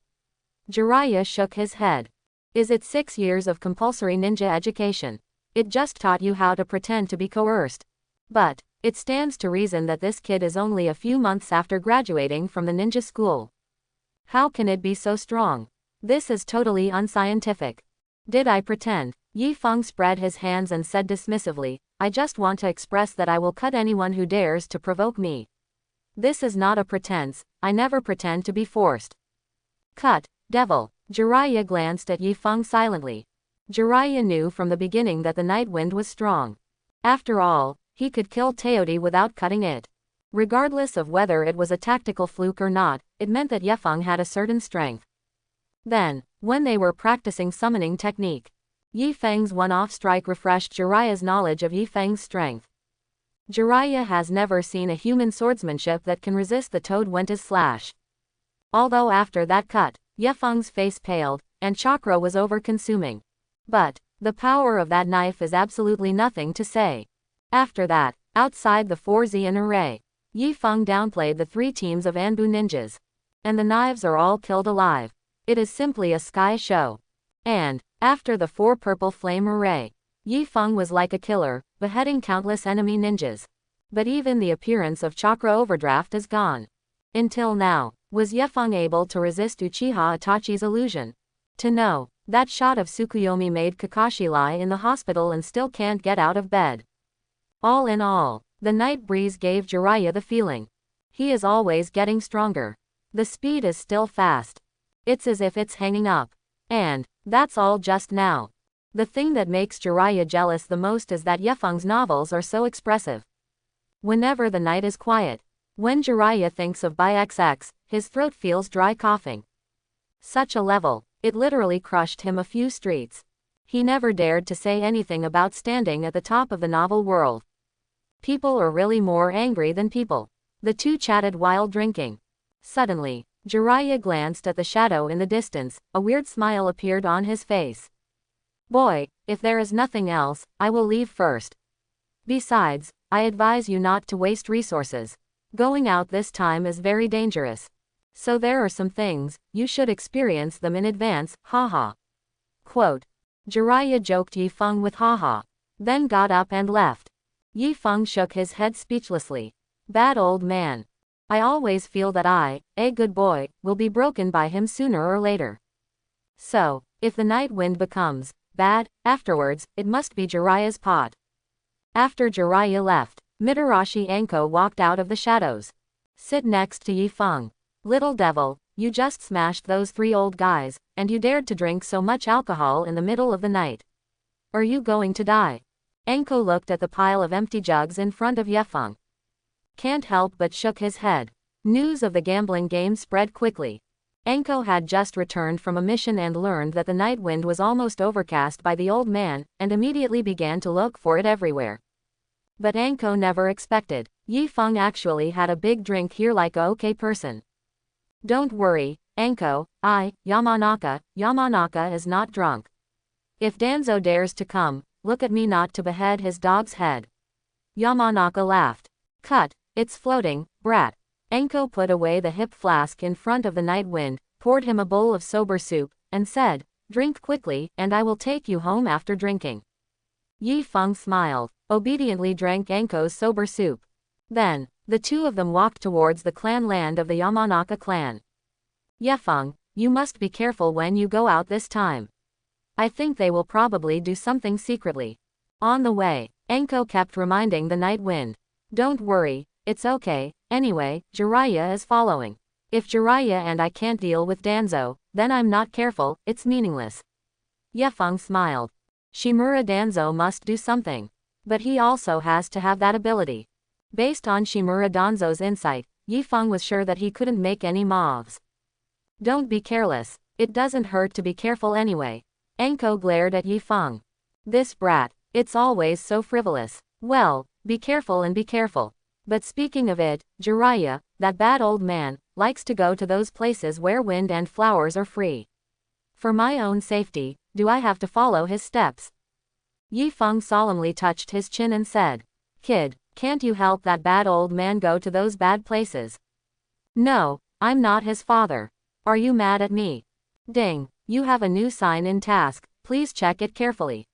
Jiraiya shook his head. Is it 6 years of compulsory ninja education? It just taught you how to pretend to be coerced. But it stands to reason that this kid is only a few months after graduating from the ninja school. How can it be so strong? This is totally unscientific. Did I pretend? Yi Feng spread his hands and said dismissively, I just want to express that I will cut anyone who dares to provoke me. This is not a pretense, I never pretend to be forced. Cut, devil. Jiraiya glanced at Yi Feng silently. Jiraiya knew from the beginning that the night wind was strong. After all, he could kill Teodi without cutting it. Regardless of whether it was a tactical fluke or not, it meant that Yi Feng had a certain strength. Then, when they were practicing summoning technique, Yi Feng's one-off strike refreshed Jiraiya's knowledge of Yi Feng's strength. Jiraiya has never seen a human swordsmanship that can resist the Toad Wentas slash. Although after that cut, Yi Feng's face paled, and chakra was over-consuming. But the power of that knife is absolutely nothing to say. After that, outside the 4Zen array, Yi Feng downplayed the 3 teams of Anbu ninjas. And the knives are all killed alive. It is simply a sky show. And after the 4 purple flame array, Yi Feng was like a killer, beheading countless enemy ninjas. But even the appearance of chakra overdraft is gone. Until now, was Yi Feng able to resist Uchiha Itachi's illusion? To know, that shot of Tsukuyomi made Kakashi lie in the hospital and still can't get out of bed. All in all, the night breeze gave Jiraiya the feeling. He is always getting stronger. The speed is still fast. It's as if it's hanging up. And that's all just now. The thing that makes Jiraiya jealous the most is that Yi Feng's novels are so expressive. Whenever the night is quiet, when Jiraiya thinks of BXX, his throat feels dry coughing. Such a level, it literally crushed him a few streets. He never dared to say anything about standing at the top of the novel world. People are really more angry than people. The two chatted while drinking. Suddenly, Jiraiya glanced at the shadow in the distance, a weird smile appeared on his face. Boy, if there is nothing else, I will leave first. Besides, I advise you not to waste resources. Going out this time is very dangerous. So there are some things, you should experience them in advance, haha. Quote. Jiraiya joked Yi Feng with haha. Then got up and left. Yi Feng shook his head speechlessly. Bad old man. I always feel that I, a good boy, will be broken by him sooner or later. So, if the night wind becomes bad, afterwards, it must be Jiraiya's pot. After Jiraiya left, Mitarashi Anko walked out of the shadows. Sit next to Yi Feng. Little devil, you just smashed those 3 old guys, and you dared to drink so much alcohol in the middle of the night. Are you going to die? Anko looked at the pile of empty jugs in front of Yi Feng. Can't help but shook his head. News of the gambling game spread quickly. Anko had just returned from a mission and learned that the night wind was almost overcast by the old man, and immediately began to look for it everywhere. But Anko never expected, Yi Feng actually had a big drink here like a okay person. Don't worry, Anko, Yamanaka is not drunk. If Danzo dares to come, look at me not to behead his dog's head. Yamanaka laughed. Cut, it's floating, brat. Anko put away the hip flask in front of the night wind, poured him a bowl of sober soup, and said, drink quickly, and I will take you home after drinking. Yi Feng smiled, obediently drank Anko's sober soup. Then, the two of them walked towards the clan land of the Yamanaka clan. Yi Feng, you must be careful when you go out this time. I think they will probably do something secretly. On the way, Anko kept reminding the night wind. Don't worry, it's okay, anyway, Jiraiya is following. If Jiraiya and I can't deal with Danzo, then I'm not careful, it's meaningless. Yi Feng smiled. Shimura Danzo must do something. But he also has to have that ability. Based on Shimura Danzo's insight, Yi Feng was sure that he couldn't make any moves. Don't be careless, it doesn't hurt to be careful anyway. Anko glared at Yi Feng. This brat, it's always so frivolous. Well, be careful and be careful. But speaking of it, Jiraiya, that bad old man, likes to go to those places where wind and flowers are free. For my own safety, do I have to follow his steps? Yi Feng solemnly touched his chin and said, Kid, can't you help that bad old man go to those bad places? No, I'm not his father. Are you mad at me? Ding, you have a new sign in task, please check it carefully.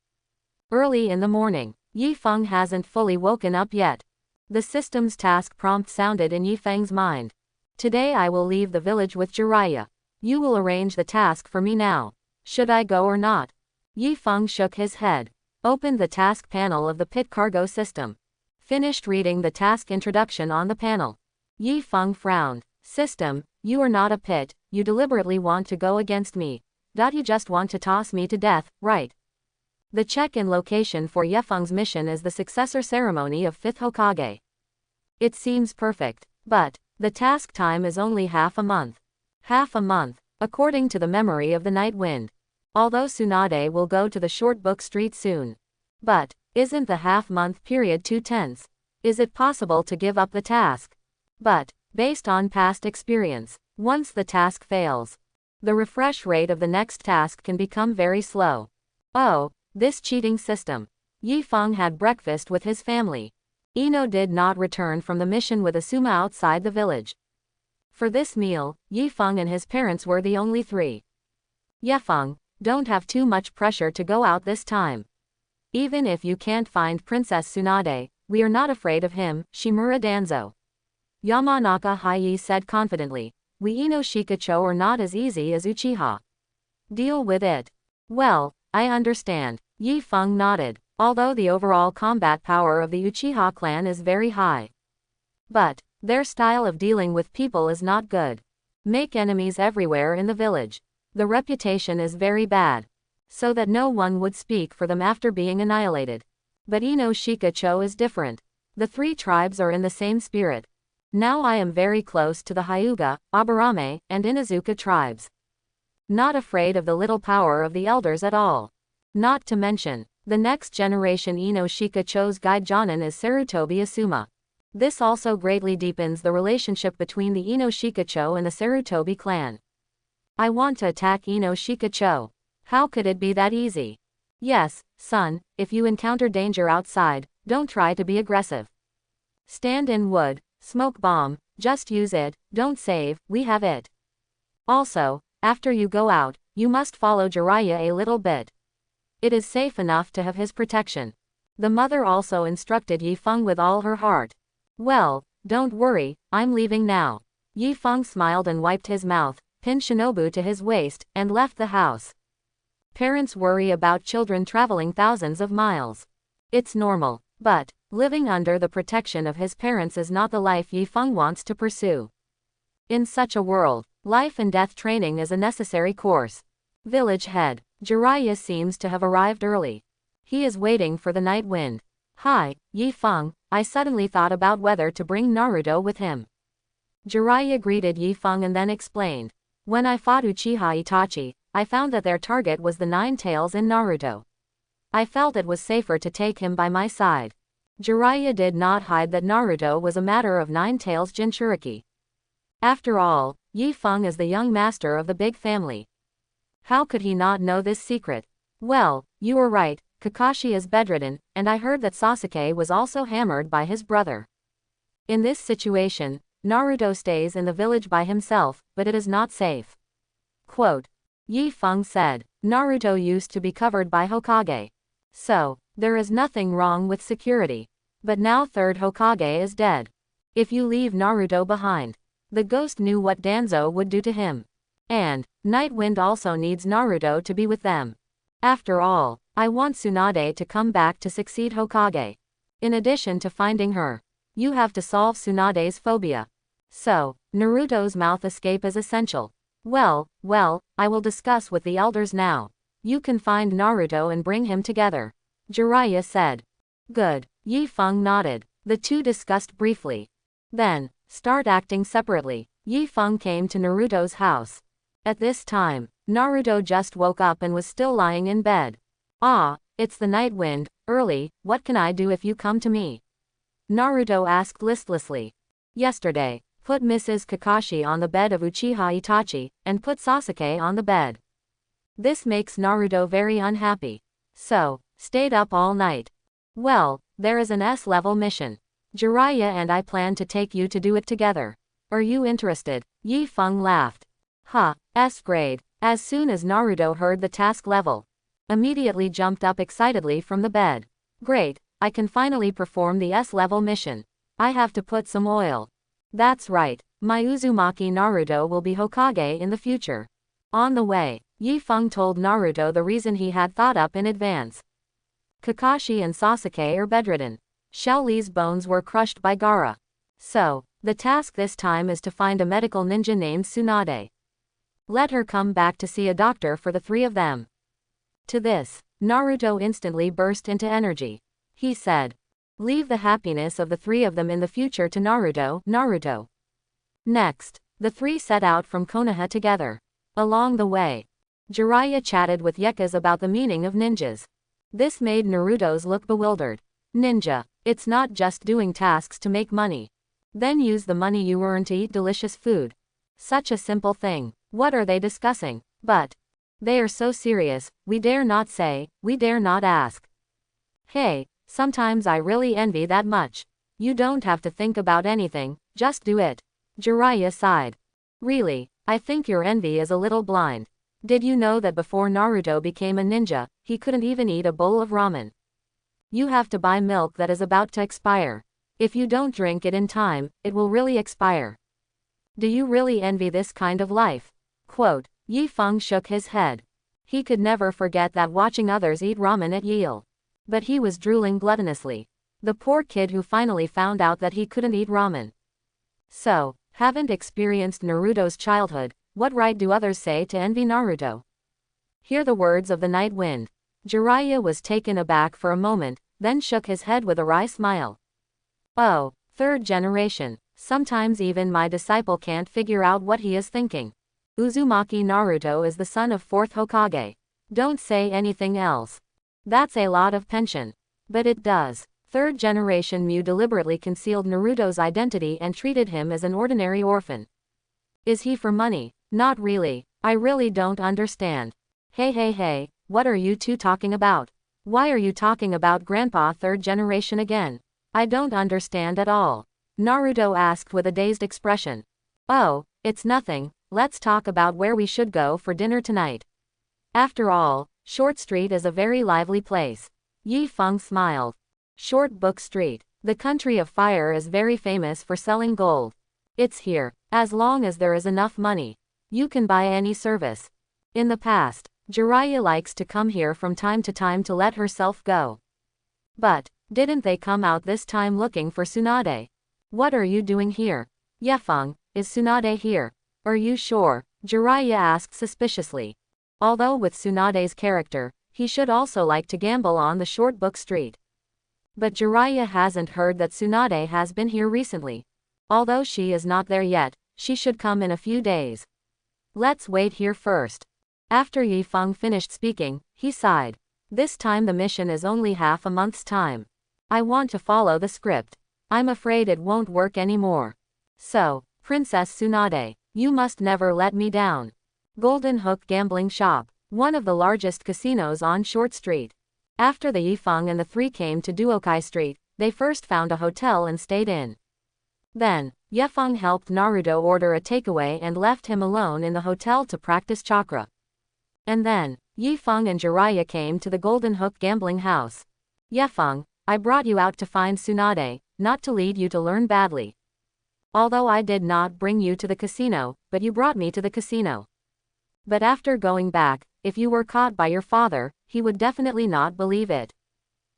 Early in the morning, Yi Feng hasn't fully woken up yet. The system's task prompt sounded in Yi Feng's mind. Today I will leave the village with Jiraiya. You will arrange the task for me now. Should I go or not? Yi Feng shook his head. Opened the task panel of the pit cargo system. Finished reading the task introduction on the panel. Yi Feng frowned. System, you are not a pit, you deliberately want to go against me. You just want to toss me to death, right? The check-in location for Yi Feng's mission is the successor ceremony of 5th Hokage. It seems perfect, but the task time is only half a month. Half a month, according to the memory of the Night Wind. Although Tsunade will go to the short book street soon. But, isn't the half-month period too tense? Is it possible to give up the task? But, based on past experience, once the task fails, the refresh rate of the next task can become very slow. Oh, this cheating system. Yi Feng had breakfast with his family. Ino did not return from the mission with Asuma outside the village. For this meal, Yi Feng and his parents were the only three. Yi Feng, don't have too much pressure to go out this time. Even if you can't find Princess Tsunade, we are not afraid of him, Shimura Danzo. Yamanaka Hayi said confidently. We Ino Shikacho are not as easy as Uchiha. Deal with it. Well, I understand. Yi Feng nodded. Although the overall combat power of the Uchiha clan is very high. But, their style of dealing with people is not good. Make enemies everywhere in the village. The reputation is very bad. So that no one would speak for them after being annihilated. But Ino Shikacho is different. The three tribes are in the same spirit. Now I am very close to the Hyuga, Aburame, and Inazuka tribes. Not afraid of the little power of the elders at all. Not to mention, the next generation Ino Shikacho's guide Jonin is Sarutobi Asuma. This also greatly deepens the relationship between the Ino Shikacho and the Sarutobi clan. I want to attack Ino Shikacho. How could it be that easy? Yes, son, if you encounter danger outside, don't try to be aggressive. Stand in wood, smoke bomb, just use it, don't save, we have it. Also, after you go out, you must follow Jiraiya a little bit. It is safe enough to have his protection. The mother also instructed Yi Feng with all her heart. Well, don't worry, I'm leaving now. Yi Feng smiled and wiped his mouth, pinned Shinobu to his waist, and left the house. Parents worry about children traveling thousands of miles. It's normal, but living under the protection of his parents is not the life Yi Feng wants to pursue. In such a world, life and death training is a necessary course. Village head. Jiraiya seems to have arrived early. He is waiting for the Night Wind. Hi, Yi Feng, I suddenly thought about whether to bring Naruto with him. Jiraiya greeted Yi Feng and then explained. When I fought Uchiha Itachi, I found that their target was the Nine Tails in Naruto. I felt it was safer to take him by my side. Jiraiya did not hide that Naruto was a matter of Nine Tails Jinchuriki. After all, Yi Feng is the young master of the big family. How could he not know this secret? Well, you were right, Kakashi is bedridden, and I heard that Sasuke was also hammered by his brother. In this situation, Naruto stays in the village by himself, but it is not safe. Quote. Yi Feng said, Naruto used to be covered by Hokage. So, there is nothing wrong with security. But now third Hokage is dead. If you leave Naruto behind, the ghost knew what Danzo would do to him. And, Night Wind also needs Naruto to be with them. After all, I want Tsunade to come back to succeed Hokage. In addition to finding her, you have to solve Tsunade's phobia. So, Naruto's mouth escape is essential. Well, I will discuss with the elders now. You can find Naruto and bring him together. Jiraiya said. Good. Yi Feng nodded. The two discussed briefly. Then, start acting separately. Yi Feng came to Naruto's house. At this time, Naruto just woke up and was still lying in bed. Ah, it's the Night Wind, early, what can I do if you come to me? Naruto asked listlessly. Yesterday, put Mrs. Kakashi on the bed of Uchiha Itachi, and put Sasuke on the bed. This makes Naruto very unhappy. So, stayed up all night. Well, there is an S-level mission. Jiraiya and I plan to take you to do it together. Are you interested? Yi Feng laughed. S grade. As soon as Naruto heard the task level, immediately jumped up excitedly from the bed. Great, I can finally perform the S-level mission. I have to put some oil. That's right, my Uzumaki Naruto will be Hokage in the future. On the way, Yi Feng told Naruto the reason he had thought up in advance. Kakashi and Sasuke are bedridden. Xiao Li's bones were crushed by Gaara. So, the task this time is to find a medical ninja named Tsunade. Let her come back to see a doctor for the three of them. To this, Naruto instantly burst into energy. He said, leave the happiness of the three of them in the future to Naruto. Next, the three set out from Konoha together. Along the way, Jiraiya chatted with Yakuza about the meaning of ninjas. This made Naruto's look bewildered. Ninja, it's not just doing tasks to make money. Then use the money you earn to eat delicious food. Such a simple thing. What are they discussing? But they are so serious, we dare not say, we dare not ask. Hey, sometimes I really envy that much. You don't have to think about anything, just do it. Jiraiya sighed. Really, I think your envy is a little blind. Did you know that before Naruto became a ninja, he couldn't even eat a bowl of ramen? You have to buy milk that is about to expire. If you don't drink it in time, it will really expire. Do you really envy this kind of life? Quote, Yi Feng shook his head. He could never forget that watching others eat ramen at Yale. But he was drooling gluttonously. The poor kid who finally found out that he couldn't eat ramen. So, haven't experienced Naruto's childhood, what right do others say to envy Naruto? Hear the words of the night wind. Jiraiya was taken aback for a moment, then shook his head with a wry smile. Oh, third generation. Sometimes even my disciple can't figure out what he is thinking. Uzumaki Naruto is the son of 4th Hokage. Don't say anything else. That's a lot of pension. But it does. Third generation Mu deliberately concealed Naruto's identity and treated him as an ordinary orphan. Is he for money? Not really. I really don't understand. Hey, what are you two talking about? Why are you talking about Grandpa third generation again? I don't understand at all. Naruto asked with a dazed expression. Oh, it's nothing, let's talk about where we should go for dinner tonight. After all, Short Street is a very lively place. Yi Feng smiled. Short Book Street. The country of fire is very famous for selling gold. It's here, as long as there is enough money. You can buy any service. In the past, Jiraiya likes to come here from time to time to let herself go. But, didn't they come out this time looking for Tsunade? What are you doing here? Yefeng, is Tsunade here? Are you sure? Jiraiya asked suspiciously. Although with Tsunade's character, he should also like to gamble on the Short Book Street. But Jiraiya hasn't heard that Tsunade has been here recently. Although she is not there yet, she should come in a few days. Let's wait here first. After Yi Feng finished speaking, he sighed. This time the mission is only half a month's time. I want to follow the script. I'm afraid it won't work anymore. So, Princess Tsunade, you must never let me down. Golden Hook Gambling Shop, one of the largest casinos on Short Street. After the Yi Feng and the three came to Duokai Street, they first found a hotel and stayed in. Then, Yefeng helped Naruto order a takeaway and left him alone in the hotel to practice chakra. And then, Yi Feng and Jiraiya came to the Golden Hook Gambling House. Yefeng, I brought you out to find Tsunade, not to lead you to learn badly. Although I did not bring you to the casino, but you brought me to the casino. But after going back, if you were caught by your father, he would definitely not believe it.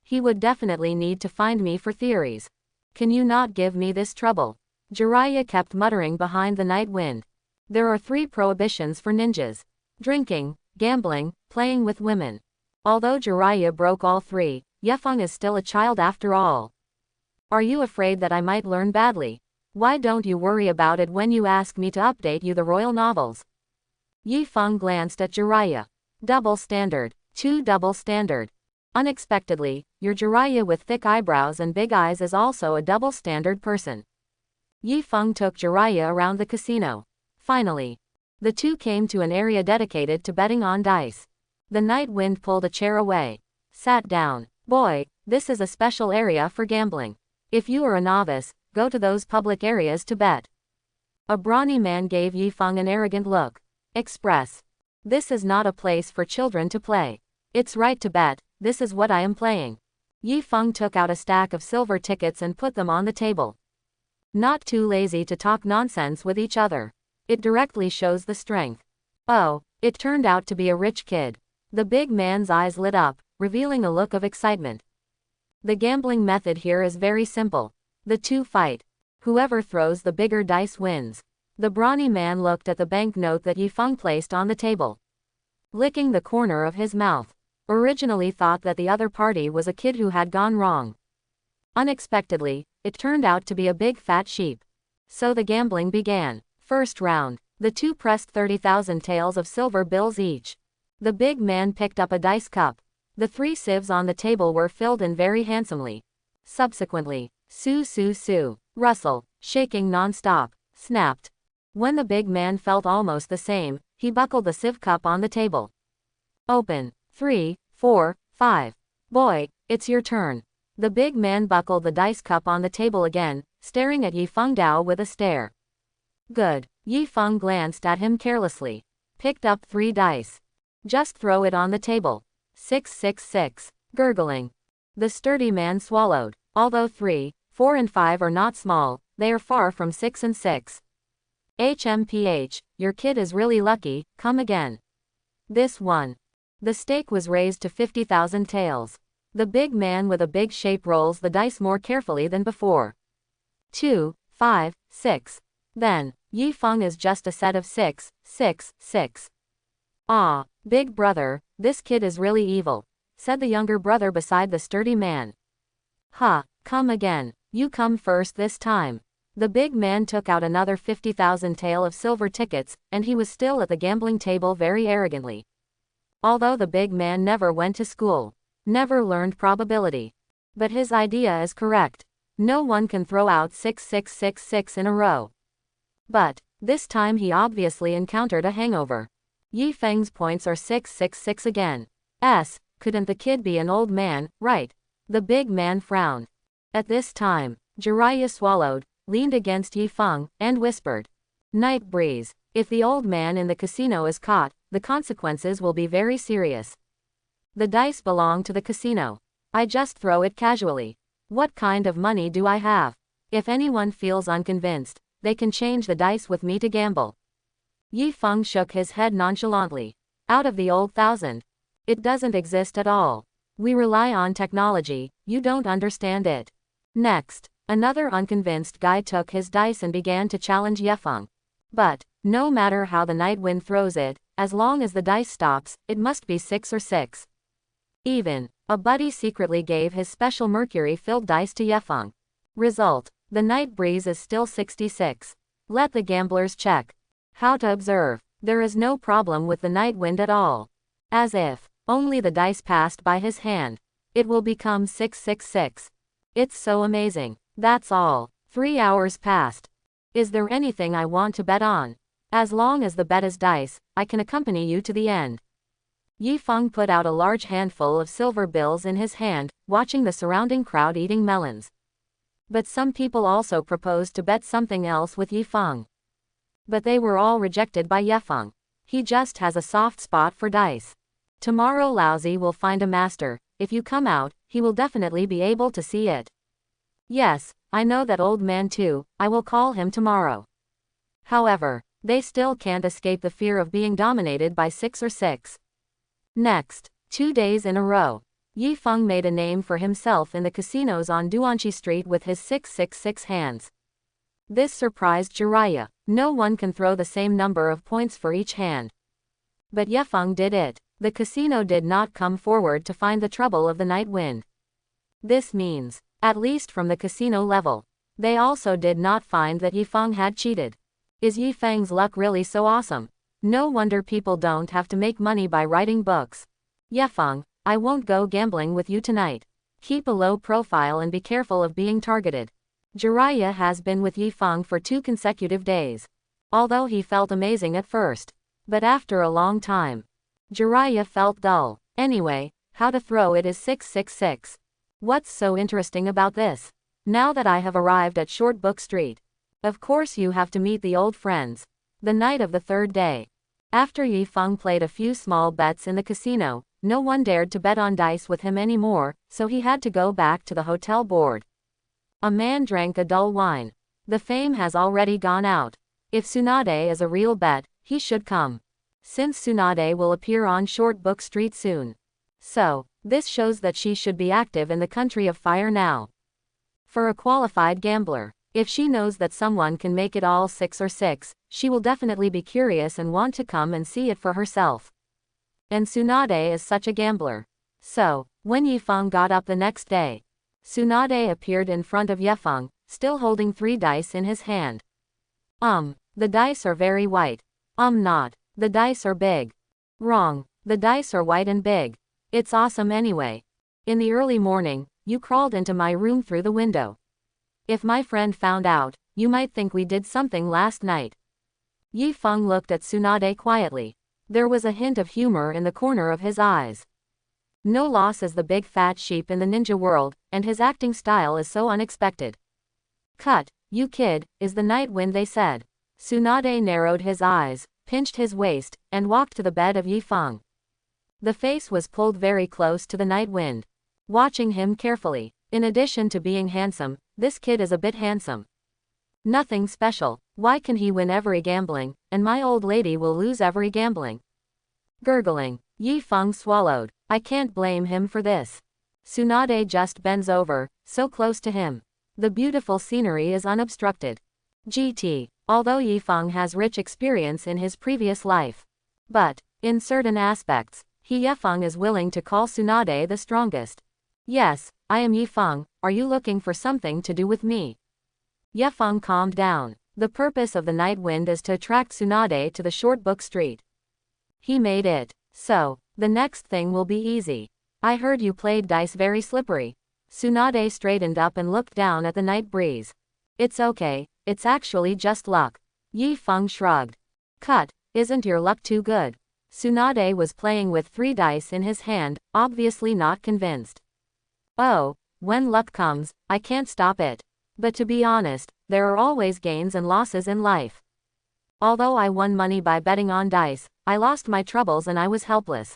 He would definitely need to find me for theories. Can you not give me this trouble? Jiraiya kept muttering behind the night wind. There are 3 prohibitions for ninjas. Drinking, gambling, playing with women. Although Jiraiya broke all 3, Yefeng is still a child after all. Are you afraid that I might learn badly? Why don't you worry about it when you ask me to update you the royal novels? Yi Feng glanced at Jiraiya. Double standard. 2 double standard. Unexpectedly, your Jiraiya with thick eyebrows and big eyes is also a double standard person. Yi Feng took Jiraiya around the casino. Finally, The two came to an area dedicated to betting on dice. The night wind pulled a chair away. Sat down. Boy, this is a special area for gambling. If you are a novice, go to those public areas to bet. A brawny man gave Yi Fang an arrogant look. Express. This is not a place for children to play. It's right to bet, this is what I am playing. Yi Fang took out a stack of silver tickets and put them on the table. Not too lazy to talk nonsense with each other. It directly shows the strength. Oh, it turned out to be a rich kid. The big man's eyes lit up, revealing a look of excitement. The gambling method here is very simple. The two fight. Whoever throws the bigger dice wins. The brawny man looked at the banknote that Yi Fang placed on the table, licking the corner of his mouth. Originally thought that the other party was a kid who had gone wrong. Unexpectedly, it turned out to be a big fat sheep. So the gambling began. First round. The two pressed 30,000 taels of silver bills each. The big man picked up a dice cup. The 3 sieves on the table were filled in very handsomely. Subsequently, Sue, rustle, shaking non-stop, snapped. When the big man felt almost the same, he buckled the sieve cup on the table. Open. 3, 4, 5. Boy, it's your turn. The big man buckled the dice cup on the table again, staring at Yi Fang Dao with a stare. Good. Yi Fang glanced at him carelessly. Picked up 3 dice. Just throw it on the table. 666. Gurgling. The sturdy man swallowed. Although 3, 4 and 5 are not small, they are far from 6 and 6. HMPH, your kid is really lucky, come again. This one. The stake was raised to 50,000 taels. The big man with a big shape rolls the dice more carefully than before. 2, 5, 6. Then, Yi Fang is just a set of 6, 6, 6. Ah, big brother, this kid is really evil, said the younger brother beside the sturdy man. Ha, come again, you come first this time. The big man took out another 50,000 tael of silver tickets, and he was still at the gambling table very arrogantly. Although the big man never went to school, never learned probability. But his idea is correct. No one can throw out 6666 in a row. But, this time he obviously encountered a hangover. Yi Feng's points are 666 again. Couldn't the kid be an old man, right? The big man frowned. At this time, Jiraiya swallowed, leaned against Yi Feng, and whispered. Night breeze. If the old man in the casino is caught, the consequences will be very serious. The dice belong to the casino. I just throw it casually. What kind of money do I have? If anyone feels unconvinced, they can change the dice with me to gamble. Yi Feng shook his head nonchalantly. Out of the old 1,000. It doesn't exist at all. We rely on technology, you don't understand it. Next, another unconvinced guy took his dice and began to challenge Yi Feng. But, no matter how the night wind throws it, as long as the dice stops, it must be 6 or 6. Even, a buddy secretly gave his special mercury-filled dice to Yi Feng. Result, the night breeze is still 66. Let the gamblers check. How to observe. There is no problem with the night wind at all. As if, only the dice passed by his hand. It will become 666. It's so amazing. That's all. 3 hours passed. Is there anything I want to bet on? As long as the bet is dice, I can accompany you to the end. Yi Feng put out a large handful of silver bills in his hand, watching the surrounding crowd eating melons. But some people also proposed to bet something else with Yi Feng. But they were all rejected by Yi Feng. He just has a soft spot for dice. Tomorrow Laozi will find a master. If you come out, he will definitely be able to see it. Yes, I know that old man too, I will call him tomorrow. However, they still can't escape the fear of being dominated by 6 or 6. Next, 2 days in a row, Yi Feng made a name for himself in the casinos on Duanqi Street with his 666 hands. This surprised Jiraiya. No one can throw the same number of points for each hand. But Yi Feng did it. The casino did not come forward to find the trouble of the night wind. This means, at least from the casino level, they also did not find that Yi Feng had cheated. Is Yi Feng's luck really so awesome? No wonder people don't have to make money by writing books. Yi Feng, I won't go gambling with you tonight. Keep a low profile and be careful of being targeted. Jiraiya has been with Yi Feng for 2 consecutive days. Although he felt amazing at first. But after a long time, Jiraiya felt dull. Anyway, how to throw it is 666. What's so interesting about this? Now that I have arrived at Short Book Street, of course you have to meet the old friends. The night of the third day, after Yi Feng played a few small bets in the casino, no one dared to bet on dice with him anymore, so he had to go back to the hotel board. A man drank a dull wine. The fame has already gone out. If Tsunade is a real bet, he should come. Since Tsunade will appear on Short Book Street soon. So, this shows that she should be active in the country of fire now. For a qualified gambler, if she knows that someone can make it all 6 or 6, she will definitely be curious and want to come and see it for herself. And Tsunade is such a gambler. So, when Yi Feng got up the next day, Tsunade appeared in front of Yi Feng, still holding 3 dice in his hand. The dice are very white. Not. The dice are big. Wrong. The dice are white and big. It's awesome anyway. In the early morning, you crawled into my room through the window. If my friend found out, you might think we did something last night. Yi Feng looked at Tsunade quietly. There was a hint of humor in the corner of his eyes. No loss as the big fat sheep in the ninja world, and his acting style is so unexpected. Cut, you kid, is the night wind they said. Tsunade narrowed his eyes, pinched his waist, and walked to the bed of Yi Feng. The face was pulled very close to the night wind. Watching him carefully. In addition to being handsome, this kid is a bit handsome. Nothing special. Why can he win every gambling, and my old lady will lose every gambling? Gurgling, Yi Feng swallowed. I can't blame him for this. Tsunade just bends over, so close to him. The beautiful scenery is unobstructed. GT. Although Yi Feng has rich experience in his previous life. But, in certain aspects, Yi Feng is willing to call Tsunade the strongest. Yes, I am Yi Feng, are you looking for something to do with me? Yi Feng calmed down. The purpose of the night wind is to attract Tsunade to the Short Book Street. He made it. So, the next thing will be easy. I heard you played dice very slippery. Tsunade straightened up and looked down at the night breeze. It's okay, it's actually just luck. Yi Feng shrugged. Cut, isn't your luck too good? Tsunade was playing with 3 dice in his hand, obviously not convinced. Oh, when luck comes, I can't stop it. But to be honest, there are always gains and losses in life. Although I won money by betting on dice, I lost my troubles and I was helpless.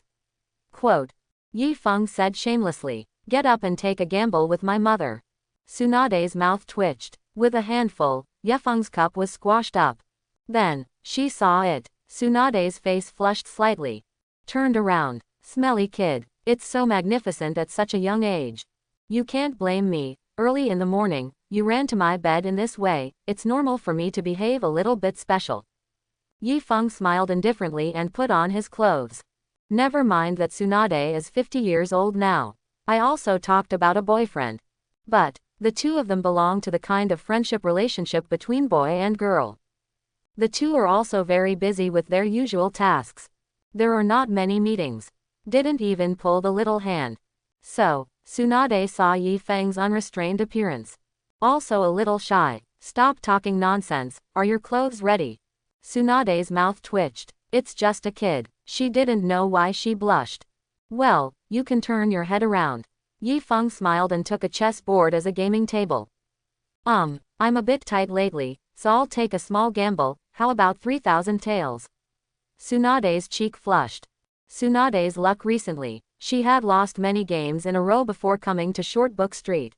Quote. Yi Feng said shamelessly, get up and take a gamble with my mother. Tsunade's mouth twitched. With a handful, Yi Feng's cup was squashed up. Then, she saw it. Tsunade's face flushed slightly. Turned around. Smelly kid. It's so magnificent at such a young age. You can't blame me. Early in the morning, you ran to my bed in this way, it's normal for me to behave a little bit special. Yi Feng smiled indifferently and put on his clothes. Never mind that Tsunade is 50 years old now. I also talked about a boyfriend. But, the two of them belong to the kind of friendship relationship between boy and girl. The two are also very busy with their usual tasks. There are not many meetings. Didn't even pull the little hand. So, Tsunade saw Yi Feng's unrestrained appearance. Also a little shy. Stop talking nonsense, are your clothes ready? Tsunade's mouth twitched. It's just a kid. She didn't know why she blushed. Well, you can turn your head around. Yi Feng smiled and took a chessboard as a gaming table. I'm a bit tight lately, so I'll take a small gamble, how about 3,000 taels? Tsunade's cheek flushed. Tsunade's luck recently, she had lost many games in a row before coming to Short Book Street.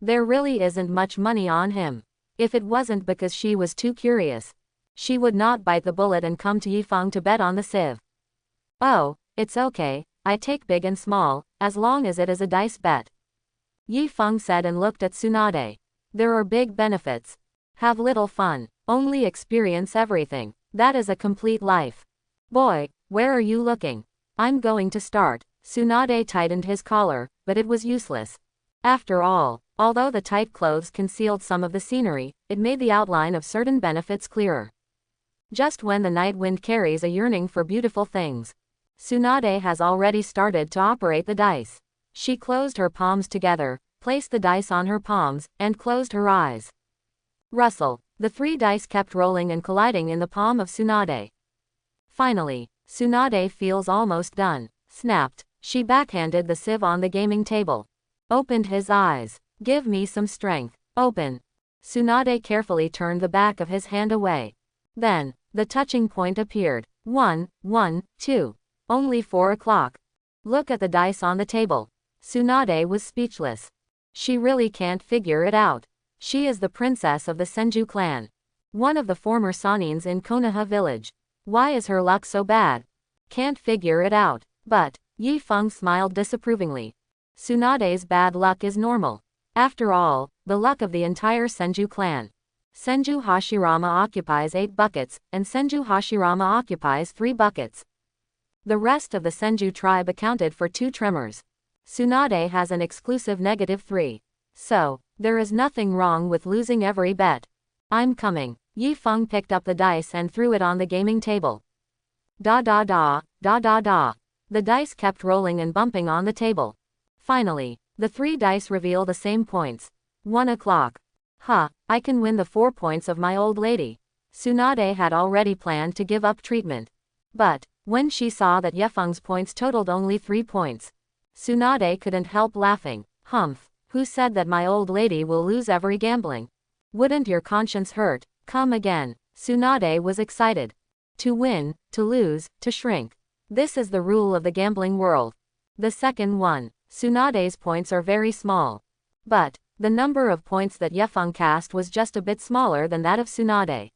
There really isn't much money on him. If it wasn't because she was too curious, she would not bite the bullet and come to Yi Feng to bet on the sieve. Oh, it's okay, I take big and small, as long as it is a dice bet. Yi Feng said and looked at Tsunade. There are big benefits. Have little fun, only experience everything. That is a complete life. Boy, where are you looking? I'm going to start. Tsunade tightened his collar, but it was useless. After all, although the tight clothes concealed some of the scenery, it made the outline of certain benefits clearer. Just when the night wind carries a yearning for beautiful things, Tsunade has already started to operate the dice. She closed her palms together, placed the dice on her palms, and closed her eyes. Rustle. The 3 dice kept rolling and colliding in the palm of Tsunade. Finally, Tsunade feels almost done. Snapped. She backhanded the sieve on the gaming table. Opened his eyes. Give me some strength. Open. Tsunade carefully turned the back of his hand away. Then, the touching point appeared. 1, 1, 2. Only 4 o'clock. Look at the dice on the table. Tsunade was speechless. She really can't figure it out. She is the princess of the Senju clan. One of the former Sanins in Konoha village. Why is her luck so bad? Can't figure it out. But, Yi Feng smiled disapprovingly. Tsunade's bad luck is normal. After all, the luck of the entire Senju clan. Senju Hashirama occupies 8 buckets, and Senju Hashirama occupies 3 buckets. The rest of the Senju tribe accounted for 2 tremors. Tsunade has an exclusive -3. So, there is nothing wrong with losing every bet. I'm coming. Yi Feng picked up the dice and threw it on the gaming table. Da da da, da da da. The dice kept rolling and bumping on the table. Finally, the 3 dice reveal the same points. 1 o'clock. Huh, I can win the 4 points of my old lady. Tsunade had already planned to give up treatment. But, when she saw that Yefeng's points totaled only 3 points, Tsunade couldn't help laughing. Humph, who said that my old lady will lose every gambling? Wouldn't your conscience hurt? Come again. Tsunade was excited. To win, to lose, to shrink. This is the rule of the gambling world. The second one. Tsunade's points are very small. But, the number of points that Yefeng cast was just a bit smaller than that of Tsunade.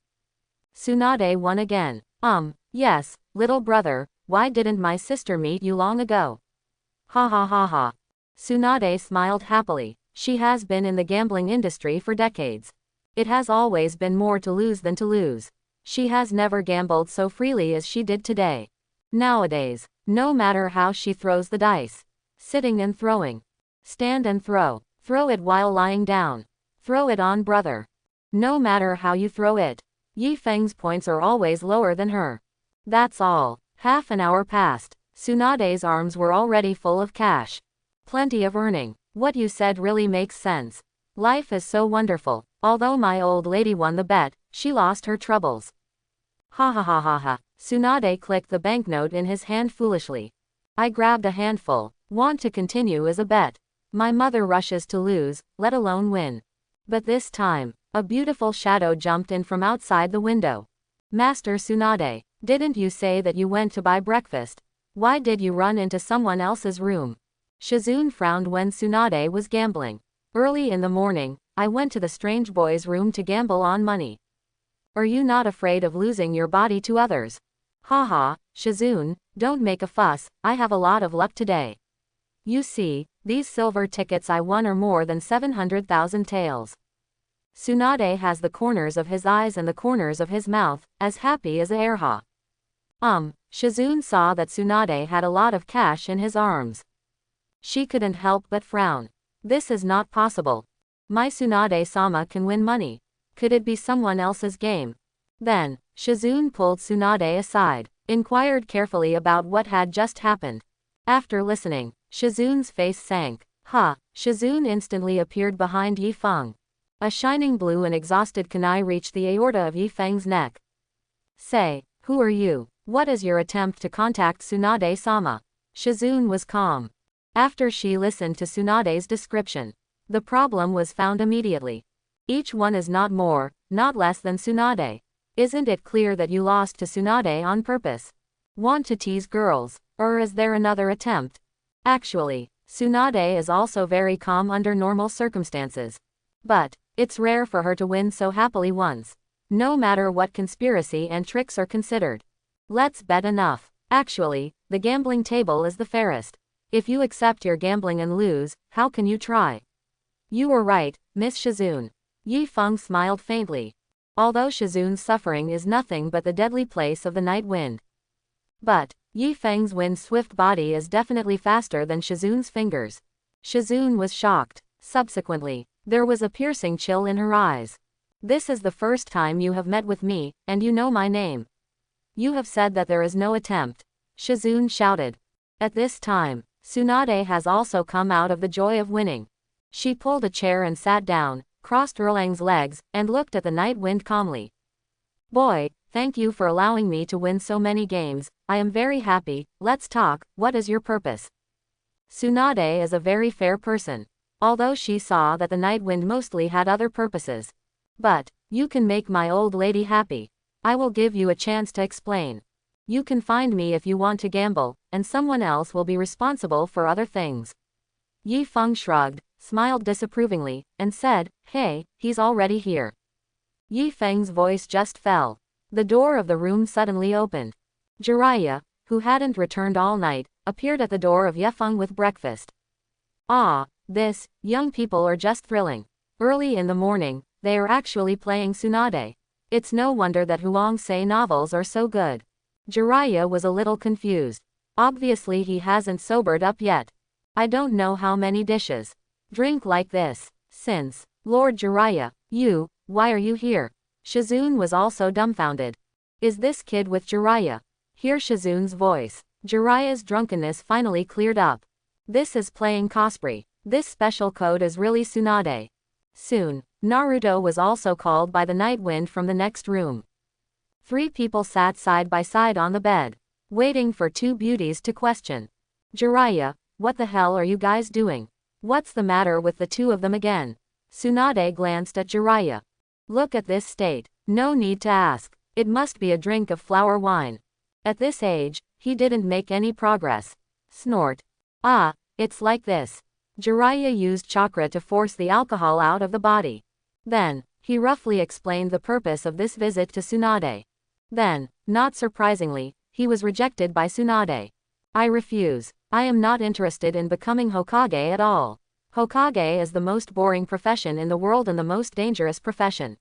Tsunade won again. Yes, little brother, why didn't my sister meet you long ago? Ha ha ha ha. Tsunade smiled happily. She has been in the gambling industry for decades. It has always been more to lose than to lose. She has never gambled so freely as she did today. Nowadays, no matter how she throws the dice. Sitting and throwing. Stand and throw. Throw it while lying down. Throw it on brother. No matter how you throw it. Yi Feng's points are always lower than her. That's all. Half an hour passed. Tsunade's arms were already full of cash. Plenty of earning. What you said really makes sense. Life is so wonderful. Although my old lady won the bet, she lost her troubles. Ha ha ha ha ha. Tsunade clicked the banknote in his hand foolishly. I grabbed a handful. Want to continue as a bet. My mother rushes to lose, let alone win. But this time, a beautiful shadow jumped in from outside the window. Master Tsunade, didn't you say that you went to buy breakfast? Why did you run into someone else's room? Shizune frowned when Tsunade was gambling. Early in the morning, I went to the strange boy's room to gamble on money. Are you not afraid of losing your body to others? Haha, Shizune, don't make a fuss, I have a lot of luck today. You see, these silver tickets I won are more than 700,000 taels. Tsunade has the corners of his eyes and the corners of his mouth, as happy as a erha. Shizune saw that Tsunade had a lot of cash in his arms. She couldn't help but frown. This is not possible. My Tsunade-sama can win money. Could it be someone else's game? Then, Shizune pulled Tsunade aside, inquired carefully about what had just happened. After listening, Shizune's face sank. Shizune instantly appeared behind Yi Feng. A shining blue and exhausted kunai reached the aorta of Yi Feng's neck. Say, who are you? What is your attempt to contact Tsunade-sama? Shizune was calm. After she listened to Tsunade's description, the problem was found immediately. Each one is not more, not less than Tsunade. Isn't it clear that you lost to Tsunade on purpose? Want to tease girls, or is there another attempt? Actually, Tsunade is also very calm under normal circumstances. But, it's rare for her to win so happily once. No matter what conspiracy and tricks are considered. Let's bet enough. Actually, the gambling table is the fairest. If you accept your gambling and lose, how can you try? You were right, Miss Shizune. Yi Feng smiled faintly. Although Shizune's suffering is nothing but the deadly place of the night wind. But, Yi Feng's wind-swift body is definitely faster than Shizune's fingers. Shizune was shocked. Subsequently, there was a piercing chill in her eyes. This is the first time you have met with me, and you know my name. You have said that there is no attempt. Shizune shouted. At this time, Tsunade has also come out of the joy of winning. She pulled a chair and sat down, crossed Erlang's legs, and looked at the night wind calmly. Boy, thank you for allowing me to win so many games, I am very happy, let's talk, what is your purpose? Tsunade is a very fair person. Although she saw that the night wind mostly had other purposes. But, you can make my old lady happy. I will give you a chance to explain. You can find me if you want to gamble, and someone else will be responsible for other things. Yi Feng shrugged, smiled disapprovingly, and said, hey, he's already here. Yi Feng's voice just fell. The door of the room suddenly opened. Jiraiya, who hadn't returned all night, appeared at the door of Ye Feng with breakfast. Ah, this, young people are just thrilling. Early in the morning, they are actually playing Tsunade. It's no wonder that Huangsei novels are so good. Jiraiya was a little confused. Obviously he hasn't sobered up yet. I don't know how many dishes. Drink like this. Since, Lord Jiraiya, why are you here? Shizune was also dumbfounded. Is this kid with Jiraiya? Hear Shizune's voice. Jiraiya's drunkenness finally cleared up. This is playing cosplay. This special code is really Tsunade. Soon, Naruto was also called by the night wind from the next room. 3 people sat side by side on the bed, waiting for 2 beauties to question. Jiraiya, what the hell are you guys doing? What's the matter with the 2 of them again? Tsunade glanced at Jiraiya. Look at this state. No need to ask. It must be a drink of flower wine. At this age, he didn't make any progress. Snort. Ah, it's like this. Jiraiya used chakra to force the alcohol out of the body. Then, he roughly explained the purpose of this visit to Tsunade. Then, not surprisingly, he was rejected by Tsunade. I refuse. I am not interested in becoming Hokage at all. Hokage is the most boring profession in the world and the most dangerous profession.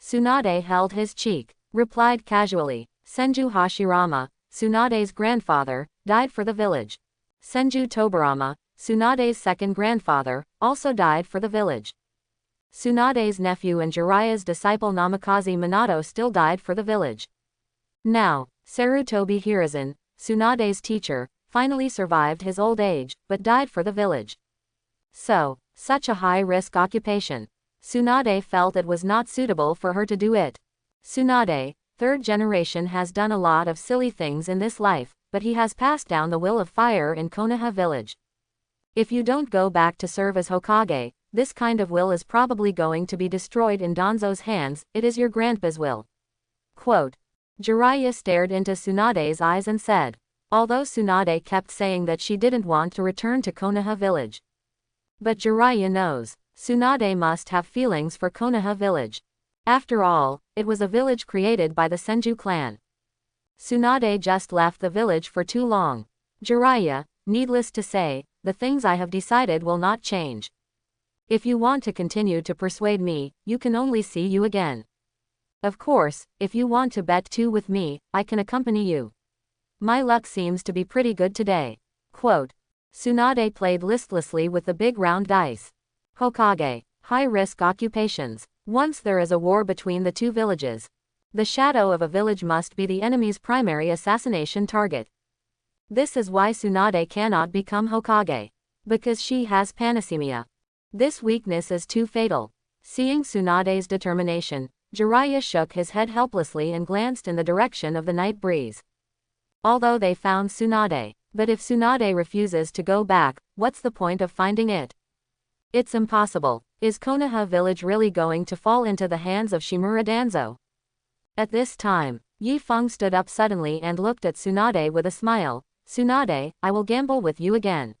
Tsunade held his cheek, replied casually, Senju Hashirama, Tsunade's grandfather, died for the village. Senju Tobarama, Tsunade's second grandfather, also died for the village. Tsunade's nephew and Jiraiya's disciple Namikaze Minato still died for the village. Now, Sarutobi Hiruzen, Tsunade's teacher, finally survived his old age, but died for the village. So, such a high-risk occupation. Tsunade felt it was not suitable for her to do it. Tsunade, 3rd generation, has done a lot of silly things in this life, but he has passed down the will of fire in Konoha village. If you don't go back to serve as Hokage, this kind of will is probably going to be destroyed in Danzo's hands, it is your grandpa's will. Quote. Jiraiya stared into Tsunade's eyes and said. Although Tsunade kept saying that she didn't want to return to Konoha village. But Jiraiya knows, Tsunade must have feelings for Konoha village. After all, it was a village created by the Senju clan. Tsunade just left the village for too long. Jiraiya, needless to say, the things I have decided will not change. If you want to continue to persuade me, you can only see you again. Of course, if you want to bet too with me, I can accompany you. My luck seems to be pretty good today. Quote. Tsunade played listlessly with the big round dice. Hokage, high-risk occupations. Once there is a war between the 2 villages. The shadow of a village must be the enemy's primary assassination target. This is why Tsunade cannot become Hokage. Because she has panesymia. This weakness is too fatal. Seeing Tsunade's determination, Jiraiya shook his head helplessly and glanced in the direction of the night breeze. Although they found Tsunade, but if Tsunade refuses to go back, what's the point of finding it? It's impossible. Is Konoha village really going to fall into the hands of Shimura Danzo? At this time, Yi Feng stood up suddenly and looked at Tsunade with a smile. Tsunade, I will gamble with you again.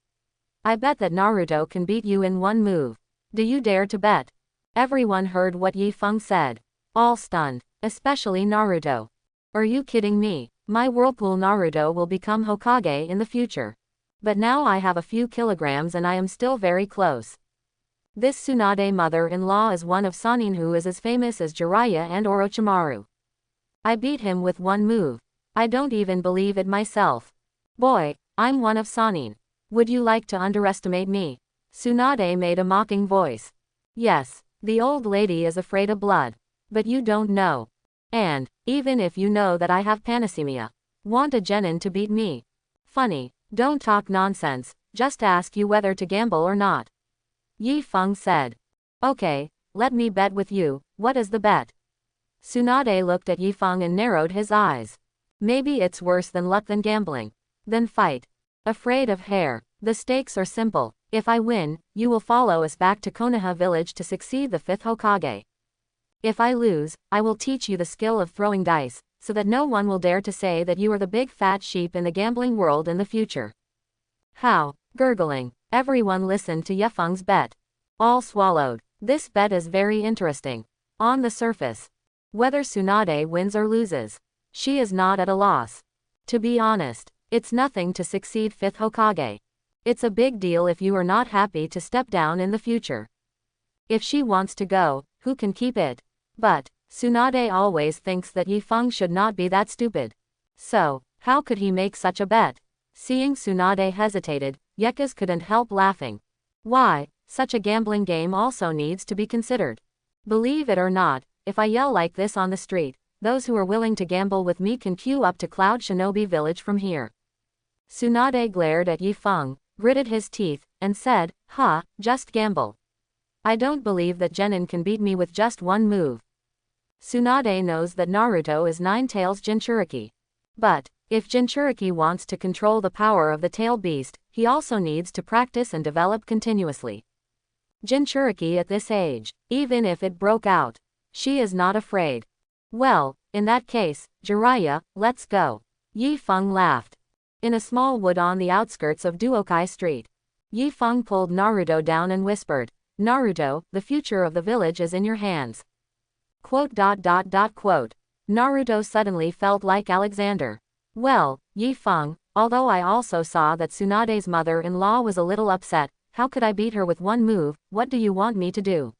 I bet that Naruto can beat you in one move. Do you dare to bet? Everyone heard what Yi Feng said. All stunned, especially Naruto. Are you kidding me? My whirlpool Naruto will become Hokage in the future. But now I have a few kilograms and I am still very close. This Tsunade mother-in-law is one of Sannin who is as famous as Jiraiya and Orochimaru. I beat him with one move. I don't even believe it myself. Boy, I'm one of Sannin. Would you like to underestimate me? Tsunade made a mocking voice. Yes, the old lady is afraid of blood. But you don't know. And, even if you know that I have panesymia, want a genin to beat me? Funny, don't talk nonsense, just ask you whether to gamble or not. Yi Feng said. Okay, let me bet with you. What is the bet? Tsunade looked at Yifeng and narrowed his eyes. Maybe it's worse than luck than gambling. Then fight. Afraid of hair. The stakes are simple. If I win, you will follow us back to Konoha village to succeed the 5th Hokage. If I lose, I will teach you the skill of throwing dice, so that no one will dare to say that you are the big fat sheep in the gambling world in the future. How? Gurgling. Everyone listened to Yifeng's bet. All swallowed. This bet is very interesting. On the surface. Whether Tsunade wins or loses, she is not at a loss. To be honest, it's nothing to succeed 5th Hokage. It's a big deal if you are not happy to step down in the future. If she wants to go, who can keep it? But Tsunade always thinks that Yifeng should not be that stupid. So, how could he make such a bet? Seeing Tsunade hesitated, Yekas couldn't help laughing. Why, such a gambling game also needs to be considered. Believe it or not, if I yell like this on the street, those who are willing to gamble with me can queue up to Cloud Shinobi Village from here. Tsunade glared at Yifeng, gritted his teeth, and said, just gamble. I don't believe that Genin can beat me with just one move. Tsunade knows that Naruto is Nine-Tails Jinchuriki. But, if Jinchuriki wants to control the power of the tail beast, he also needs to practice and develop continuously. Jinchuriki at this age, even if it broke out, she is not afraid. Well, in that case, Jiraiya, let's go. Yifeng laughed. In a small wood on the outskirts of Duokai Street, Yifeng pulled Naruto down and whispered, Naruto, the future of the village is in your hands. Naruto suddenly felt like Alexander. Well, Yifeng, although I also saw that Tsunade's mother-in-law was a little upset, how could I beat her with one move? What do you want me to do?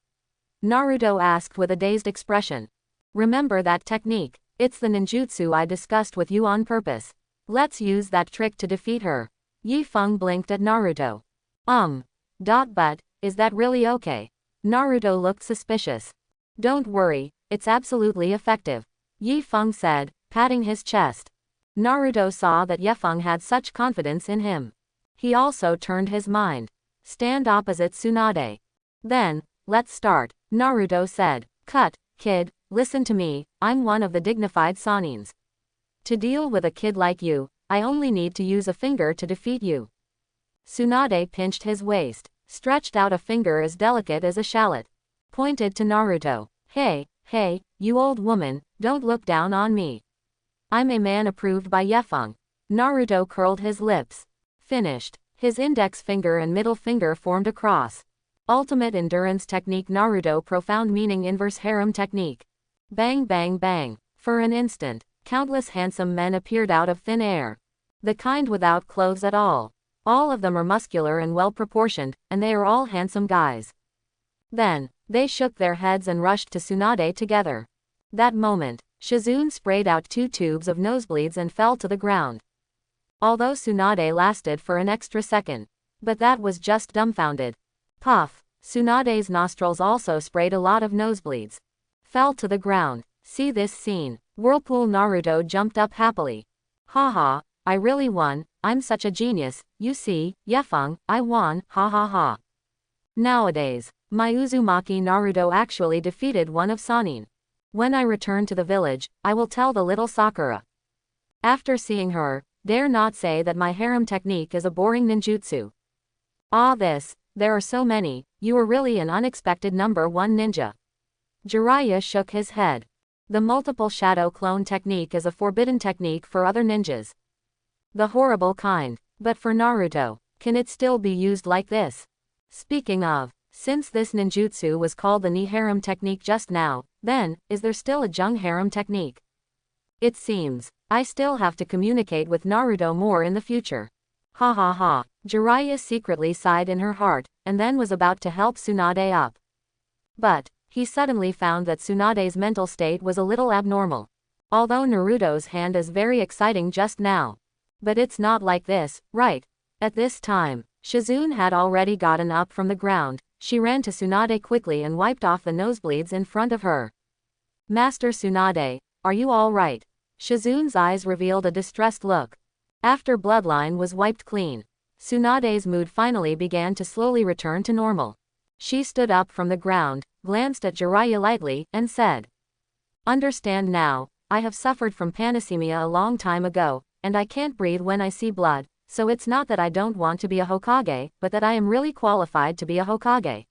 Naruto asked with a dazed expression. Remember that technique. It's the ninjutsu I discussed with you on purpose. Let's use that trick to defeat her. Yifeng blinked at Naruto. But, is that really okay? Naruto looked suspicious. Don't worry, it's absolutely effective. Yifeng said, patting his chest. Naruto saw that Yifeng had such confidence in him. He also turned his mind. Stand opposite Tsunade. Then, let's start, Naruto said. Cut, kid, listen to me, I'm one of the dignified Sanins. To deal with a kid like you, I only need to use a finger to defeat you. Tsunade pinched his waist, stretched out a finger as delicate as a shallot, pointed to Naruto. Hey, you old woman, don't look down on me. I'm a man approved by Yifeng. Naruto curled his lips. Finished. His index finger and middle finger formed a cross. Ultimate endurance technique. Naruto profound meaning inverse harem technique. Bang bang bang. For an instant, countless handsome men appeared out of thin air. The kind without clothes at all. All of them are muscular and well proportioned, and they are all handsome guys. Then, they shook their heads and rushed to Tsunade together. That moment, Shizune sprayed out 2 tubes of nosebleeds and fell to the ground. Although Tsunade lasted for an extra second. But that was just dumbfounded. Puff, Tsunade's nostrils also sprayed a lot of nosebleeds. Fell to the ground. See this scene. Whirlpool. Naruto jumped up happily. Haha, I really won, I'm such a genius, you see, Yifeng, I won, ha ha ha. Nowadays, my Uzumaki Naruto actually defeated one of Sannin. When I return to the village, I will tell the little Sakura. After seeing her, dare not say that my harem technique is a boring ninjutsu. There are so many, you are really an unexpected number 1 ninja. Jiraiya shook his head. The multiple shadow clone technique is a forbidden technique for other ninjas. The horrible kind. But for Naruto, can it still be used like this? Speaking of, since this ninjutsu was called the Ni harem technique just now, then, is there still a Jung harem technique? It seems, I still have to communicate with Naruto more in the future. Ha ha ha. Jiraiya secretly sighed in her heart, and then was about to help Tsunade up. But, he suddenly found that Tsunade's mental state was a little abnormal. Although Naruto's hand is very exciting just now. But it's not like this, right? At this time, Shizune had already gotten up from the ground. She ran to Tsunade quickly and wiped off the nosebleeds in front of her. Master Tsunade, are you all right? Shizune's eyes revealed a distressed look. After bloodline was wiped clean, Tsunade's mood finally began to slowly return to normal. She stood up from the ground, glanced at Jiraiya lightly, and said, "Understand now, I have suffered from panicemia a long time ago, and I can't breathe when I see blood, so it's not that I don't want to be a Hokage, but that I am really qualified to be a Hokage.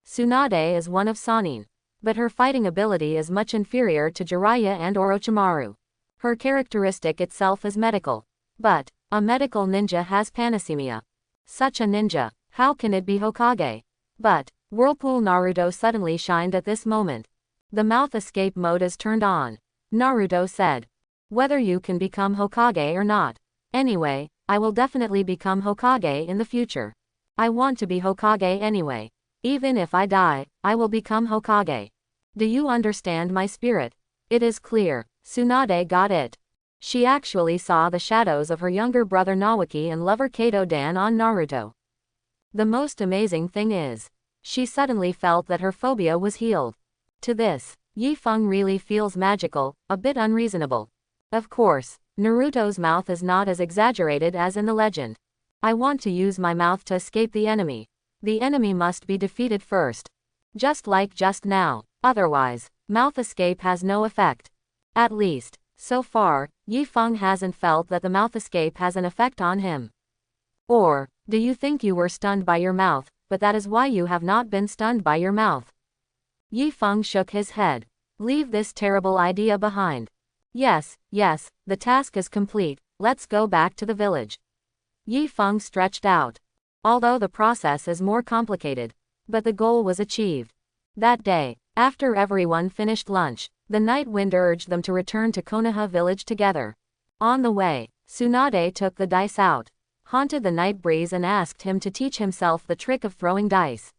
Tsunade is one of Sannin, but her fighting ability is much inferior to Jiraiya and Orochimaru. Her characteristic itself is medical. But a medical ninja has panicemia. Such a ninja, how can it be Hokage?" But Whirlpool Naruto suddenly shined at this moment. The mouth escape mode is turned on. Naruto said, "Whether you can become Hokage or not. Anyway, I will definitely become Hokage in the future. I want to be Hokage anyway. Even if I die, I will become Hokage. Do you understand my spirit?" It is clear, Tsunade got it. She actually saw the shadows of her younger brother Nawaki and lover Kato-dan on Naruto. The most amazing thing is, she suddenly felt that her phobia was healed. To this, Yifeng really feels magical, a bit unreasonable. Of course, Naruto's mouth is not as exaggerated as in the legend. "I want to use my mouth to escape the enemy. The enemy must be defeated first. Just like just now, otherwise, mouth escape has no effect." At least, so far, Yifeng hasn't felt that the mouth escape has an effect on him. Or, do you think you were stunned by your mouth, but that is why you have not been stunned by your mouth? Yifeng shook his head. Leave this terrible idea behind. Yes, the task is complete, let's go back to the village. Yifeng stretched out. Although the process is more complicated, but the goal was achieved. That day, after everyone finished lunch, the Night Wind urged them to return to Konoha village together. On the way, Tsunade took the dice out, haunted the Night Breeze and asked him to teach himself the trick of throwing dice.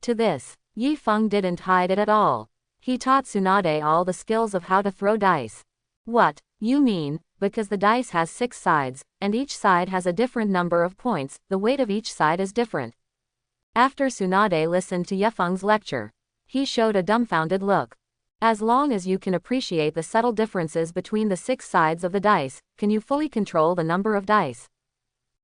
To this, Yifeng didn't hide it at all. He taught Tsunade all the skills of how to throw dice. What, you mean, because the dice has 6 sides, and each side has a different number of points, the weight of each side is different. After Tsunade listened to Yifeng's lecture, he showed a dumbfounded look. As long as you can appreciate the subtle differences between the 6 sides of the dice, can you fully control the number of dice?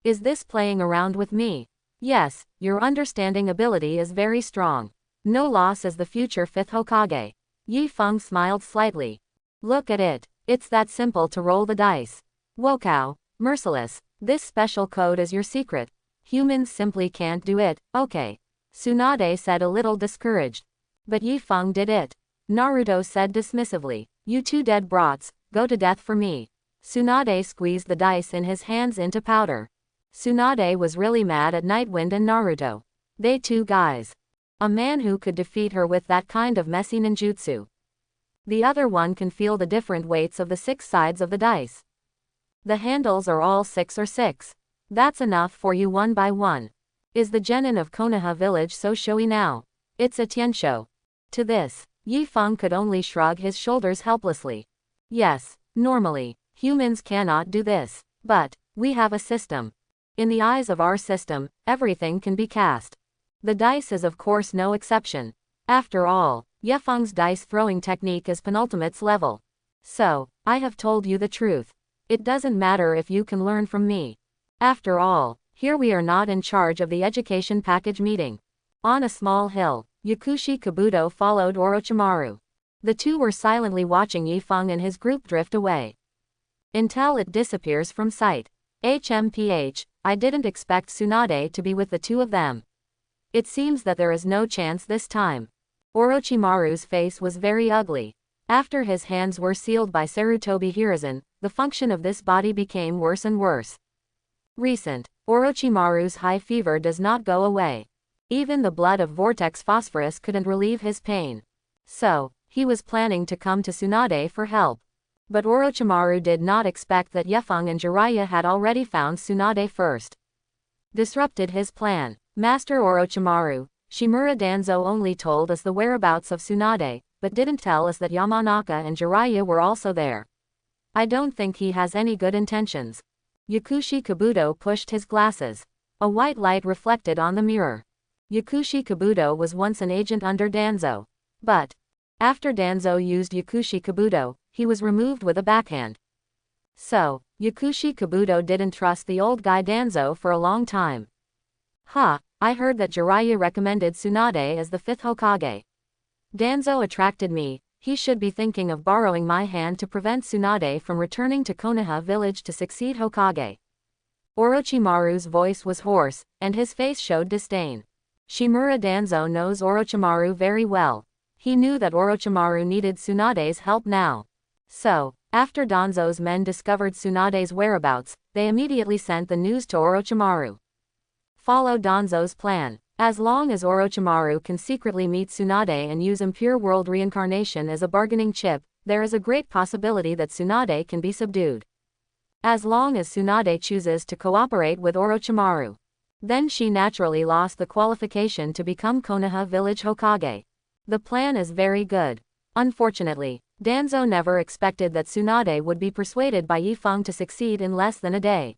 Is this playing around with me? Yes, your understanding ability is very strong. No loss as the future 5th Hokage. Yifeng smiled slightly. Look at it, it's that simple to roll the dice. Wokow, merciless, this special code is your secret. Humans simply can't do it, okay. Tsunade said a little discouraged. But Yifeng did it. Naruto said dismissively, "You 2 dead brats, go to death for me." Tsunade squeezed the dice in his hands into powder. Tsunade was really mad at Nightwind and Naruto. They 2 guys. A man who could defeat her with that kind of messy ninjutsu. The other one can feel the different weights of the 6 sides of the dice. The handles are all 6 or 6. That's enough for you one by one. Is the genin of Konoha village so showy now? It's a tiensho. To this, Yifeng could only shrug his shoulders helplessly. Yes, normally, humans cannot do this. But we have a system. In the eyes of our system, everything can be cast. The dice is of course no exception. After all, Yifeng's dice throwing technique is penultimate's level. So, I have told you the truth. It doesn't matter if you can learn from me. After all, here we are not in charge of the education package meeting. On a small hill, Yakushi Kabuto followed Orochimaru. The 2 were silently watching Yifeng and his group drift away, until it disappears from sight. HMPH, I didn't expect Tsunade to be with the 2 of them. It seems that there is no chance this time. Orochimaru's face was very ugly. After his hands were sealed by Sarutobi Hiruzen, the function of this body became worse and worse. Orochimaru's high fever does not go away. Even the blood of Vortex Phosphorus couldn't relieve his pain. So, he was planning to come to Tsunade for help. But Orochimaru did not expect that Yifeng and Jiraiya had already found Tsunade first. Disrupted his plan. Master Orochimaru, Shimura Danzo only told us the whereabouts of Tsunade, but didn't tell us that Yamanaka and Jiraiya were also there. I don't think he has any good intentions. Yakushi Kabuto pushed his glasses. A white light reflected on the mirror. Yakushi Kabuto was once an agent under Danzo. But after Danzo used Yakushi Kabuto, he was removed with a backhand. So, Yakushi Kabuto didn't trust the old guy Danzo for a long time. I heard that Jiraiya recommended Tsunade as the 5th Hokage. Danzo attracted me, he should be thinking of borrowing my hand to prevent Tsunade from returning to Konoha village to succeed Hokage. Orochimaru's voice was hoarse, and his face showed disdain. Shimura Danzo knows Orochimaru very well. He knew that Orochimaru needed Tsunade's help now. So, after Danzo's men discovered Tsunade's whereabouts, they immediately sent the news to Orochimaru. Follow Danzo's plan. As long as Orochimaru can secretly meet Tsunade and use impure world reincarnation as a bargaining chip, there is a great possibility that Tsunade can be subdued. As long as Tsunade chooses to cooperate with Orochimaru, then she naturally lost the qualification to become Konoha village Hokage. The plan is very good. Unfortunately, Danzo never expected that Tsunade would be persuaded by Yi Feng to succeed in less than a day.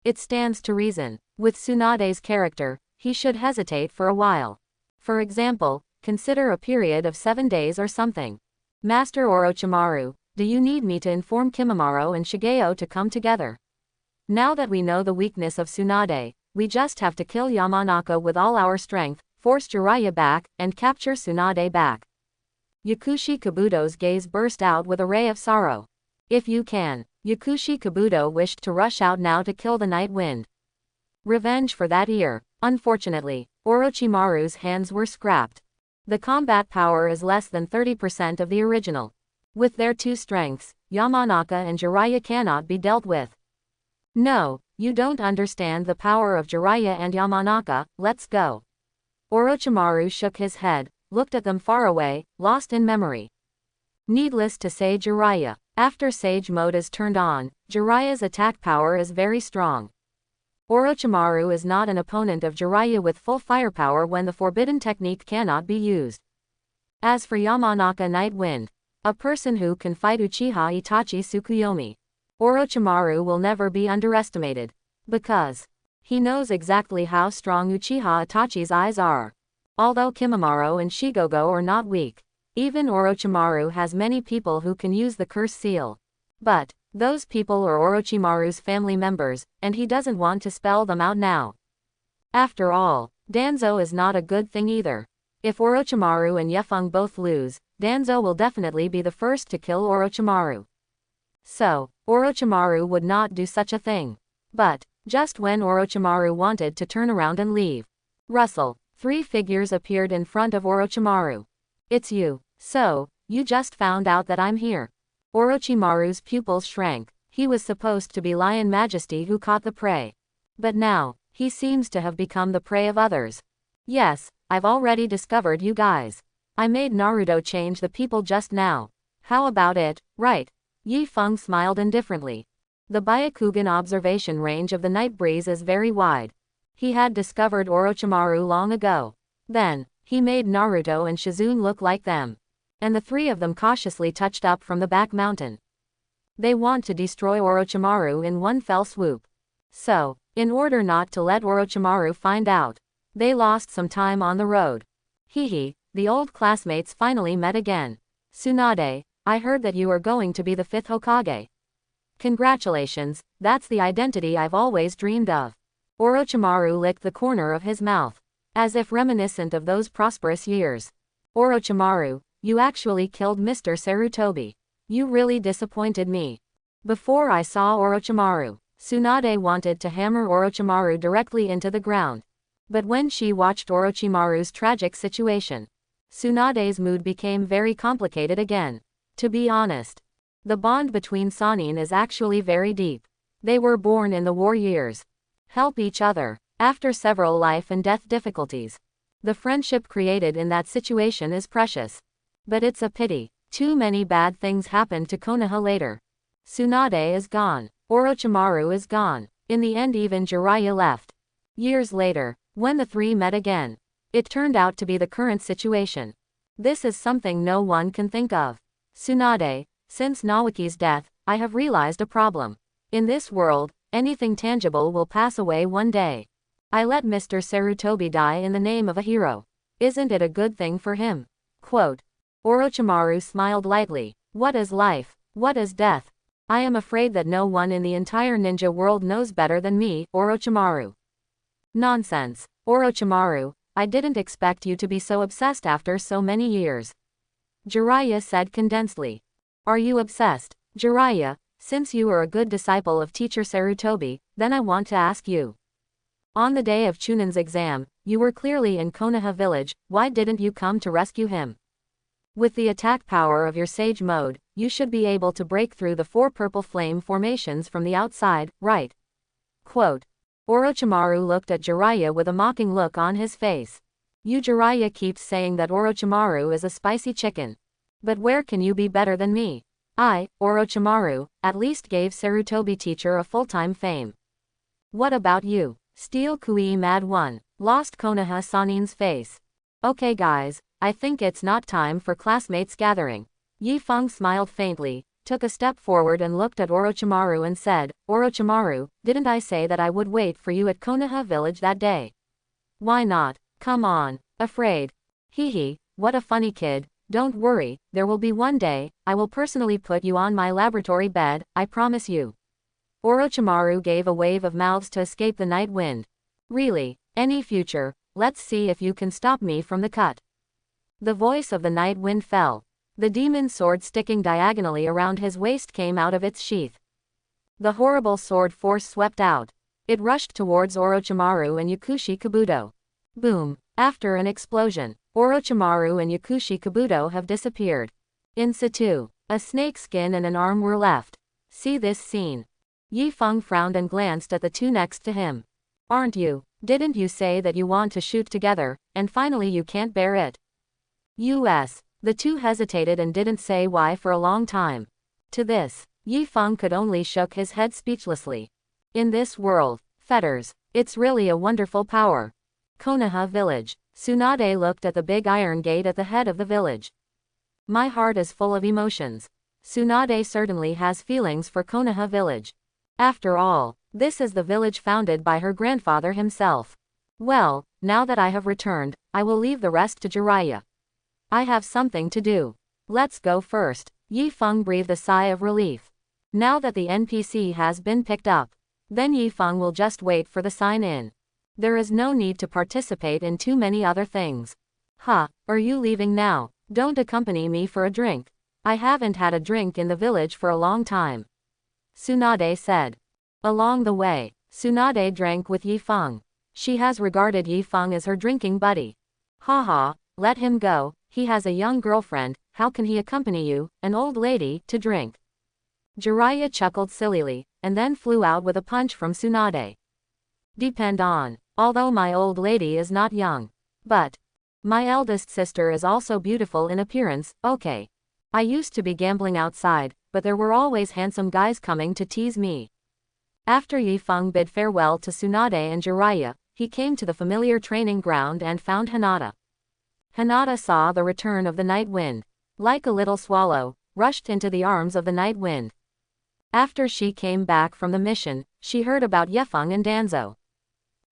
It stands to reason, with Tsunade's character, he should hesitate for a while. For example, consider a period of 7 days or something. Master Orochimaru, do you need me to inform Kimimaro and Shigeo to come together? Now that we know the weakness of Tsunade, we just have to kill Yamanaka with all our strength, force Jiraiya back, and capture Tsunade back. Yakushi Kabuto's gaze burst out with a ray of sorrow. If you can. Yakushi Kabuto wished to rush out now to kill the Night Wind. Revenge for that year. Unfortunately, Orochimaru's hands were scrapped. The combat power is less than 30% of the original. With their two strengths, Yamanaka and Jiraiya cannot be dealt with. No, you don't understand the power of Jiraiya and Yamanaka, let's go. Orochimaru shook his head, looked at them far away, lost in memory. Needless to say, Jiraiya, after Sage Mode is turned on, Jiraiya's attack power is very strong. Orochimaru is not an opponent of Jiraiya with full firepower when the forbidden technique cannot be used. As for Yamanaka Night Wind, a person who can fight Uchiha Itachi Tsukuyomi, Orochimaru will never be underestimated. Because he knows exactly how strong Uchiha Itachi's eyes are. Although Kimimaro and Shigogo are not weak, even Orochimaru has many people who can use the curse seal. But those people are Orochimaru's family members, and he doesn't want to spell them out now. After all, Danzo is not a good thing either. If Orochimaru and Yefeng both lose, Danzo will definitely be the first to kill Orochimaru. So, Orochimaru would not do such a thing. But just when Orochimaru wanted to turn around and leave, rustle, 3 figures appeared in front of Orochimaru. It's you. So, you just found out that I'm here. Orochimaru's pupils shrank. He was supposed to be Lion Majesty who caught the prey. But now, he seems to have become the prey of others. Yes, I've already discovered you guys. I made Naruto change the people just now. How about it, right? Yi Feng smiled indifferently. The Byakugan observation range of the night breeze is very wide. He had discovered Orochimaru long ago. Then, he made Naruto and Shizune look like them. And the 3 of them cautiously touched up from the back mountain. They want to destroy Orochimaru in one fell swoop. So, in order not to let Orochimaru find out, they lost some time on the road. Hehe, the old classmates finally met again. Tsunade, I heard that you are going to be the 5th Hokage. Congratulations, that's the identity I've always dreamed of. Orochimaru licked the corner of his mouth, as if reminiscent of those prosperous years. Orochimaru, you actually killed Mr. Sarutobi. You really disappointed me. Before I saw Orochimaru, Tsunade wanted to hammer Orochimaru directly into the ground. But when she watched Orochimaru's tragic situation, Tsunade's mood became very complicated again. To be honest, the bond between Sannin is actually very deep. They were born in the war years. Help each other, after several life and death difficulties. The friendship created in that situation is precious. But it's a pity, too many bad things happened to Konoha later. Tsunade is gone. Orochimaru is gone. In the end even Jiraiya left. Years later, when the 3 met again, it turned out to be the current situation. This is something no one can think of. Tsunade, since Naoki's death, I have realized a problem. In this world, anything tangible will pass away one day. I let Mr. Sarutobi die in the name of a hero. Isn't it a good thing for him? Quote. Orochimaru smiled lightly. What is life? What is death? I am afraid that no one in the entire ninja world knows better than me, Orochimaru. Nonsense. Orochimaru, I didn't expect you to be so obsessed after so many years. Jiraiya said condensedly. Are you obsessed? Jiraiya, since you are a good disciple of teacher Sarutobi, then I want to ask you. On the day of Chunin's exam, you were clearly in Konoha village, why didn't you come to rescue him? With the attack power of your Sage mode, you should be able to break through the 4 purple flame formations from the outside, right? Quote. Orochimaru looked at Jiraiya with a mocking look on his face. You Jiraiya keeps saying that Orochimaru is a spicy chicken. But where can you be better than me? I, Orochimaru, at least gave Sarutobi teacher a full-time fame. What about you? Steel Kui Mad 1. Lost Konoha Sanin's face. Okay guys, I think it's not time for classmates gathering. Yi Feng smiled faintly, took a step forward and looked at Orochimaru and said, Orochimaru, didn't I say that I would wait for you at Konoha village that day? Why not? Come on. Afraid. Hee, what a funny kid. Don't worry, there will be one day, I will personally put you on my laboratory bed, I promise you. Orochimaru gave a wave of mouths to escape the night wind. Really? Any future? Let's see if you can stop me from the cut. The voice of the night wind fell. The demon's sword sticking diagonally around his waist came out of its sheath. The horrible sword force swept out. It rushed towards Orochimaru and Yakushi Kabuto. Boom. After an explosion, Orochimaru and Yakushi Kabuto have disappeared. In situ, a snake skin and an arm were left. See this scene. Yi Feng frowned and glanced at the two next to him. Aren't you? Didn't you say that you want to shoot together, and finally you can't bear it? U.S. The two hesitated and didn't say why for a long time. To this, Yi Feng could only shook his head speechlessly. In this world, fetters, it's really a wonderful power. Konoha village. Tsunade looked at the big iron gate at the head of the village. My heart is full of emotions. Tsunade certainly has feelings for Konoha village. After all, this is the village founded by her grandfather himself. Well, now that I have returned, I will leave the rest to Jiraiya. I have something to do. Let's go first. Yi Feng breathed a sigh of relief. Now that the NPC has been picked up, then Yi Feng will just wait for the sign-in. There is no need to participate in too many other things. Huh, are you leaving now? Don't accompany me for a drink. I haven't had a drink in the village for a long time. Tsunade said. Along the way, Tsunade drank with Yi Feng. She has regarded Yi Feng as her drinking buddy. Haha, let him go, he has a young girlfriend, how can he accompany you, an old lady, to drink? Jiraiya chuckled sillily, and then flew out with a punch from Tsunade. Depend on, although my old lady is not young. But my eldest sister is also beautiful in appearance, okay. I used to be gambling outside, but there were always handsome guys coming to tease me. After Yi Feng bid farewell to Tsunade and Jiraiya, he came to the familiar training ground and found Hinata. Hinata saw the return of the night wind. Like a little swallow, rushed into the arms of the night wind. After she came back from the mission, she heard about Yefeng and Danzo.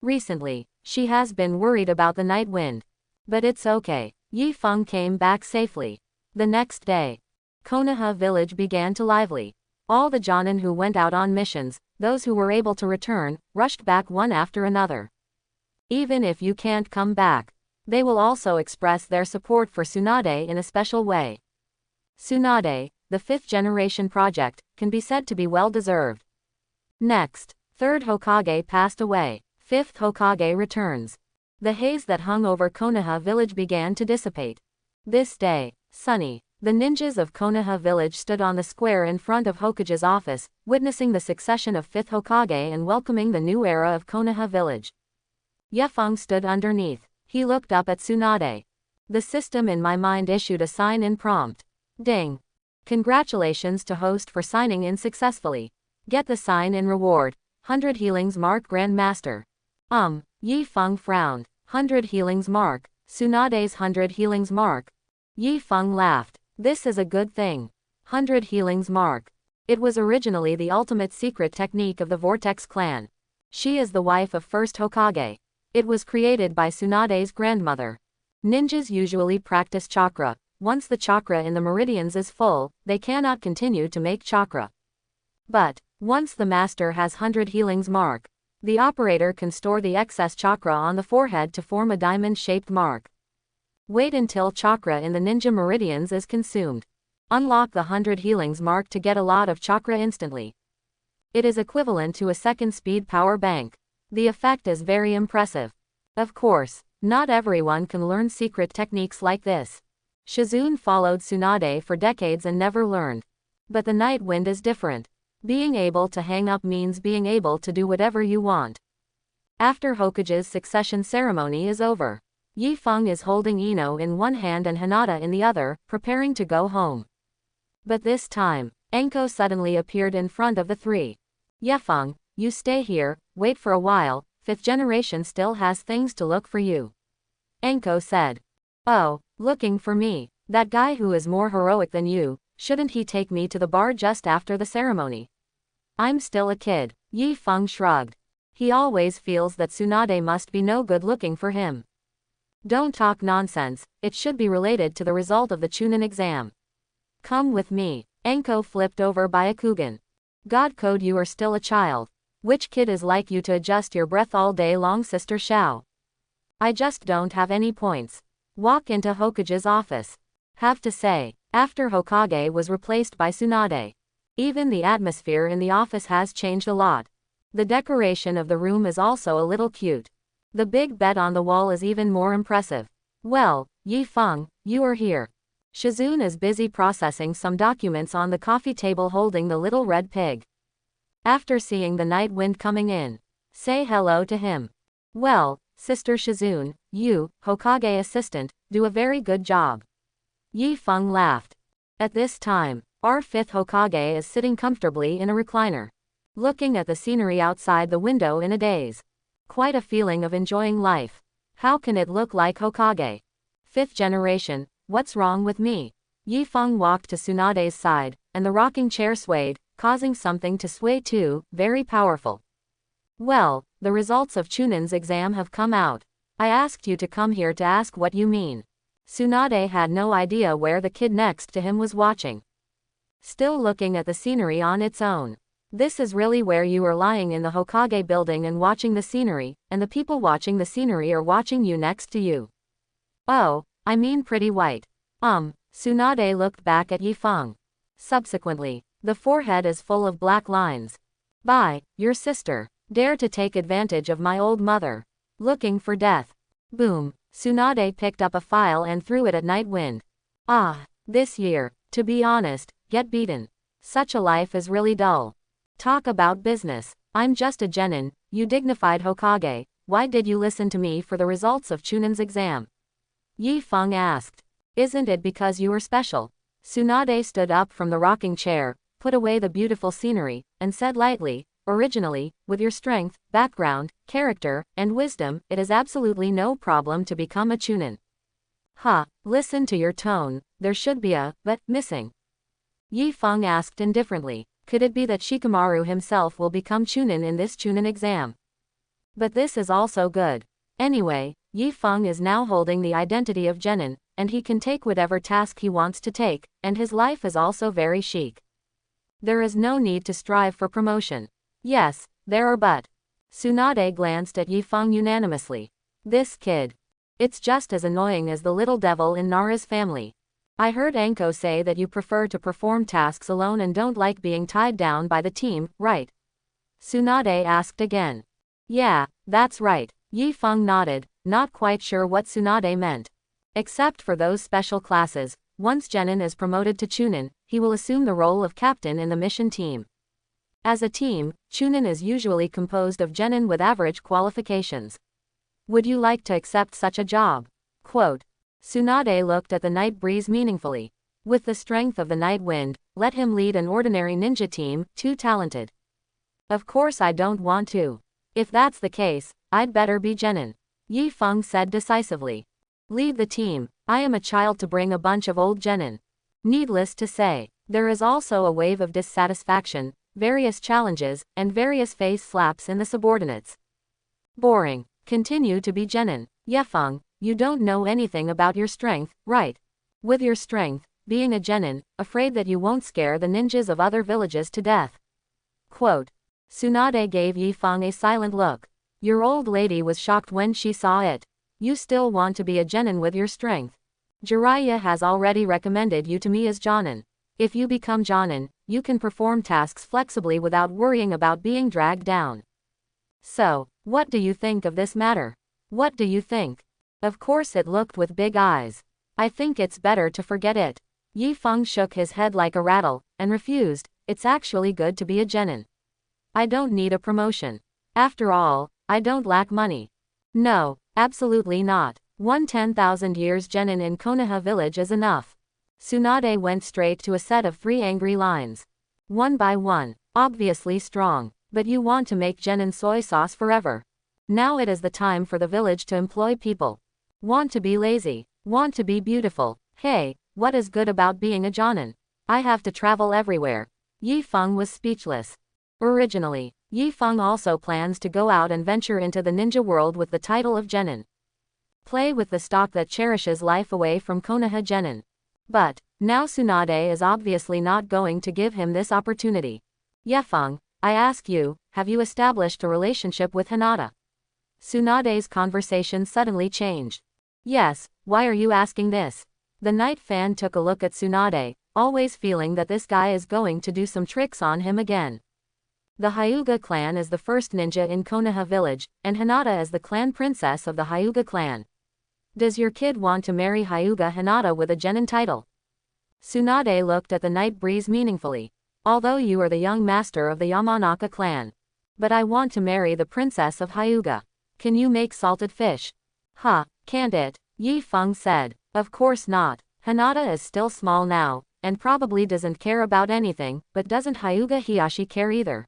Recently, she has been worried about the night wind. But it's okay, Yi Feng came back safely. The next day, Konoha village began to lively. All the Jonin who went out on missions, those who were able to return, rushed back one after another. Even if you can't come back, they will also express their support for Tsunade in a special way. Tsunade, the 5th generation project, can be said to be well deserved. Next, 3rd Hokage passed away. 5th Hokage returns. The haze that hung over Konoha village began to dissipate. This day, sunny, the ninjas of Konoha village stood on the square in front of Hokage's office, witnessing the succession of 5th Hokage and welcoming the new era of Konoha village. Yefeng stood underneath. He looked up at Tsunade. The system in my mind issued a sign-in prompt. Ding. Congratulations to host for signing in successfully. Get the sign-in reward. 100 healings mark Grandmaster. Yi Feng frowned. 100 healings mark. Tsunade's 100 healings mark. Yi Feng laughed. This is a good thing. 100 healings mark. It was originally the ultimate secret technique of the Vortex clan. She is the wife of 1st Hokage. It was created by Tsunade's grandmother. Ninjas usually practice chakra. Once the chakra in the meridians is full, they cannot continue to make chakra. But once the master has 100 healings mark, The operator can store the excess chakra on the forehead to form a diamond-shaped mark. Wait until chakra in the ninja meridians is consumed. Unlock the 100 healings mark to get a lot of chakra instantly. It is equivalent to a second speed power bank. The effect is very impressive. Of course, not everyone can learn secret techniques like this. Shizune followed Tsunade for decades and never learned. But the night wind is different. Being able to hang up means being able to do whatever you want. After Hokage's succession ceremony is over, Yi Feng is holding Ino in one hand and Hinata in the other, preparing to go home. But this time, Enko suddenly appeared in front of the three. Yefeng, you stay here, wait for a while, 5th generation still has things to look for you. Enko said. Oh, looking for me, that guy who is more heroic than you, shouldn't he take me to the bar just after the ceremony? I'm still a kid, Yi Feng shrugged. He always feels that Tsunade must be no good looking for him. Don't talk nonsense, it should be related to the result of the Chunin exam. Come with me. Enko flipped over Byakugan. God code, you are still a child. Which kid is like you to adjust your breath all day long, Sister Xiao? I just don't have any points. Walk into Hokage's office. Have to say, after Hokage was replaced by Tsunade, even the atmosphere in the office has changed a lot. The decoration of the room is also a little cute. The big bed on the wall is even more impressive. Well, Yi Feng, you are here. Shizune is busy processing some documents on the coffee table holding the little red pig. After seeing the night wind coming in, say hello to him. Well, Sister Shizune, you, Hokage assistant, do a very good job. Yi Feng laughed. At this time, our 5th Hokage is sitting comfortably in a recliner, looking at the scenery outside the window in a daze. Quite a feeling of enjoying life. How can it look like Hokage? 5th generation, what's wrong with me? Yi Feng walked to Tsunade's side, and the rocking chair swayed, causing something to sway too, very powerful. Well, the results of Chunin's exam have come out. I asked you to come here to ask what you mean. Tsunade had no idea where the kid next to him was watching. Still looking at the scenery on its own. This is really where you are lying in the Hokage building and watching the scenery, and the people watching the scenery are watching you next to you. Oh, I mean pretty white. Tsunade looked back at Yi Feng. Subsequently, the forehead is full of black lines. By, your sister, dare to take advantage of my old mother. Looking for death. Boom, Tsunade picked up a file and threw it at Nightwind. Ah, this year, to be honest, get beaten. Such a life is really dull. Talk about business. I'm just a genin, you dignified Hokage, why did you listen to me for the results of Chunin's exam? Yi Feng asked. Isn't it because you are special? Tsunade stood up from the rocking chair, put away the beautiful scenery, and said lightly, originally, with your strength, background, character, and wisdom, it is absolutely no problem to become a Chunin. Listen to your tone, there should be a, but, missing. Yi Feng asked indifferently, could it be that Shikamaru himself will become Chunin in this Chunin exam? But this is also good. Anyway, Yi Feng is now holding the identity of genin, and he can take whatever task he wants to take, and his life is also very chic. There is no need to strive for promotion. Yes, there are but. Tsunade glanced at Yi Feng unanimously. This kid. It's just as annoying as the little devil in Nara's family. I heard Enko say that you prefer to perform tasks alone and don't like being tied down by the team, right? Tsunade asked again. Yeah, that's right. Yi Feng nodded, not quite sure what Tsunade meant. Except for those special classes, once genin is promoted to Chunin, he will assume the role of captain in the mission team. As a team, Chunin is usually composed of genin with average qualifications. Would you like to accept such a job? Quote. Tsunade looked at the night breeze meaningfully. With the strength of the night wind, let him lead an ordinary ninja team, too talented. Of course I don't want to. If that's the case, I'd better be genin. Yi Feng said decisively. Lead the team, I am a child to bring a bunch of old genin. Needless to say, there is also a wave of dissatisfaction, various challenges, and various face slaps in the subordinates. Boring. Continue to be genin. Yefeng, you don't know anything about your strength, right? With your strength, being a genin, afraid that you won't scare the ninjas of other villages to death. Quote. Tsunade gave Yi Fang a silent look. Your old lady was shocked when she saw it. You still want to be a genin with your strength. Jiraiya has already recommended you to me as Jonin. If you become Jonin, you can perform tasks flexibly without worrying about being dragged down. So, what do you think of this matter? What do you think? Of course it looked with big eyes. I think it's better to forget it. Yi Fang shook his head like a rattle, and refused. It's actually good to be a genin. I don't need a promotion. After all, I don't lack money. No, absolutely not. 10,000 years genin in Konoha village is enough. Tsunade went straight to a set of 3 angry lines. One by one, obviously strong, but you want to make genin soy sauce forever. Now it is the time for the village to employ people. Want to be lazy, want to be beautiful. Hey, what is good about being a jonin? I have to travel everywhere. Yi Fang was speechless. Originally, Yi Fang also plans to go out and venture into the ninja world with the title of genin. Play with the stock that cherishes life away from Konoha genin. But, now Tsunade is obviously not going to give him this opportunity. Yi Fang, I ask you, have you established a relationship with Hinata? Tsunade's conversation suddenly changed. Yes, why are you asking this? The night fan took a look at Tsunade, always feeling that this guy is going to do some tricks on him again. The Hyuga clan is the first ninja in Konoha village, and Hinata is the clan princess of the Hyuga clan. Does your kid want to marry Hyuga Hinata with a genin title? Tsunade looked at the night breeze meaningfully. Although you are the young master of the Yamanaka clan. But I want to marry the princess of Hyuga. Can you make salted fish? Huh, can't it? Yi Fang said. Of course not. Hinata is still small now, and probably doesn't care about anything, but doesn't Hyuga Hiyashi care either?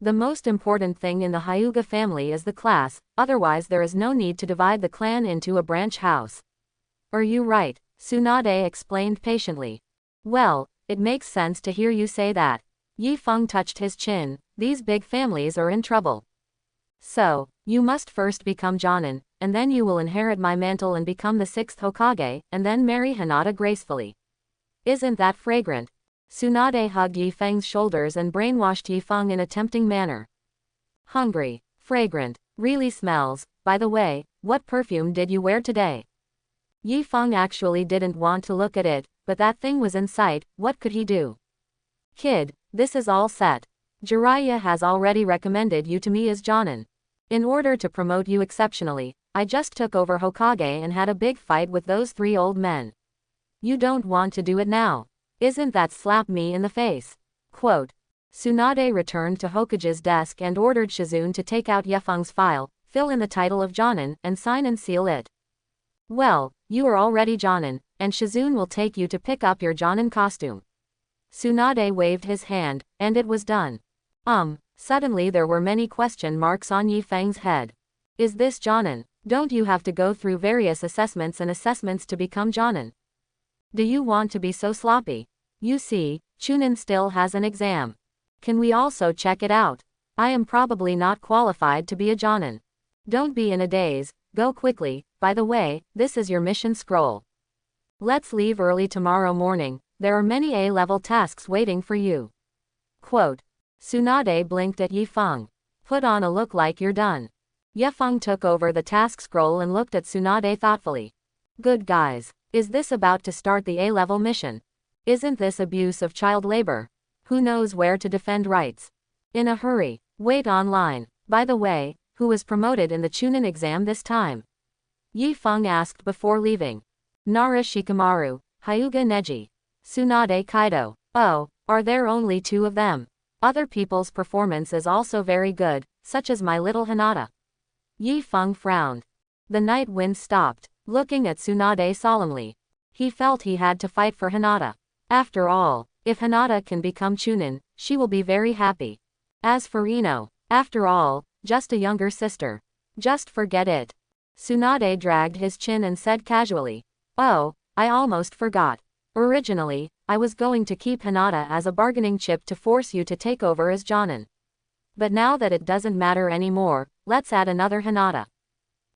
The most important thing in the Hyuga family is the class, otherwise there is no need to divide the clan into a branch house. Are you right? Tsunade explained patiently. Well, it makes sense to hear you say that. Yi Fang touched his chin. These big families are in trouble. So, you must first become Jonin, and then you will inherit my mantle and become the 6th Hokage, and then marry Hinata gracefully. Isn't that fragrant? Tsunade hugged Yi Fang's shoulders and brainwashed Yi Fang in a tempting manner. Hungry, fragrant, really smells. By the way, what perfume did you wear today? Yi Fang actually didn't want to look at it, but that thing was in sight. What could he do? Kid, this is all set. Jiraiya has already recommended you to me as Jonin. In order to promote you exceptionally, I just took over Hokage and had a big fight with those 3 old men. You don't want to do it now. Isn't that slap me in the face? Quote. Tsunade returned to Hokage's desk and ordered Shizune to take out Yi Fang's file, fill in the title of Jonin, and sign and seal it. Well, you are already Jonin, and Shizune will take you to pick up your Jonin costume. Tsunade waved his hand, and it was done. Suddenly there were many question marks on Yi Fang's head. Is this Jonin? Don't you have to go through various assessments to become Jonin? Do you want to be so sloppy? You see, Chunin still has an exam. Can we also check it out? I am probably not qualified to be a Jonin. Don't be in a daze, go quickly. By the way, this is your mission scroll. Let's leave early tomorrow morning, there are many A-level tasks waiting for you. Quote. Tsunade blinked at Yi Fang. Put on a look like you're done. Yi Fang took over the task scroll and looked at Tsunade thoughtfully. Good guys, is this about to start the A-level mission? Isn't this abuse of child labor? Who knows where to defend rights? In a hurry, wait online. By the way, who was promoted in the Chunin exam this time? Yi Fang asked before leaving. Nara Shikamaru, Hyuga Neji. Tsunade Kaido. Oh, are there only 2 of them? Other people's performance is also very good, such as my little Hinata. Yi Fang frowned. The night wind stopped, looking at Tsunade solemnly. He felt he had to fight for Hinata. After all, if Hinata can become Chunin, she will be very happy. As for Ino, after all, just a younger sister. Just forget it. Tsunade dragged his chin and said casually. Oh, I almost forgot. Originally, I was going to keep Hinata as a bargaining chip to force you to take over as Jonin. But now that it doesn't matter anymore, let's add another Hinata.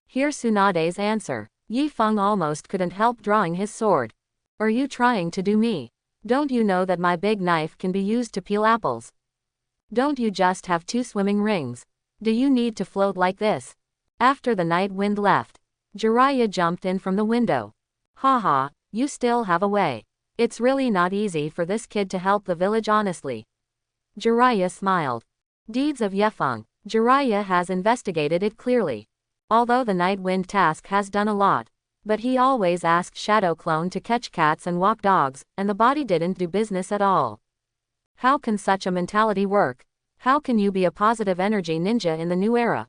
Hear Tsunade's answer. Yi Fang almost couldn't help drawing his sword. Are you trying to do me? Don't you know that my big knife can be used to peel apples? Don't you just have 2 swimming rings? Do you need to float like this? After the night wind left, Jiraiya jumped in from the window. Haha, you still have a way. It's really not easy for this kid to help the village honestly. Jiraiya smiled. Deeds of Yefeng. Jiraiya has investigated it clearly. Although the night wind task has done a lot. But he always asked Shadow Clone to catch cats and walk dogs, and the body didn't do business at all. How can such a mentality work? How can you be a positive energy ninja in the new era?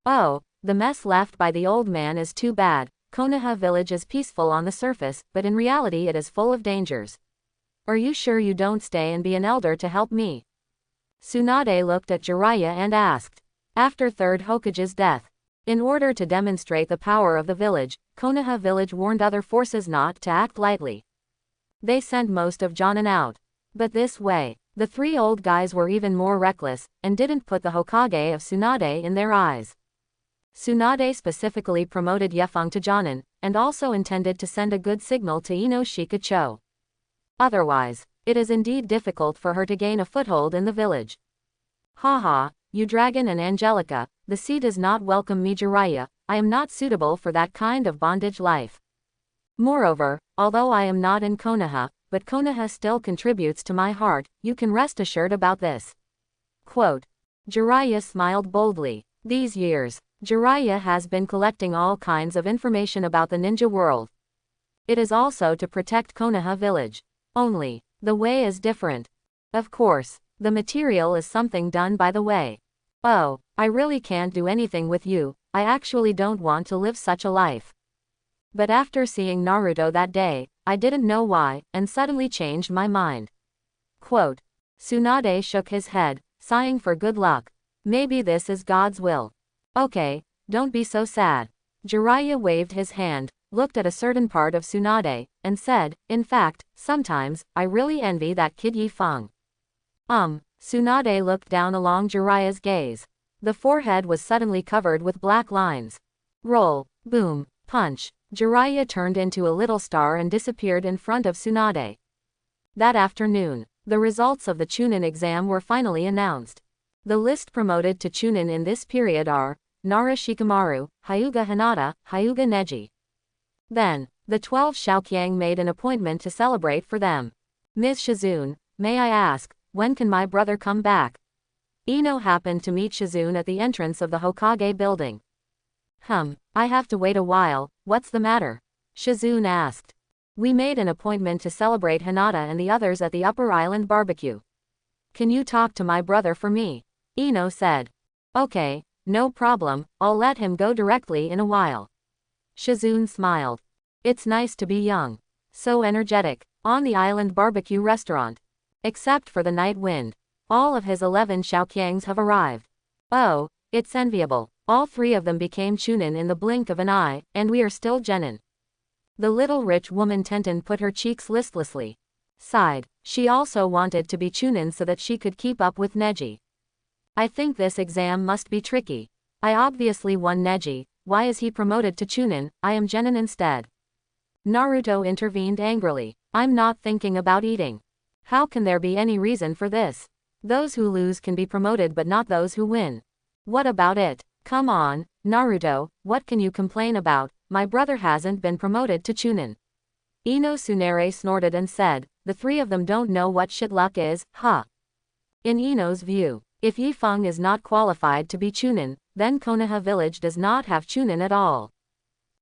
Oh, the mess left by the old man is too bad. Konoha village is peaceful on the surface, but in reality it is full of dangers. Are you sure you don't stay and be an elder to help me? Tsunade looked at Jiraiya and asked. After third Hokage's death, in order to demonstrate the power of the village, Konoha village warned other forces not to act lightly. They sent most of Jonin out. But this way, the 3 old guys were even more reckless, and didn't put the Hokage of Tsunade in their eyes. Tsunade specifically promoted Yefeng to Jonin, and also intended to send a good signal to Ino Shikacho. Otherwise, it is indeed difficult for her to gain a foothold in the village. Haha, you dragon and Angelica, the sea does not welcome me Jiraiya, I am not suitable for that kind of bondage life. Moreover, although I am not in Konoha, but Konoha still contributes to my heart, you can rest assured about this. Quote. Jiraiya smiled boldly. These years, Jiraiya has been collecting all kinds of information about the ninja world. It is also to protect Konoha village. Only, the way is different. Of course, the material is something done by the way. Oh, I really can't do anything with you, I actually don't want to live such a life. But after seeing Naruto that day, I didn't know why, and suddenly changed my mind. Quote. Tsunade shook his head, sighing for good luck. Maybe this is God's will. Okay, don't be so sad. Jiraiya waved his hand, looked at a certain part of Tsunade, and said, in fact, sometimes, I really envy that kid Yefeng. Tsunade looked down along Jiraiya's gaze. The forehead was suddenly covered with black lines. Roll, boom, punch. Jiraiya turned into a little star and disappeared in front of Tsunade. That afternoon, the results of the Chunin exam were finally announced. The list promoted to Chunin in this period are Nara Shikamaru, Hyuga Hinata, Hyuga Neji. Then, the 12 Xiaoqiang made an appointment to celebrate for them. Ms. Shizune, may I ask, when can my brother come back? Ino happened to meet Shizune at the entrance of the Hokage building. I have to wait a while, what's the matter? Shizune asked. We made an appointment to celebrate Hinata and the others at the Upper Island barbecue. Can you talk to my brother for me? Ino said. Okay, no problem, I'll let him go directly in a while. Shizune smiled. It's nice to be young. So energetic, on the island barbecue restaurant. Except for the night wind. All of his 11 Xiaoqiangs have arrived. Oh, it's enviable. All 3 of them became Chunin in the blink of an eye, and we are still Genin. The little rich woman Tenten put her cheeks listlessly. Sighed. She also wanted to be Chunin so that she could keep up with Neji. I think this exam must be tricky. I obviously won Neji, why is he promoted to Chunin, I am Genin instead. Naruto intervened angrily. I'm not thinking about eating. How can there be any reason for this? Those who lose can be promoted but not those who win. What about it? Come on, Naruto, what can you complain about? My brother hasn't been promoted to Chunin. Ino Tsunade snorted and said, the 3 of them don't know what shit luck is, huh? In Ino's view, if Yefeng is not qualified to be Chunin, then Konoha village does not have Chunin at all.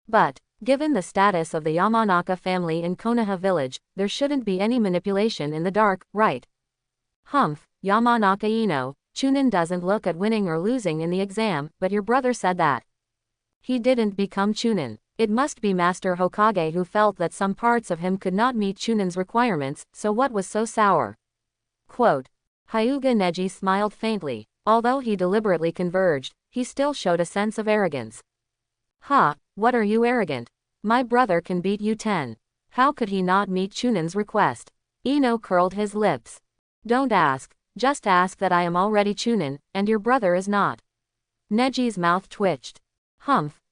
But, given the status of the Yamanaka family in Konoha village, there shouldn't be any manipulation in the dark, right? Yamanaka Ino, Chunin doesn't look at winning or losing in the exam, but your brother said that he didn't become Chunin. It must be Master Hokage who felt that some parts of him could not meet Chunin's requirements, so what was so sour? Quote. Hyuga Neji smiled faintly. Although he deliberately converged, he still showed a sense of arrogance. What are you arrogant? My brother can beat you 10. How could he not meet Chunin's request? Ino curled his lips. Don't ask, just ask that I am already Chunin, and your brother is not. Neji's mouth twitched.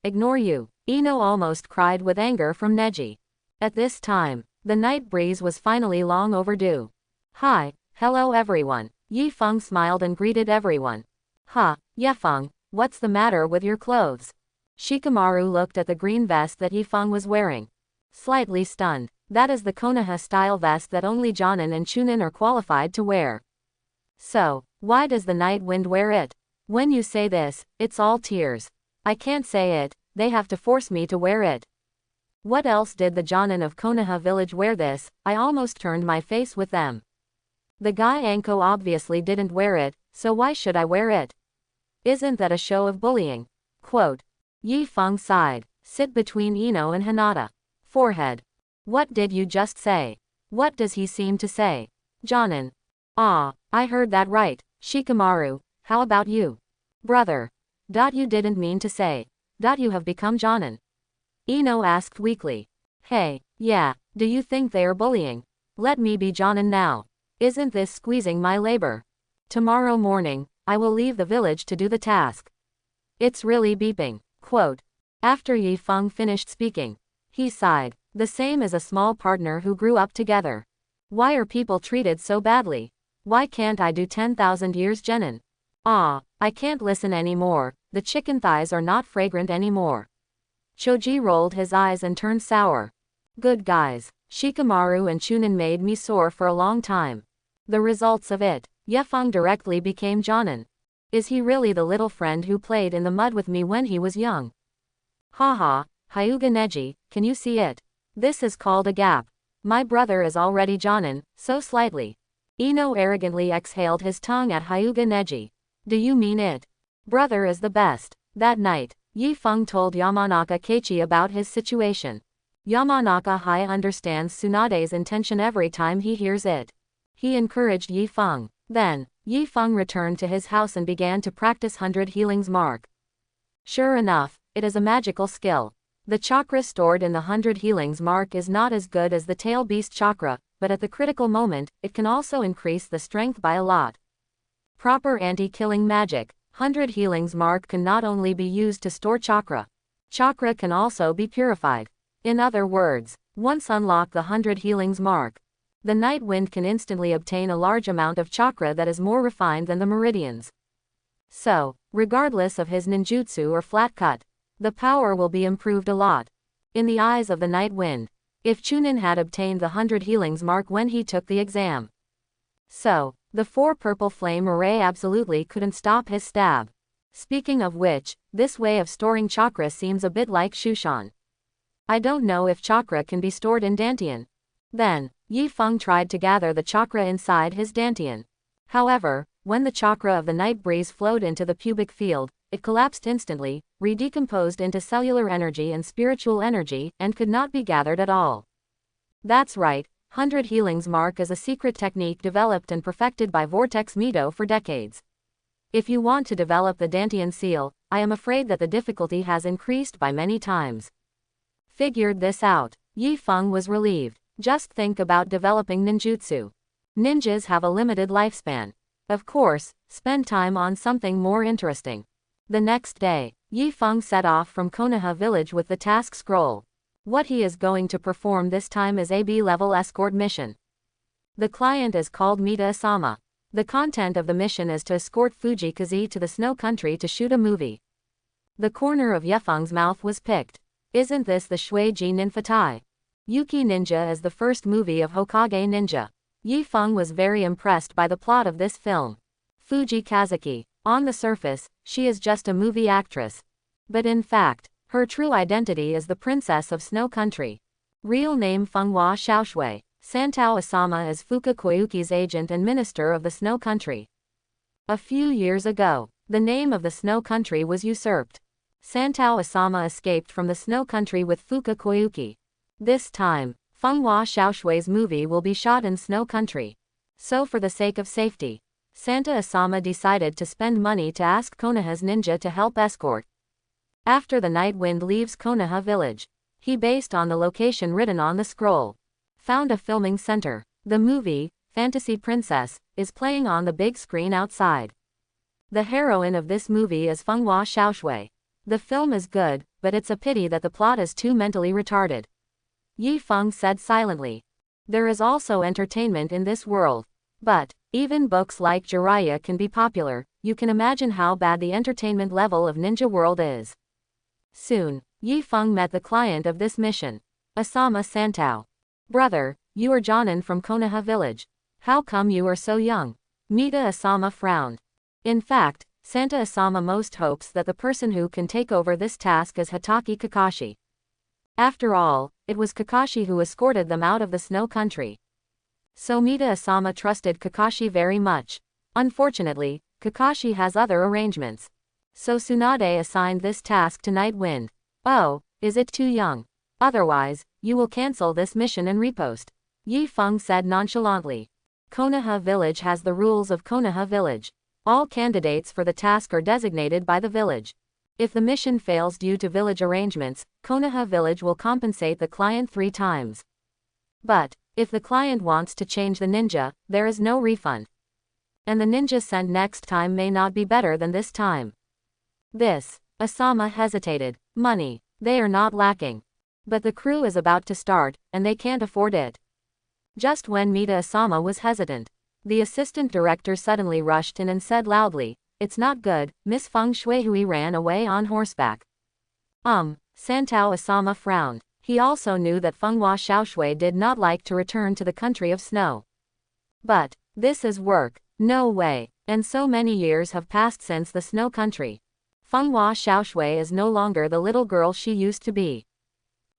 Ignore you. Ino almost cried with anger from Neji. At this time, the night breeze was finally long overdue. Hello everyone. Yi Feng smiled and greeted everyone. Huh, Ye Feng, what's the matter with your clothes? Shikamaru looked at the green vest that Yi Feng was wearing. Slightly stunned. That is the Konoha style vest that only Jonin and Chunin are qualified to wear. So, why does the Night Wind wear it? When you say this, it's all tears. I can't say it, they have to force me to wear it. What else did the Jonin of Konoha village wear this? I almost turned my face with them. The guy Anko obviously didn't wear it, so why should I wear it? Isn't that a show of bullying? Quote. Yi Feng sighed. Sit between Ino and Hinata. Forehead. What did you just say? What does he seem to say? Jonin. Ah, I heard that right. Shikamaru, how about you? Brother. You didn't mean to say. You have become Jonin. Ino asked weakly. Hey, yeah, do you think they are bullying? Let me be Jonin now. Isn't this squeezing my labor? Tomorrow morning, I will leave the village to do the task. It's really beeping. Quote. After Yi Feng finished speaking, he sighed. The same as a small partner who grew up together. Why are people treated so badly? Why can't I do 10,000 years Genin? Ah, I can't listen anymore, the chicken thighs are not fragrant anymore. Choji rolled his eyes and turned sour. Good guys, Shikamaru and Chunin made me sore for a long time. The results of it, Ye Feng directly became Jonin. Is he really the little friend who played in the mud with me when he was young? Haha, Hyuga Neji, can you see it? This is called a gap. My brother is already Jonin, so slightly. Ino arrogantly exhaled his tongue at Hyuga Neji. Do you mean it? Brother is the best. That night, Yi Feng told Yamanaka Keiichi about his situation. Yamanaka Hai understands Tsunade's intention every time he hears it. He encouraged Yi Feng. Then, Yi Feng returned to his house and began to practice 100 Healings Mark. Sure enough, it is a magical skill. The chakra stored in the 100 Healings Mark is not as good as the Tail Beast chakra, but at the critical moment, it can also increase the strength by a lot. Proper anti-killing magic. 100 Healings Mark can not only be used to store chakra. Chakra can also be purified. In other words, once unlock the 100 Healings Mark, the Night Wind can instantly obtain a large amount of chakra that is more refined than the meridians. So, regardless of his ninjutsu or flat cut, the power will be improved a lot. In the eyes of the Night Wind, if Chunin had obtained the 100 Healings Mark when he took the exam. So, the 4 purple flame array absolutely couldn't stop his stab. Speaking of which, this way of storing chakra seems a bit like Shushan. I don't know if chakra can be stored in Dantian. Then, Yi Feng tried to gather the chakra inside his Dantian. However, when the chakra of the night breeze flowed into the pubic field, it collapsed instantly, redecomposed into cellular energy and spiritual energy, and could not be gathered at all. That's right, 100 Healings Mark is a secret technique developed and perfected by Vortex Mito for decades. If you want to develop the Dantian seal, I am afraid that the difficulty has increased by many times. Figured this out, Yi Feng was relieved. Just think about developing ninjutsu. Ninjas have a limited lifespan. Of course, spend time on something more interesting. The next day, Yi Feng set off from Konoha village with the task scroll. What he is going to perform this time is a B-level escort mission. The client is called Mita-sama. The content of the mission is to escort Fujikaze to the snow country to shoot a movie. The corner of Ye Feng's mouth was picked. Isn't this the Shueiji Ninfatai? Yuki Ninja is the first movie of Hokage Ninja. Yi Feng was very impressed by the plot of this film. Fujikaze. On the surface, she is just a movie actress. But in fact, her true identity is the Princess of Snow Country. Real name Fenghua Xiaoshui. Santao Asama is Fuka Koyuki's agent and minister of the Snow Country. A few years ago, the name of the Snow Country was usurped. Santao Asama escaped from the Snow Country with Fuka Koyuki. This time, Fenghua Xiaoshui's movie will be shot in Snow Country. So for the sake of safety, Santa Asama decided to spend money to ask Konoha's ninja to help escort. After the Night Wind leaves Konoha village, he based on the location written on the scroll, found a filming center. The movie, Fantasy Princess, is playing on the big screen outside. The heroine of this movie is Fenghua Xiaoshui. The film is good, but it's a pity that the plot is too mentally retarded. Yi Feng said silently. There is also entertainment in this world. But, even books like Jiraiya can be popular, you can imagine how bad the entertainment level of Ninja World is. Soon, Yi Feng met the client of this mission. Asama Santao. Brother, you are Jonin from Konoha village. How come you are so young? Mita Asama frowned. In fact, Santa Asama most hopes that the person who can take over this task is Hitaki Kakashi. After all, it was Kakashi who escorted them out of the snow country. So Mita Asama trusted Kakashi very much. Unfortunately, Kakashi has other arrangements. So Tsunade assigned this task to Night Wind. Oh, is it too young? Otherwise, you will cancel this mission and repost. Yi Feng said nonchalantly. Konoha village has the rules of Konoha village. All candidates for the task are designated by the village. If the mission fails due to village arrangements, Konoha village will compensate the client 3 times. But, if the client wants to change the ninja, there is no refund. And the ninja sent next time may not be better than this time. Asama hesitated. Money, they are not lacking. But the crew is about to start, and they can't afford it. Just when Mita Asama was hesitant, the assistant director suddenly rushed in and said loudly, "It's not good." Miss Feng Shuihui ran away on horseback. Santao Asama frowned. He also knew that Fenghua Xiaoshui did not like to return to the country of snow. But, this is work. No way. And so many years have passed since the snow country. Fenghua Xiaoshui is no longer the little girl she used to be.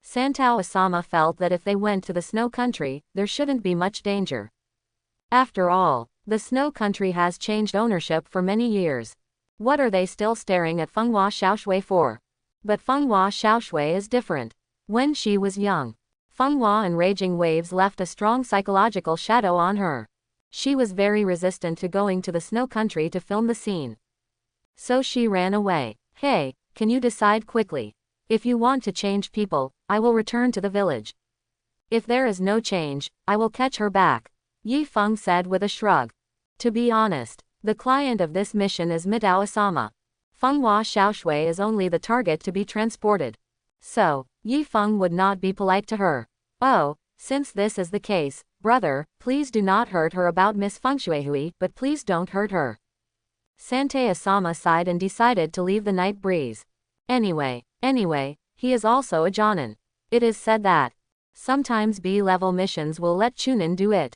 Santao Asama felt that if they went to the snow country, there shouldn't be much danger. After all, the snow country has changed ownership for many years. What are they still staring at Fenghua Xiaoshui for? But Fenghua Xiaoshui is different. When she was young, Fenghua and raging waves left a strong psychological shadow on her. She was very resistant to going to the snow country to film the scene. So she ran away. Hey, can you decide quickly? If you want to change people, I will return to the village. If there is no change, I will catch her back. Yi Feng said with a shrug. To be honest, the client of this mission is Mitao Asama. Fenghua Xiaoshui is only the target to be transported. So, Yi Feng would not be polite to her. Oh, since this is the case, brother, please do not hurt her about Miss Feng Shuihui, but please don't hurt her. Santao Asama sighed and decided to leave the night breeze. Anyway, he is also a Jonin. It is said that sometimes B-level missions will let Chunin do it.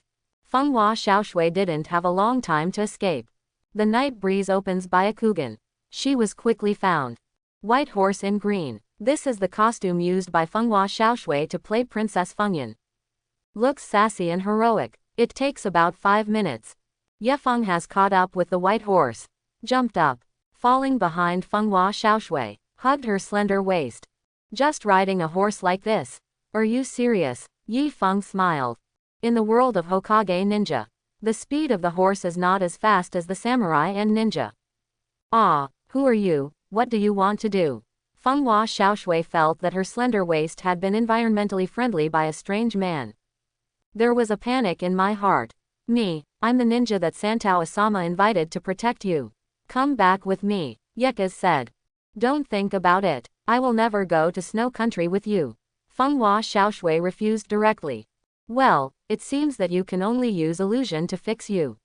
Fenghua Xiaoshui didn't have a long time to escape. The night breeze opens Byakugan. She was quickly found. White horse in green. This is the costume used by Fenghua Xiaoshui to play Princess Fengyan. Looks sassy and heroic. It takes about 5 minutes. Yefeng has caught up with the white horse. Jumped up. Falling behind Fenghua Xiaoshui. Hugged her slender waist. Just riding a horse like this? Are you serious? Yi Feng smiled. In the world of Hokage ninja, the speed of the horse is not as fast as the samurai and ninja. Ah, who are you? What do you want to do? Fenghua Xiaoshui felt that her slender waist had been environmentally friendly by a strange man. There was a panic in my heart. I'm the ninja that Santao Asama invited to protect you. Come back with me, Yekaz said. Don't think about it. I will never go to snow country with you. Fenghua Xiaoshui refused directly. Well, it seems that you can only use illusion to fix you.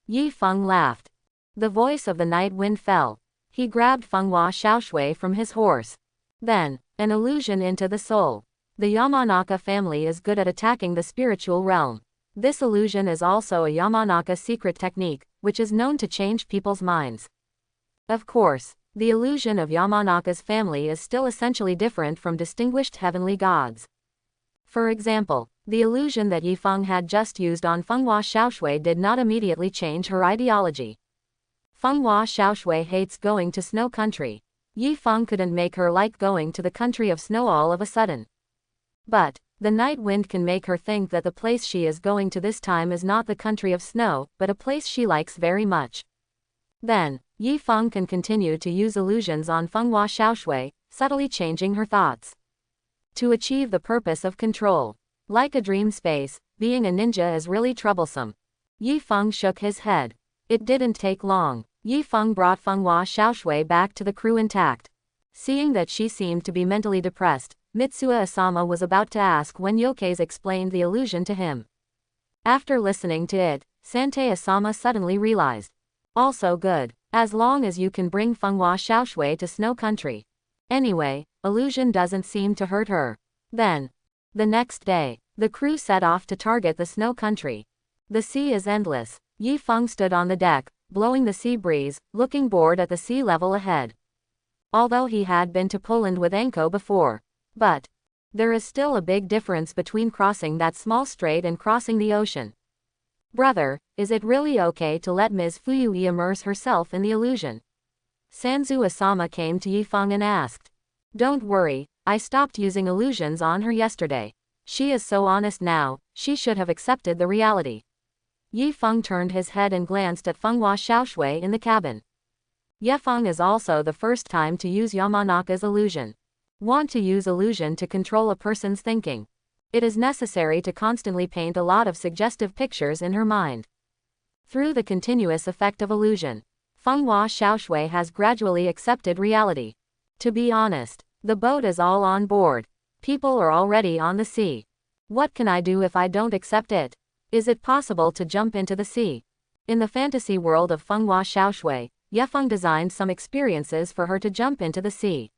Yi Feng laughed. The voice of the night wind fell. He grabbed Fenghua Xiaoshui from his horse. Then, an illusion into the soul. The Yamanaka family is good at attacking the spiritual realm. This illusion is also a Yamanaka secret technique, which is known to change people's minds. Of course, the illusion of Yamanaka's family is still essentially different from distinguished heavenly gods. For example, the illusion that Yi Feng had just used on Fenghua Xiaoshui did not immediately change her ideology. Fenghua Xiaoshui hates going to snow country. Yi Feng couldn't make her like going to the country of snow all of a sudden. But, the night wind can make her think that the place she is going to this time is not the country of snow, but a place she likes very much. Then, Yi Feng can continue to use illusions on Fenghua Xiaoshui, subtly changing her thoughts. To achieve the purpose of control. Like a dream space, being a ninja is really troublesome. Yi Feng shook his head. It didn't take long. Yi Feng brought Fenghua Xiaoshui back to the crew intact. Seeing that she seemed to be mentally depressed, Mitsuo Asama was about to ask when Yokais explained the illusion to him. After listening to it, Sante-Asama suddenly realized. Also good. As long as you can bring Fenghua Xiaoshui to Snow Country. Anyway, illusion doesn't seem to hurt her. Then, the next day, the crew set off to target the Snow Country. The sea is endless. Yi Feng stood on the deck, blowing the sea breeze, looking bored at the sea level ahead. Although he had been to Poland with Enko before. But there is still a big difference between crossing that small strait and crossing the ocean. Brother, is it really okay to let Ms. Fuyui immerse herself in the illusion? Sanzu-Asama came to Yi Feng and asked. Don't worry, I stopped using illusions on her yesterday. She is so honest now, she should have accepted the reality. Yi Feng turned his head and glanced at Fenghua Xiaoshui in the cabin. Ye Feng is also the first time to use Yamanaka's illusion. Want to use illusion to control a person's thinking. It is necessary to constantly paint a lot of suggestive pictures in her mind. Through the continuous effect of illusion, Fenghua Xiaoshui has gradually accepted reality. To be honest, the boat is all on board. People are already on the sea. What can I do if I don't accept it? Is it possible to jump into the sea? In the fantasy world of Fenghua Xiaoshui, Ye Feng designed some experiences for her to jump into the sea.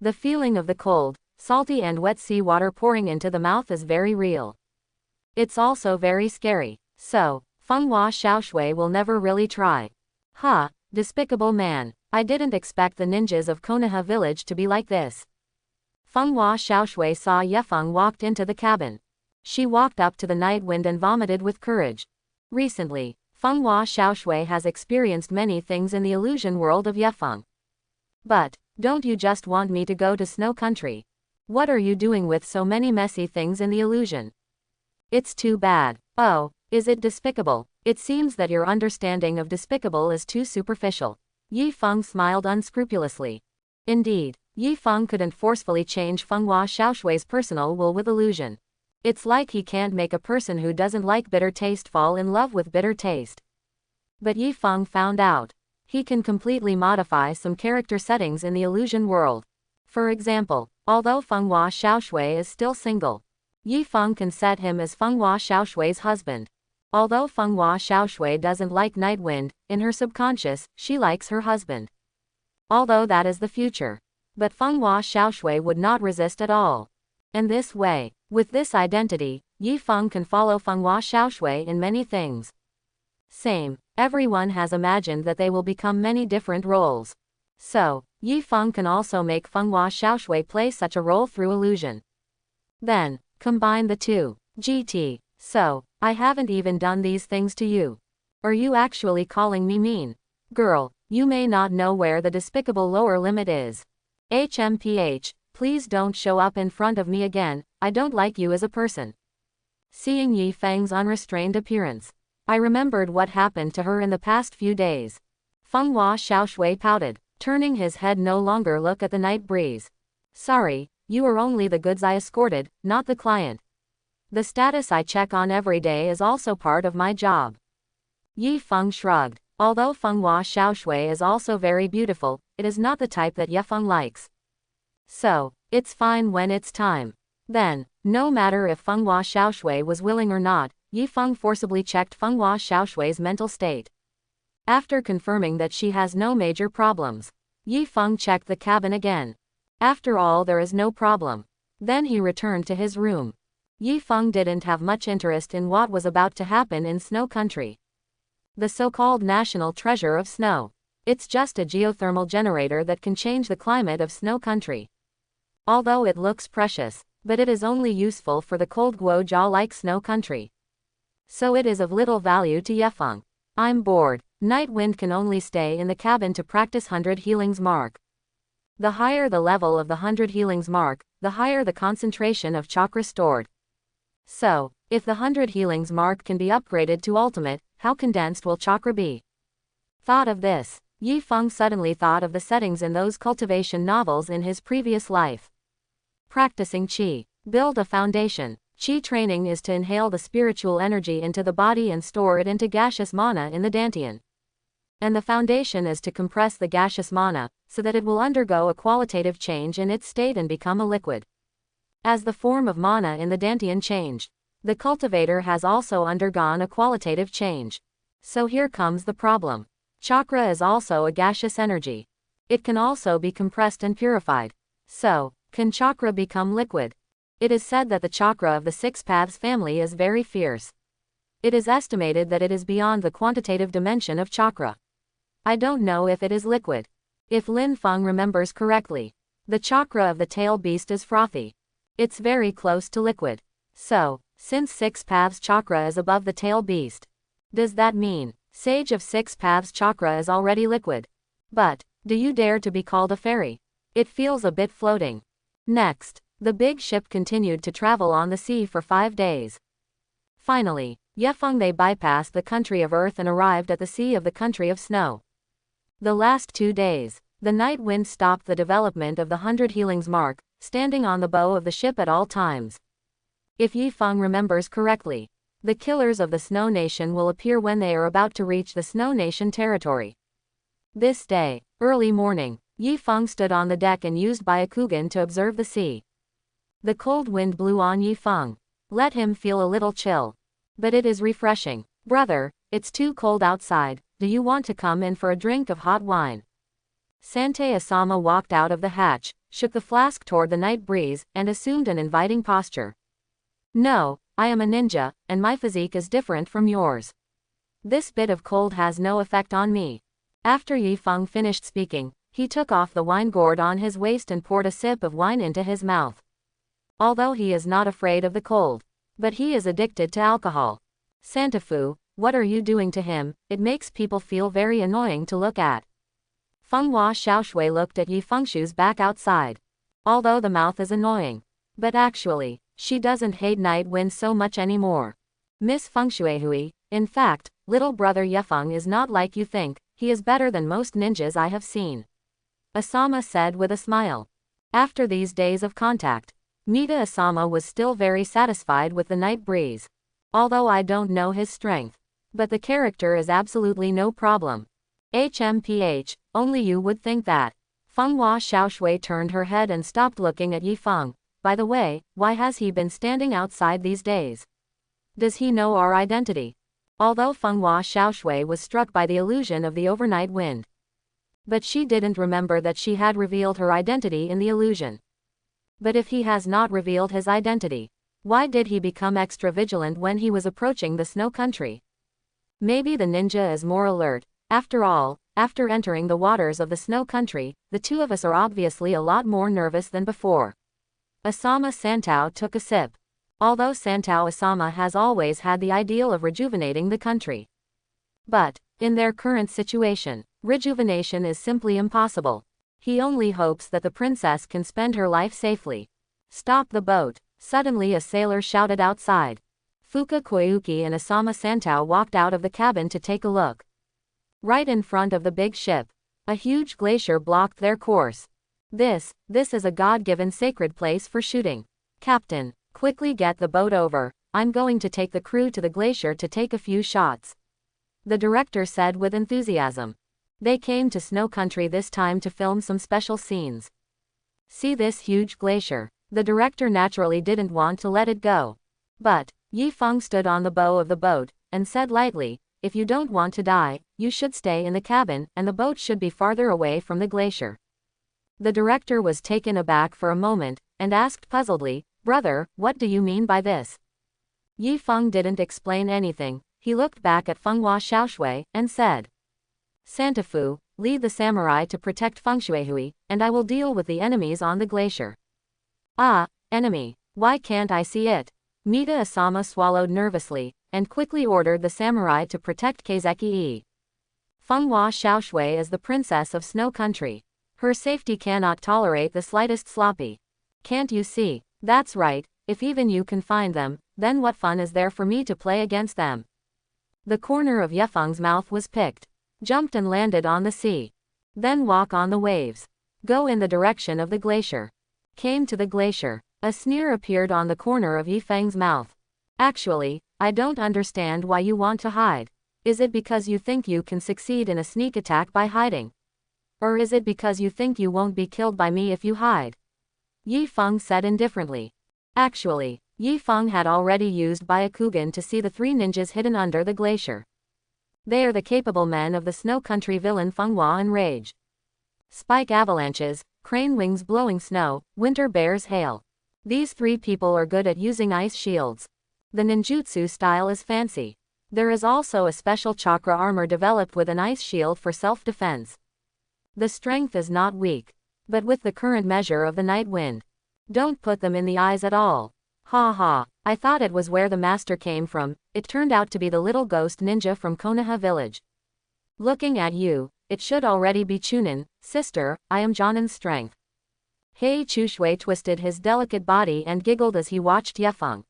The feeling of the cold, salty and wet seawater pouring into the mouth is very real. It's also very scary. So, Fenghua Xiaoshui will never really try. Ha, despicable man. I didn't expect the ninjas of Konoha village to be like this. Fenghua Xiaoshui saw Ye Feng walked into the cabin. She walked up to the night wind and vomited with courage. Recently, Fenghua Xiaoshui has experienced many things in the illusion world of Ye Feng. But, don't you just want me to go to Snow Country? What are you doing with so many messy things in the illusion? It's too bad. Oh, is it despicable? It seems that your understanding of despicable is too superficial. Yi Feng smiled unscrupulously. Indeed, Yi Feng couldn't forcefully change Fenghua Xiaoshui's personal will with illusion. It's like he can't make a person who doesn't like bitter taste fall in love with bitter taste. But Yi Feng found out. He can completely modify some character settings in the illusion world. For example, although Fenghua Xiaoshui is still single, Yi Feng can set him as Fenghua Xiaoshui's husband. Although Fenghua Xiaoshui doesn't like Nightwind, in her subconscious, she likes her husband. Although that is the future. But Fenghua Xiaoshui would not resist at all. And this way, with this identity, Yi Feng can follow Fenghua Xiaoshui in many things. Same, everyone has imagined that they will become many different roles. So, Yi Feng can also make Fenghua Xiaoshui play such a role through illusion. Then, combine the two. GT. So, I haven't even done these things to you. Are you actually calling me mean? Girl, you may not know where the despicable lower limit is. HMPH, please don't show up in front of me again, I don't like you as a person. Seeing Yi Feng's unrestrained appearance, I remembered what happened to her in the past few days. Fenghua Xiaoshui pouted, turning his head no longer look at the night breeze. Sorry, you are only the goods I escorted, not the client. The status I check on every day is also part of my job. Yi Feng shrugged. Although Fenghua Xiaoshui is also very beautiful, it is not the type that Ye Feng likes. So, it's fine when it's time. Then, no matter if Fenghua Xiaoshui was willing or not, Yi Feng forcibly checked Fenghua Xiaoshui's mental state. After confirming that she has no major problems, Yi Feng checked the cabin again. After all, there is no problem. Then he returned to his room. Yi Feng didn't have much interest in what was about to happen in Snow Country. The so-called national treasure of snow. It's just a geothermal generator that can change the climate of Snow Country. Although it looks precious, but it is only useful for the cold Guozhou-like Snow Country. So it is of little value to Ye Feng. I'm bored. Nightwind can only stay in the cabin to practice 100 healings mark. The higher the level of the 100 healings mark, the higher the concentration of chakra stored. So, if the 100 healings mark can be upgraded to ultimate, how condensed will chakra be? Thought of this, Yi Feng suddenly thought of the settings in those cultivation novels in his previous life. Practicing Qi. Build a foundation. Qi training is to inhale the spiritual energy into the body and store it into gaseous mana in the dantian. And the foundation is to compress the gaseous mana, so that it will undergo a qualitative change in its state and become a liquid. As the form of mana in the dantian changed, The cultivator has also undergone a qualitative change. So here comes the problem. Chakra is also a gaseous energy. It can also be compressed and purified. So, can chakra become liquid? It is said that the chakra of the Six Paths family is very fierce. It is estimated that it is beyond the quantitative dimension of chakra. I don't know if it is liquid. If Lin Feng remembers correctly, the chakra of the tail beast is frothy. It's very close to liquid. So, since Six Paths chakra is above the tail beast, does that mean Sage of Six Paths chakra is already liquid? But, do you dare to be called a fairy? It feels a bit floating. Next, the big ship continued to travel on the sea for 5 days. Finally, Yefeng they bypassed the country of earth and arrived at the sea of the country of snow. The last 2 days, the night wind stopped the development of the 100 healings mark, standing on the bow of the ship at all times. If Yifeng remembers correctly, the killers of the Snow Nation will appear when they are about to reach the Snow Nation territory. This day, early morning, Yifeng stood on the deck and used Byakugan to observe the sea. The cold wind blew on Yifeng. Let him feel a little chill. But it is refreshing. Brother, it's too cold outside, do you want to come in for a drink of hot wine? Sante Asama walked out of the hatch, shook the flask toward the night breeze, and assumed an inviting posture. No, I am a ninja, and my physique is different from yours. This bit of cold has no effect on me. After Yifeng finished speaking, he took off the wine gourd on his waist and poured a sip of wine into his mouth. Although he is not afraid of the cold, but he is addicted to alcohol. Santafu, what are you doing to him? It makes people feel very annoying to look at. Fenghua Xiaoshui looked at Yi Fengshu's back outside. Although the mouth is annoying, but actually, she doesn't hate night wind so much anymore. Miss Fengshuehui, in fact, little brother Yefeng is not like you think, he is better than most ninjas I have seen. Asama said with a smile. After these days of contact, Mita Asama was still very satisfied with the night breeze. Although I don't know his strength, but the character is absolutely no problem. HMPH, only you would think that. Fenghua Xiaoshui turned her head and stopped looking at Yifeng. By the way, why has he been standing outside these days? Does he know our identity? Although Fenghua Xiaoshui was struck by the illusion of the overnight wind, but she didn't remember that she had revealed her identity in the illusion. But if he has not revealed his identity, why did he become extra vigilant when he was approaching the snow country? Maybe the ninja is more alert. After all, after entering the waters of the snow country, the two of us are obviously a lot more nervous than before. Asama Santao took a sip. Although Santao Asama has always had the ideal of rejuvenating the country, but, in their current situation, rejuvenation is simply impossible. He only hopes that the princess can spend her life safely. Stop the boat. Suddenly a sailor shouted outside. Fuka Koyuki and Asama Santao walked out of the cabin to take a look. Right in front of the big ship, a huge glacier blocked their course. This is a God-given sacred place for shooting. Captain, quickly get the boat over. I'm going to take the crew to the glacier to take a few shots. The director said with enthusiasm. They came to Snow Country this time to film some special scenes. See this huge glacier. The director naturally didn't want to let it go. But, Yifeng stood on the bow of the boat, and said lightly, if you don't want to die, you should stay in the cabin, and the boat should be farther away from the glacier. The director was taken aback for a moment, and asked puzzledly, brother, what do you mean by this? Yifeng didn't explain anything. He looked back at Fenghua Xiaoshui, and said, Santafu, lead the samurai to protect Fengshuehui, and I will deal with the enemies on the glacier. Ah, enemy, why can't I see it? Mita Asama swallowed nervously, and quickly ordered the samurai to protect Keizeki-e. Fenghua Xiaoshui is the princess of Snow Country. Her safety cannot tolerate the slightest sloppy. Can't you see? That's right, if even you can find them, then what fun is there for me to play against them? The corner of Yefeng's mouth was picked. Jumped and landed on the sea. Then walk on the waves. Go in the direction of the glacier. Came to the glacier. A sneer appeared on the corner of Yifeng's mouth. Actually, I don't understand why you want to hide. Is it because you think you can succeed in a sneak attack by hiding? Or is it because you think you won't be killed by me if you hide? Yifeng said indifferently. Actually, Yi Feng had already used Byakugan to see the three ninjas hidden under the glacier. They are the capable men of the snow country villain Fenghua and Rage. Spike avalanches, crane wings blowing snow, winter bears hail. These three people are good at using ice shields. The ninjutsu style is fancy. There is also a special chakra armor developed with an ice shield for self-defense. The strength is not weak. But with the current measure of the night wind, don't put them in the eyes at all. Ha ha, I thought it was where the master came from, it turned out to be the little ghost ninja from Konoha village. Looking at you, it should already be Chunin, sister, I am Jonin's strength. Hei Chushui twisted his delicate body and giggled as he watched Yefeng.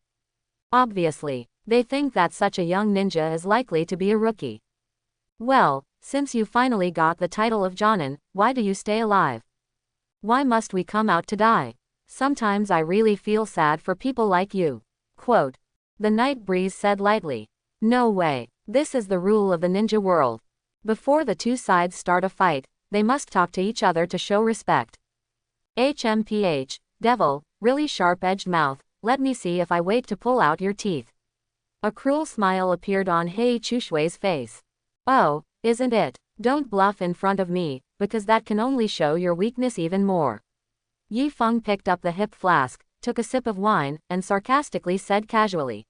Obviously, they think that such a young ninja is likely to be a rookie. Well, since you finally got the title of Jonin, why do you stay alive? Why must we come out to die? Sometimes I really feel sad for people like you. Quote. The night breeze said lightly. No way, this is the rule of the ninja world. Before the two sides start a fight, they must talk to each other to show respect. HMPH, devil, really sharp-edged mouth, let me see if I wait to pull out your teeth. A cruel smile appeared on Hei Chushui's face. Oh, isn't it? Don't bluff in front of me, because that can only show your weakness even more. Yi Feng picked up the hip flask, took a sip of wine, and sarcastically said casually.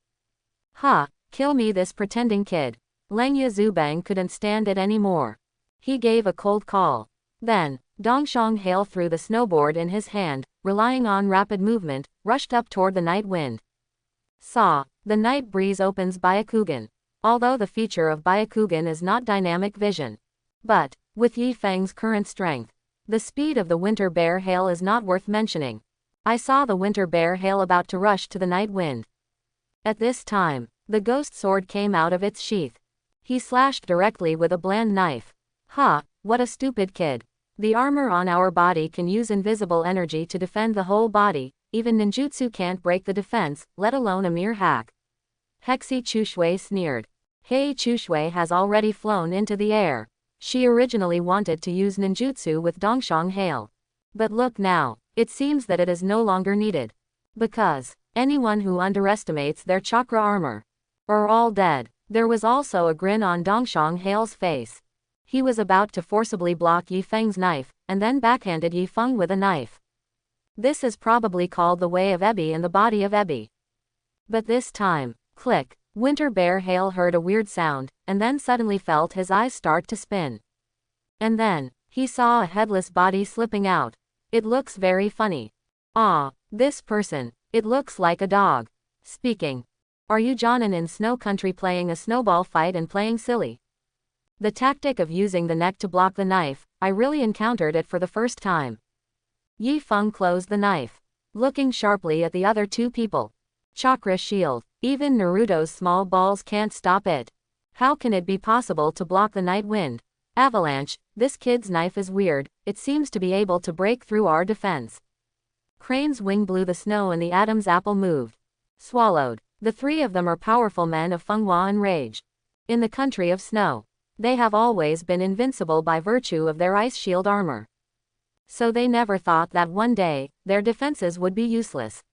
Ha, kill me this pretending kid. Lengya Zubang couldn't stand it anymore. He gave a cold call. Then, Dongshang Hale threw the snowboard in his hand, relying on rapid movement, rushed up toward the night wind. Saw, the night breeze opens Byakugan. Although the feature of Byakugan is not dynamic vision. But, with Yi Feng's current strength, the speed of the winter bear hail is not worth mentioning. I saw the winter bear hail about to rush to the night wind. At this time, the ghost sword came out of its sheath. He slashed directly with a bland knife. Ha, what a stupid kid. The armor on our body can use invisible energy to defend the whole body, even ninjutsu can't break the defense, let alone a mere hack. Hexi Chushui sneered. Hei Chushui has already flown into the air. She originally wanted to use ninjutsu with Dongshang Hail. But look now, it seems that it is no longer needed. Because, anyone who underestimates their chakra armor are all dead. There was also a grin on Dongshang Hail's face. He was about to forcibly block Yi Feng's knife, and then backhanded Yi Feng with a knife. This is probably called the way of Ebi in the body of Ebi. But this time, click. Winter Bear Hail heard a weird sound, and then suddenly felt his eyes start to spin. And then, he saw a headless body slipping out. It looks very funny. Ah, this person, it looks like a dog. Speaking. Are you Jonin in Snow Country playing a snowball fight and playing silly? The tactic of using the neck to block the knife, I really encountered it for the first time. Yi Feng closed the knife, looking sharply at the other two people. Chakra shield. Even Naruto's small balls can't stop it. How can it be possible to block the night wind? Avalanche, this kid's knife is weird, it seems to be able to break through our defense. Crane's wing blew the snow and the Adam's apple moved. Swallowed. The three of them are powerful men of Fenghua and Rage. In the country of snow, they have always been invincible by virtue of their ice shield armor. So they never thought that one day, their defenses would be useless.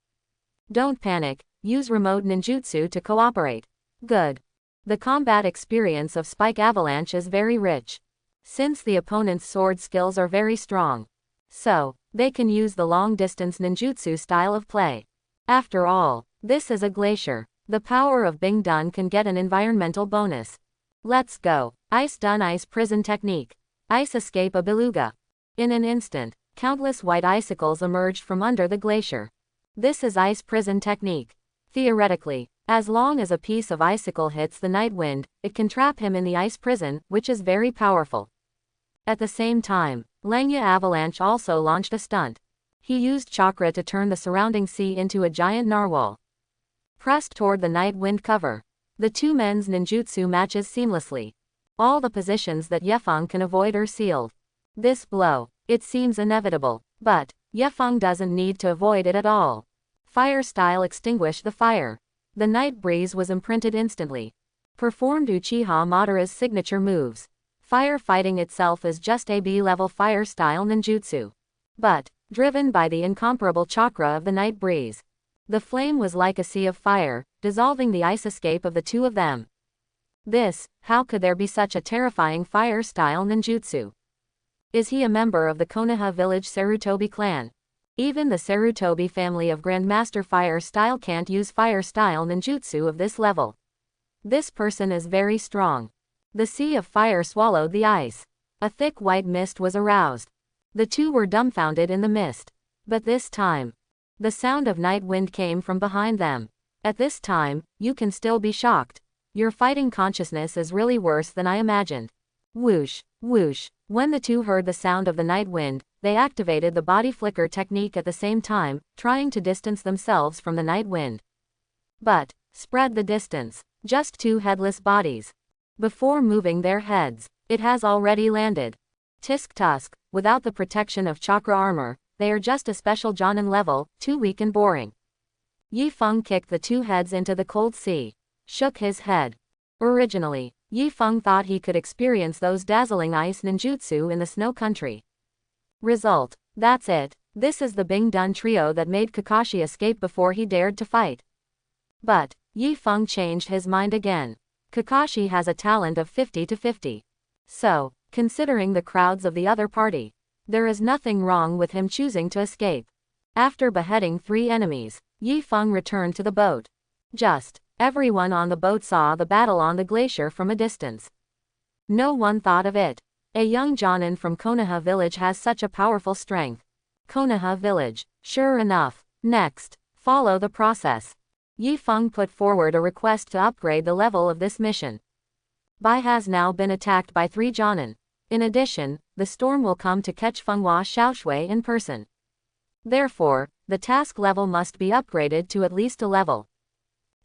Don't panic. Use remote ninjutsu to cooperate. Good. The combat experience of Spike Avalanche is very rich. Since the opponent's sword skills are very strong. So, they can use the long-distance ninjutsu style of play. After all, this is a glacier. The power of Bing Dun can get an environmental bonus. Let's go. Ice Dun Ice Prison Technique. Ice Escape a Beluga. In an instant, countless white icicles emerged from under the glacier. This is Ice Prison Technique. Theoretically, as long as a piece of icicle hits the night wind, it can trap him in the ice prison, which is very powerful. At the same time, Lengya Avalanche also launched a stunt. He used chakra to turn the surrounding sea into a giant narwhal. Pressed toward the night wind cover. The two men's ninjutsu matches seamlessly. All the positions that Yefeng can avoid are sealed. This blow, it seems inevitable, but Yefeng doesn't need to avoid it at all. Fire style extinguish the fire. The night breeze was imprinted instantly. Performed Uchiha Madara's signature moves. Fire fighting itself is just a B-level fire style ninjutsu. But, driven by the incomparable chakra of the night breeze. The flame was like a sea of fire, dissolving the ice escape of the two of them. How could there be such a terrifying fire-style ninjutsu? Is he a member of the Konoha village Sarutobi clan? Even the Sarutobi family of Grandmaster Fire Style can't use Fire Style ninjutsu of this level. This person is very strong. The sea of fire swallowed the ice. A thick white mist was aroused. The two were dumbfounded in the mist. But this time, the sound of night wind came from behind them. At this time, you can still be shocked. Your fighting consciousness is really worse than I imagined. Whoosh, whoosh. When the two heard the sound of the night wind, they activated the body flicker technique at the same time, trying to distance themselves from the night wind. But, spread the distance. Just two headless bodies. Before moving their heads, it has already landed. Tisk tusk, without the protection of chakra armor, they are just a special Jonin level, too weak and boring. Yi Feng kicked the two heads into the cold sea. Shook his head. Originally, Yi Feng thought he could experience those dazzling ice ninjutsu in the snow country. Result, that's it. This is the Bing Dun trio that made Kakashi escape before he dared to fight. But, Yi Feng changed his mind again. Kakashi has a talent of 50-50. So, considering the crowds of the other party, there is nothing wrong with him choosing to escape. After beheading 3 enemies, Yi Feng returned to the boat. Everyone on the boat saw the battle on the glacier from a distance. No one thought of it. A young Jonin from Konoha village has such a powerful strength. Konoha village. Sure enough. Next, follow the process. Yi Feng put forward a request to upgrade the level of this mission. Bai has now been attacked by 3 Jonin. In addition, the storm will come to catch Fenghua Xiaoshui in person. Therefore, the task level must be upgraded to at least a level.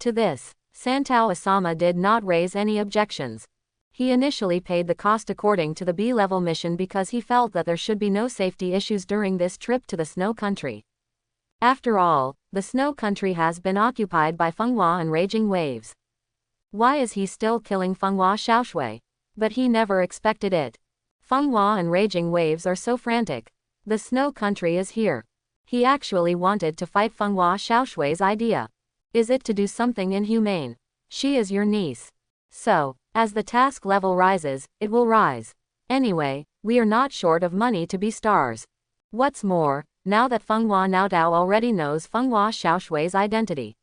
To this, Santao Asama did not raise any objections. He initially paid the cost according to the B-level mission because he felt that there should be no safety issues during this trip to the snow country. After all, the snow country has been occupied by Fenghua and raging waves. Why is he still killing Fenghua Xiaoshui? But he never expected it. Fenghua and raging waves are so frantic. The snow country is here. He actually wanted to fight Fenghua Xiaoshui's idea. Is it to do something inhumane? She is your niece. So, as the task level rises, it will rise. Anyway, we are not short of money to be stars. What's more, now that Fenghua Naodao already knows Fenghua Xiaoshui's identity.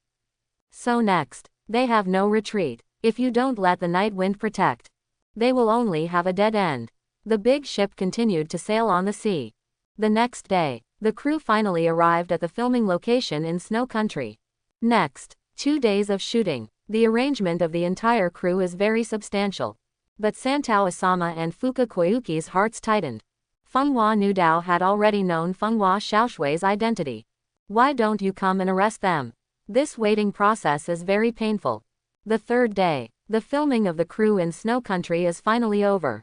So next, they have no retreat. If you don't let the night wind protect, they will only have a dead end. The big ship continued to sail on the sea. The next day, the crew finally arrived at the filming location in Snow Country. Next, 2 days of shooting. The arrangement of the entire crew is very substantial. But Santao Asama and Fuka Koyuki's hearts tightened. Fenghua Naodao had already known Fenghua Xiaoshui's identity. Why don't you come and arrest them? This waiting process is very painful. The 3rd day, the filming of the crew in Snow Country is finally over.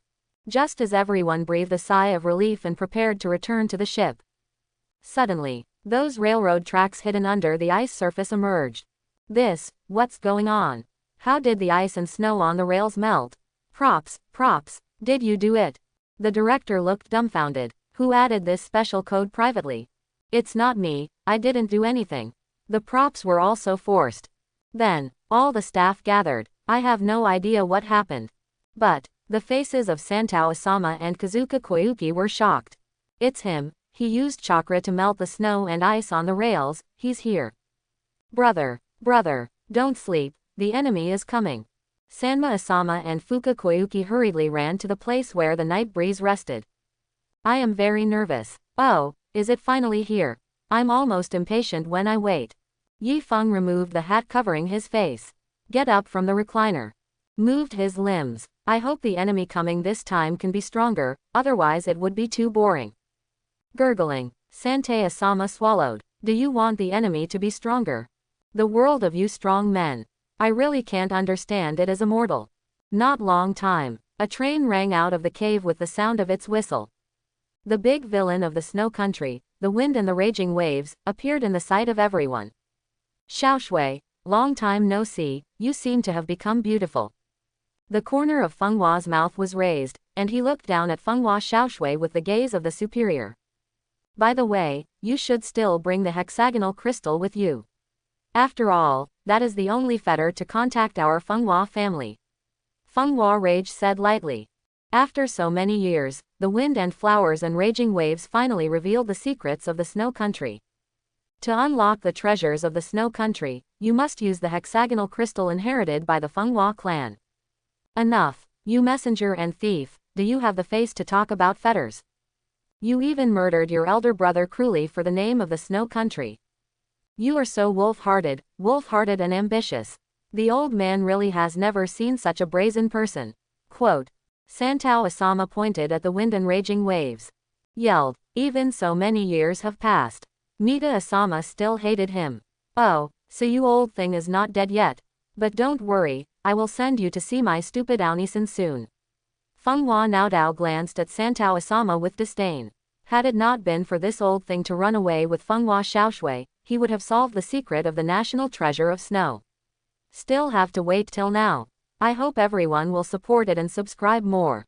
Just as everyone breathed a sigh of relief and prepared to return to the ship, suddenly, those railroad tracks hidden under the ice surface emerged. What's going on? How did the ice and snow on the rails melt? Props, did you do it? The director looked dumbfounded. Who added this special code privately? It's not me, I didn't do anything. The props were also forced. Then, all the staff gathered. I have no idea what happened. But, the faces of Santao Asama and Kazuka Koyuki were shocked. It's him. He used chakra to melt the snow and ice on the rails. He's here. Brother, don't sleep, the enemy is coming. Sanma Asama and Fuka Koyuki hurriedly ran to the place where the night breeze rested. I am very nervous. Oh, is it finally here? I'm almost impatient when I wait. Yi Feng removed the hat covering his face. Get up from the recliner. Moved his limbs. I hope the enemy coming this time can be stronger, otherwise it would be too boring. Gurgling, Santao Asama swallowed. Do you want the enemy to be stronger? The world of you strong men. I really can't understand it as a mortal. Not long time. A train rang out of the cave with the sound of its whistle. The big villain of the snow country, the wind and the raging waves, appeared in the sight of everyone. Xiaoshui, long time no see, you seem to have become beautiful. The corner of Fenghua's mouth was raised, and he looked down at Fenghua Xiaoshui with the gaze of the superior. By the way, you should still bring the hexagonal crystal with you. After all, that is the only fetter to contact our Fenghua family. Fenghua Rage said lightly. After so many years, the wind and flowers and raging waves finally revealed the secrets of the Snow Country. To unlock the treasures of the Snow Country, you must use the hexagonal crystal inherited by the Fenghua clan. Enough, you messenger and thief, do you have the face to talk about fetters? You even murdered your elder brother cruelly for the name of the Snow Country. You are so wolf-hearted and ambitious. The old man really has never seen such a brazen person. Quote. Santao Asama pointed at the wind and raging waves. Yelled, even so many years have passed. Mita Asama still hated him. Oh, so you old thing is not dead yet. But don't worry, I will send you to see my stupid Aunisan soon. Fenghua Naodao glanced at Santao Asama with disdain. Had it not been for this old thing to run away with Fenghua Xiaoshui, he would have solved the secret of the national treasure of snow. Still have to wait till now. I hope everyone will support it and subscribe more.